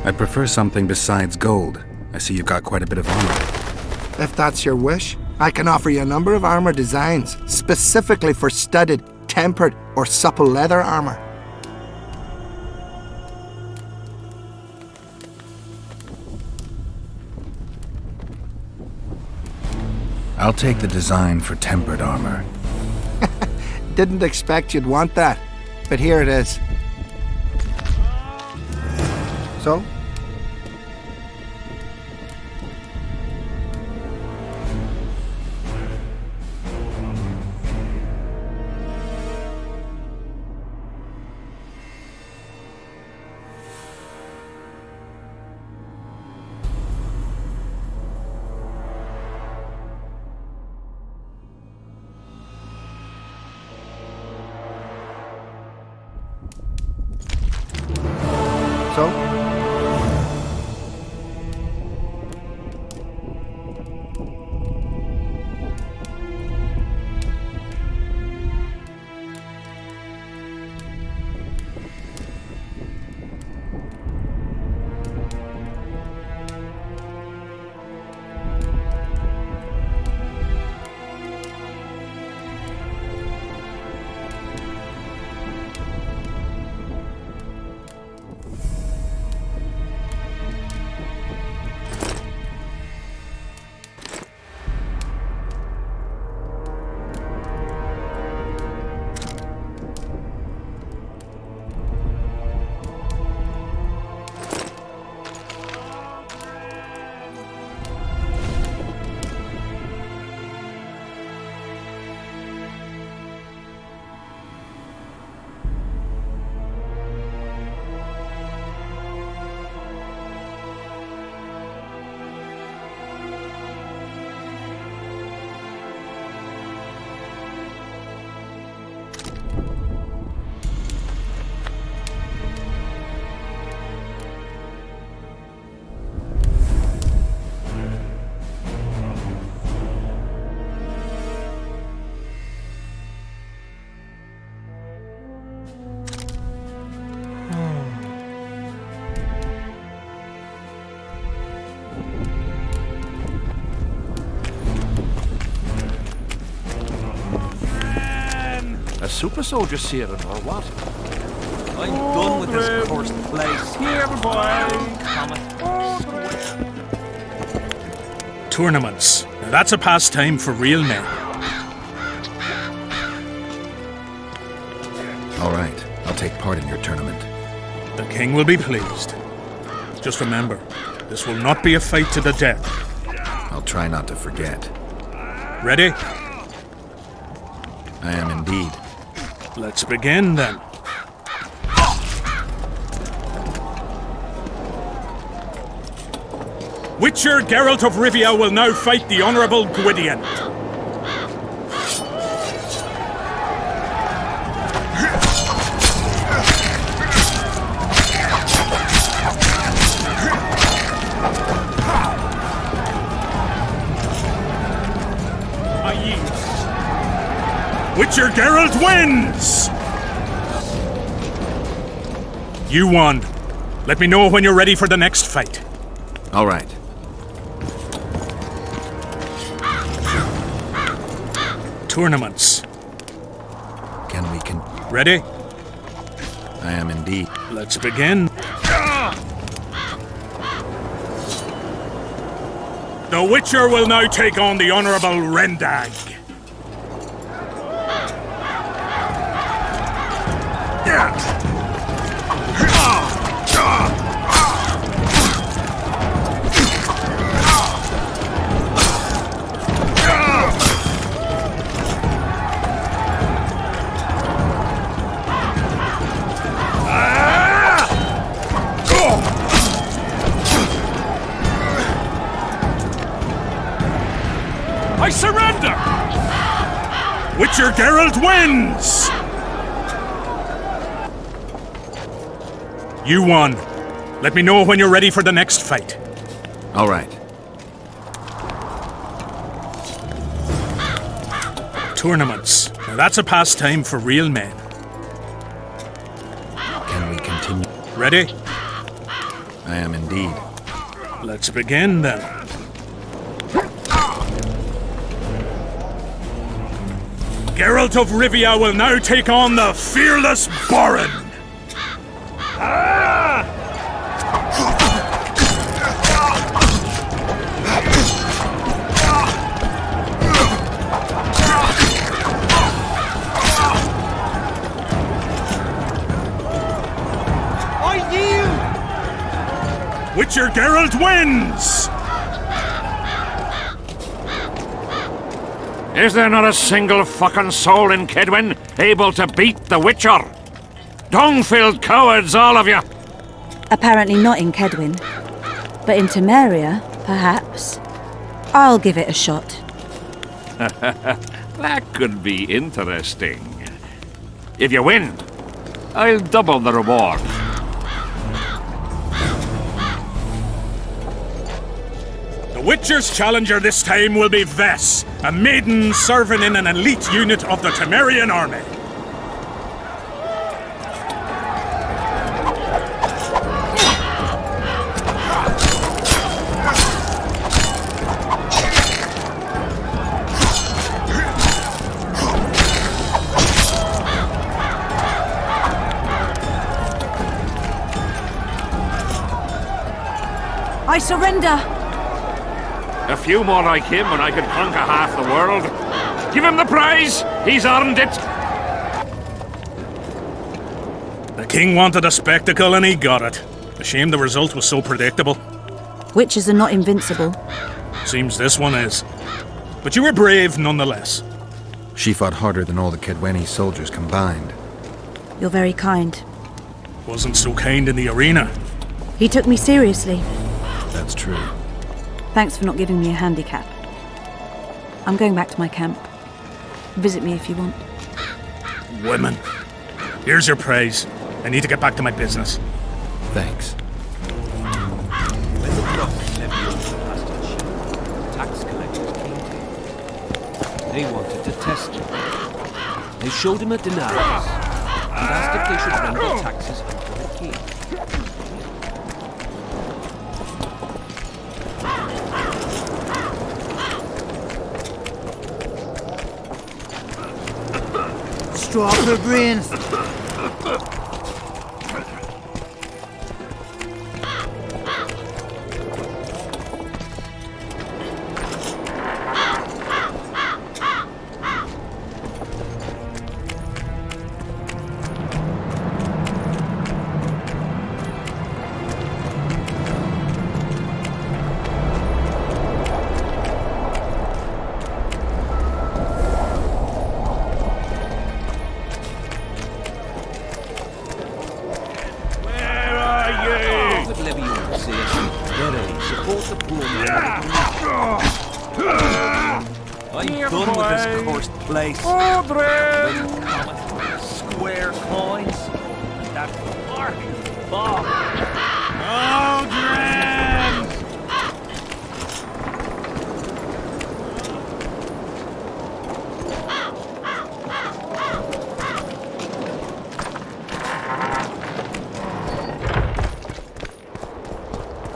I'd prefer something besides gold. I see you've got quite a bit of armor. If that's your wish, I can offer you a number of armor designs, specifically for studded, tempered, or supple leather armor. I'll take the design for tempered armor. Didn't expect you'd want that, but here it is. So? So? A super soldier seer or what? I'm done with this cursed place. Here, boy. Tournaments. Now that's a pastime for real men. All right, I'll take part in your tournament. The king will be pleased. Just remember, this will not be a fight to the death. I'll try not to forget. Ready? I am indeed. Let's begin then. Witcher Geralt of Rivia will now fight the Honourable Gwydion. Witcher Geralt wins! You won. Let me know when you're ready for the next fight. All right. Tournaments. Can we Ready? I am indeed. Let's begin. The Witcher will now take on the Honourable Rendag. I surrender! Witcher Geralt wins! You won. Let me know when you're ready for the next fight. All right. Tournaments. Now that's a pastime for real men. Can we continue? Ready? I am indeed. Let's begin then. Geralt of Rivia will now take on the fearless Baron. I yield! Witcher Geralt wins! Is there not a single fucking soul in Kaedwen able to beat the Witcher? Dung-filled cowards, all of you! Apparently not in Kaedwen. But in Temeria, perhaps. I'll give it a shot. That could be interesting. If you win, I'll double the reward. The Witcher's challenger this time will be Vess, a maiden serving in an elite unit of the Temerian army. I surrender! A few more like him and I could conquer half the world. Give him the prize! He's earned it! The king wanted a spectacle and he got it. A shame the result was so predictable. Witches are not invincible. Seems this one is. But you were brave nonetheless. She fought harder than all the Kaedweni soldiers combined. You're very kind. Wasn't so kind in the arena. He took me seriously. That's true. Thanks for not giving me a handicap. I'm going back to my camp. Visit me if you want. Women. Here's your praise. I need to get back to my business. Thanks. When the Crofts levied over Bastard, tax collectors came to him. They wanted to test him. They showed him a denarius and asked if they should render taxes unto the king. Straw for brains. support the poor man. I'm done with this cursed place. Little comet, square coins, and that barking Bob. Aldrin!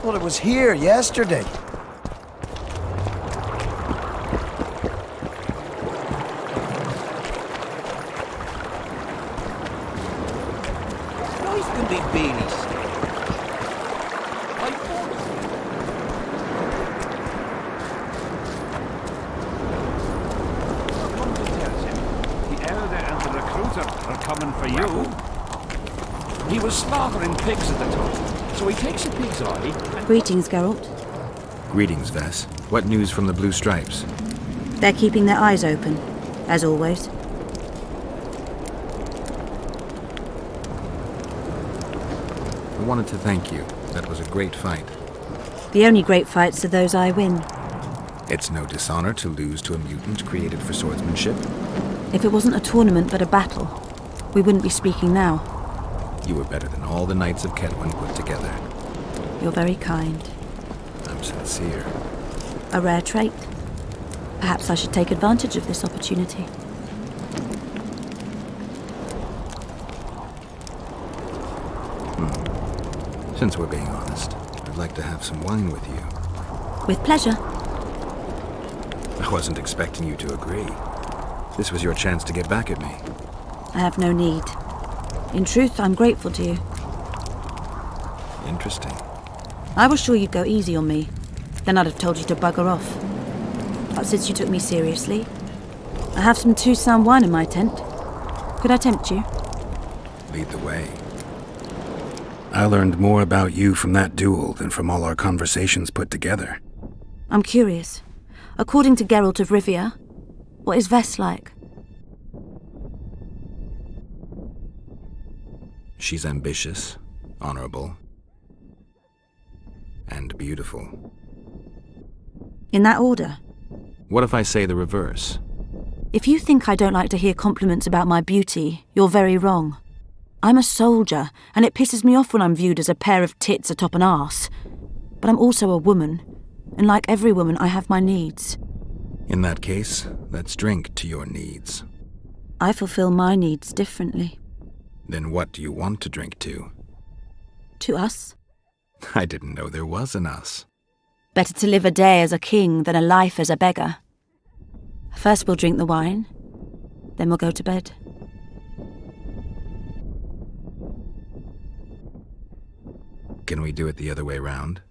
Well, it was here yesterday. Life can be really The elder and the recruiter are coming for you. He was slaughtering pigs at the time, so he takes a pig's eye and... Greetings, Geralt. Greetings, Vess. What news from the Blue Stripes? They're keeping their eyes open, as always. I wanted to thank you. That was a great fight. The only great fights are those I win. It's no dishonor to lose to a mutant created for swordsmanship. If it wasn't a tournament but a battle, we wouldn't be speaking now. You were better than all the knights of Kaedwen put together. You're very kind. I'm sincere. A rare trait. Perhaps I should take advantage of this opportunity. Since we're being honest, I'd like to have some wine with you. With pleasure. I wasn't expecting you to agree. This was your chance to get back at me. I have no need. In truth, I'm grateful to you. Interesting. I was sure you'd go easy on me. Then I'd have told you to bugger off. But since you took me seriously, I have some Toussaint wine in my tent. Could I tempt you? Lead the way. I learned more about you from that duel than from all our conversations put together. I'm curious. According to Geralt of Rivia, what is Vess like? She's ambitious, honorable, and beautiful. In that order? What if I say the reverse? If you think I don't like to hear compliments about my beauty, you're very wrong. I'm a soldier, and it pisses me off when I'm viewed as a pair of tits atop an arse. But I'm also a woman, and like every woman, I have my needs. In that case, let's drink to your needs. I fulfill my needs differently. Then what do you want to drink to? To us? I didn't know there was an us. Better to live a day as a king than a life as a beggar. First we'll drink the wine, then we'll go to bed. Can we do it the other way round?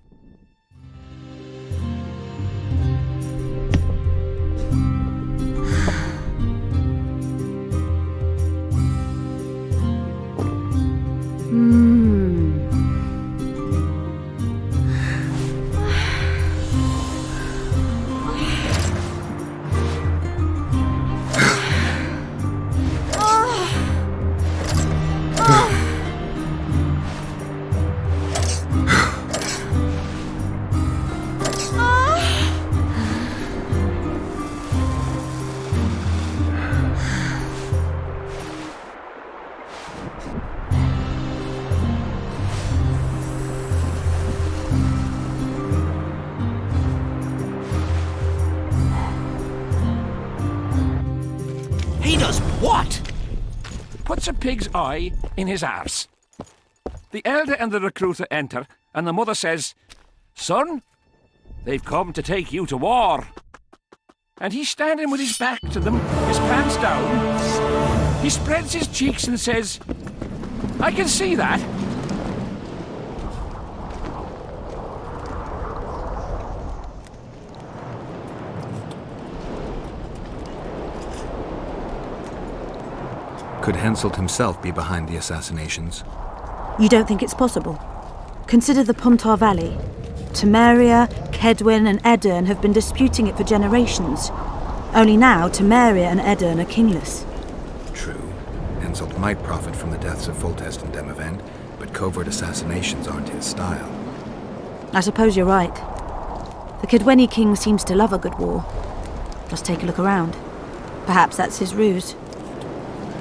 He does what? Puts a pig's eye in his arse. The elder and the recruiter enter, and the mother says, "Son, they've come to take you to war." And he's standing with his back to them, his pants down. He spreads his cheeks and says, "I can see that." Could Henselt himself be behind the assassinations? You don't think it's possible? Consider the Pontar Valley. Temeria, Kaedwen and Edern have been disputing it for generations. Only now, Temeria and Edern are kingless. True. Henselt might profit from the deaths of Foltest and Demavend, but covert assassinations aren't his style. I suppose you're right. The Kaedwen king seems to love a good war. Just take a look around. Perhaps that's his ruse.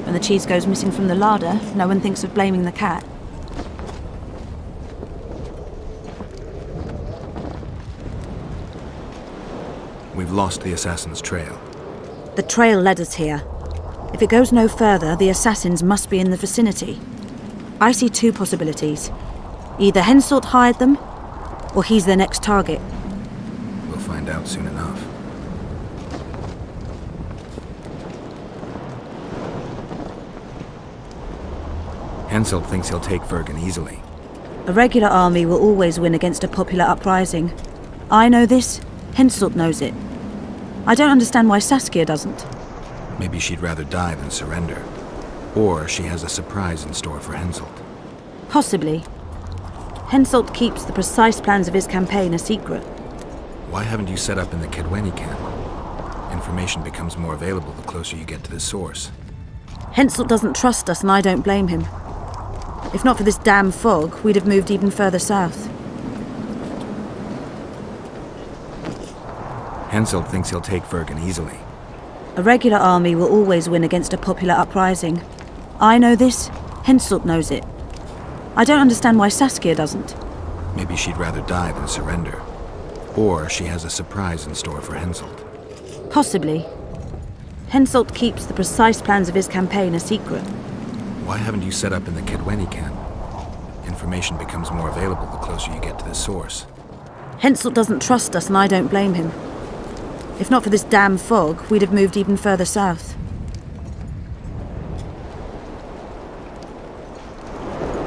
When the cheese goes missing from the larder, no one thinks of blaming the cat. We've lost the assassin's trail. The trail led us here. If it goes no further, the assassins must be in the vicinity. I see two possibilities. Either Henselt hired them, or he's their next target. We'll find out soon enough. Henselt thinks he'll take Vergen easily. A regular army will always win against a popular uprising. I know this, Henselt knows it. I don't understand why Saskia doesn't. Maybe she'd rather die than surrender. Or she has a surprise in store for Henselt. Possibly. Henselt keeps the precise plans of his campaign a secret. Why haven't you set up in the Kaedwen camp? Information becomes more available the closer you get to the source. Henselt doesn't trust us, and I don't blame him. If not for this damn fog, we'd have moved even further south. Henselt thinks he'll take Vergen easily. A regular army will always win against a popular uprising. I know this, Henselt knows it. I don't understand why Saskia doesn't. Maybe she'd rather die than surrender. Or she has a surprise in store for Henselt. Possibly. Henselt keeps the precise plans of his campaign a secret. Why haven't you set up in the Kaedwen camp? Information becomes more available the closer you get to the source. Henselt doesn't trust us, and I don't blame him. If not for this damn fog, we'd have moved even further south.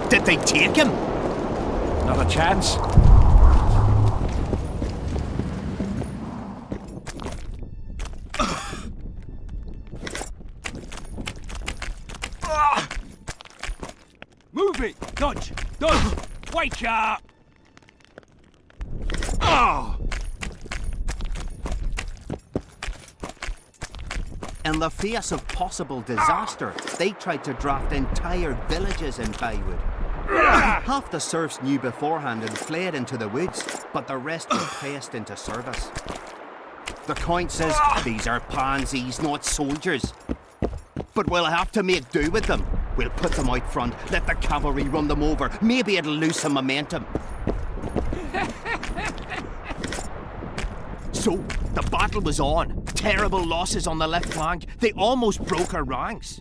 Did they take him? Not a chance. Move it! Dodge! Dodge! Wake up! Oh! In the face of possible disaster, they tried to draft entire villages in Kaedwen. Half the serfs knew beforehand and fled into the woods, but the rest were pressed into service. The count says these are pansies, not soldiers. But we'll have to make do with them. We'll put them out front, let the cavalry run them over. Maybe it'll lose some momentum. So, the battle was on. Terrible losses on the left flank. They almost broke our ranks.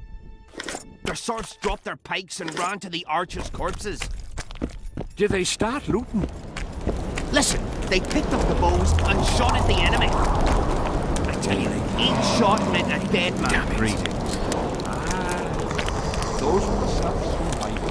The serfs dropped their pikes and ran to the archers' corpses. Did they start looting? Listen, they picked up the bows and shot at the enemy. I tell you, each shot meant a dead man. Greetings. Those were the stuffs from Bible.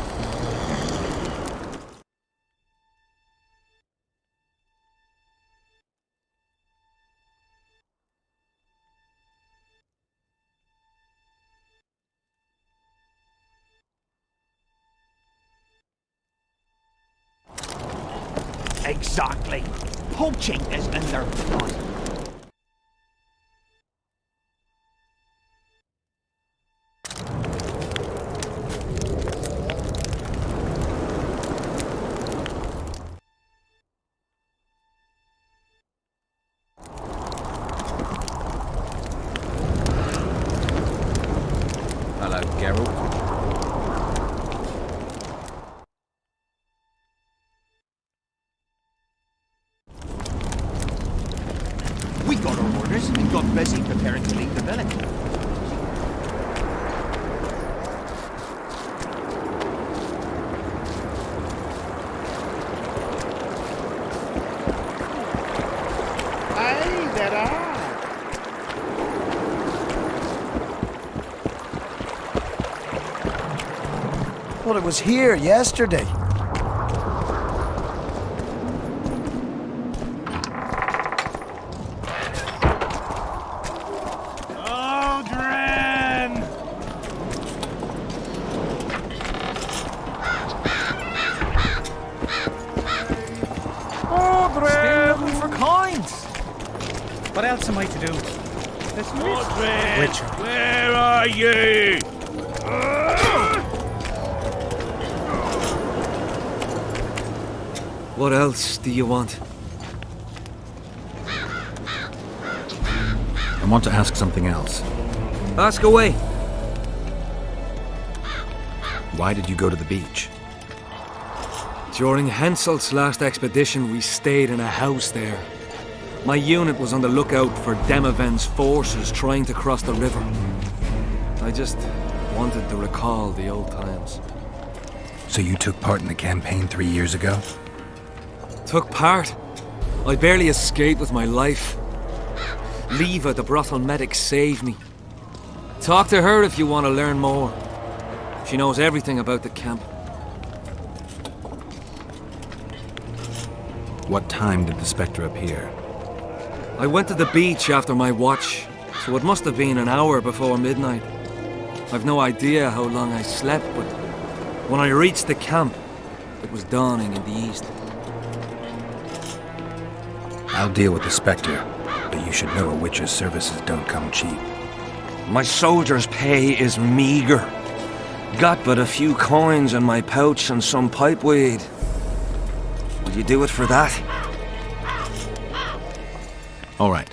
Exactly. Poaching is in their blood. Hello, Geralt. We got our orders and got busy preparing to leave the village. Aye, there are. Well, it was here yesterday. Still looking for coins. What else am I to do? Witcher. Where are you? What else do you want? want to ask something else. Ask away. Why did you go to the beach? During Henselt's last expedition, we stayed in a house there. My unit was on the lookout for Demoven's forces trying to cross the river. I just wanted to recall the old times. So you took part in the campaign 3 years ago? Took part? I barely escaped with my life. Leva, the brothel medic, saved me. Talk to her if you want to learn more. She knows everything about the camp. What time did the Spectre appear? I went to the beach after my watch, so it must have been an hour before midnight. I've no idea how long I slept, but when I reached the camp, it was dawning in the east. I'll deal with the Spectre, but you should know a witch's services don't come cheap. My soldier's pay is meager. Got but a few coins in my pouch and some pipeweed. Will you do it for that? All right.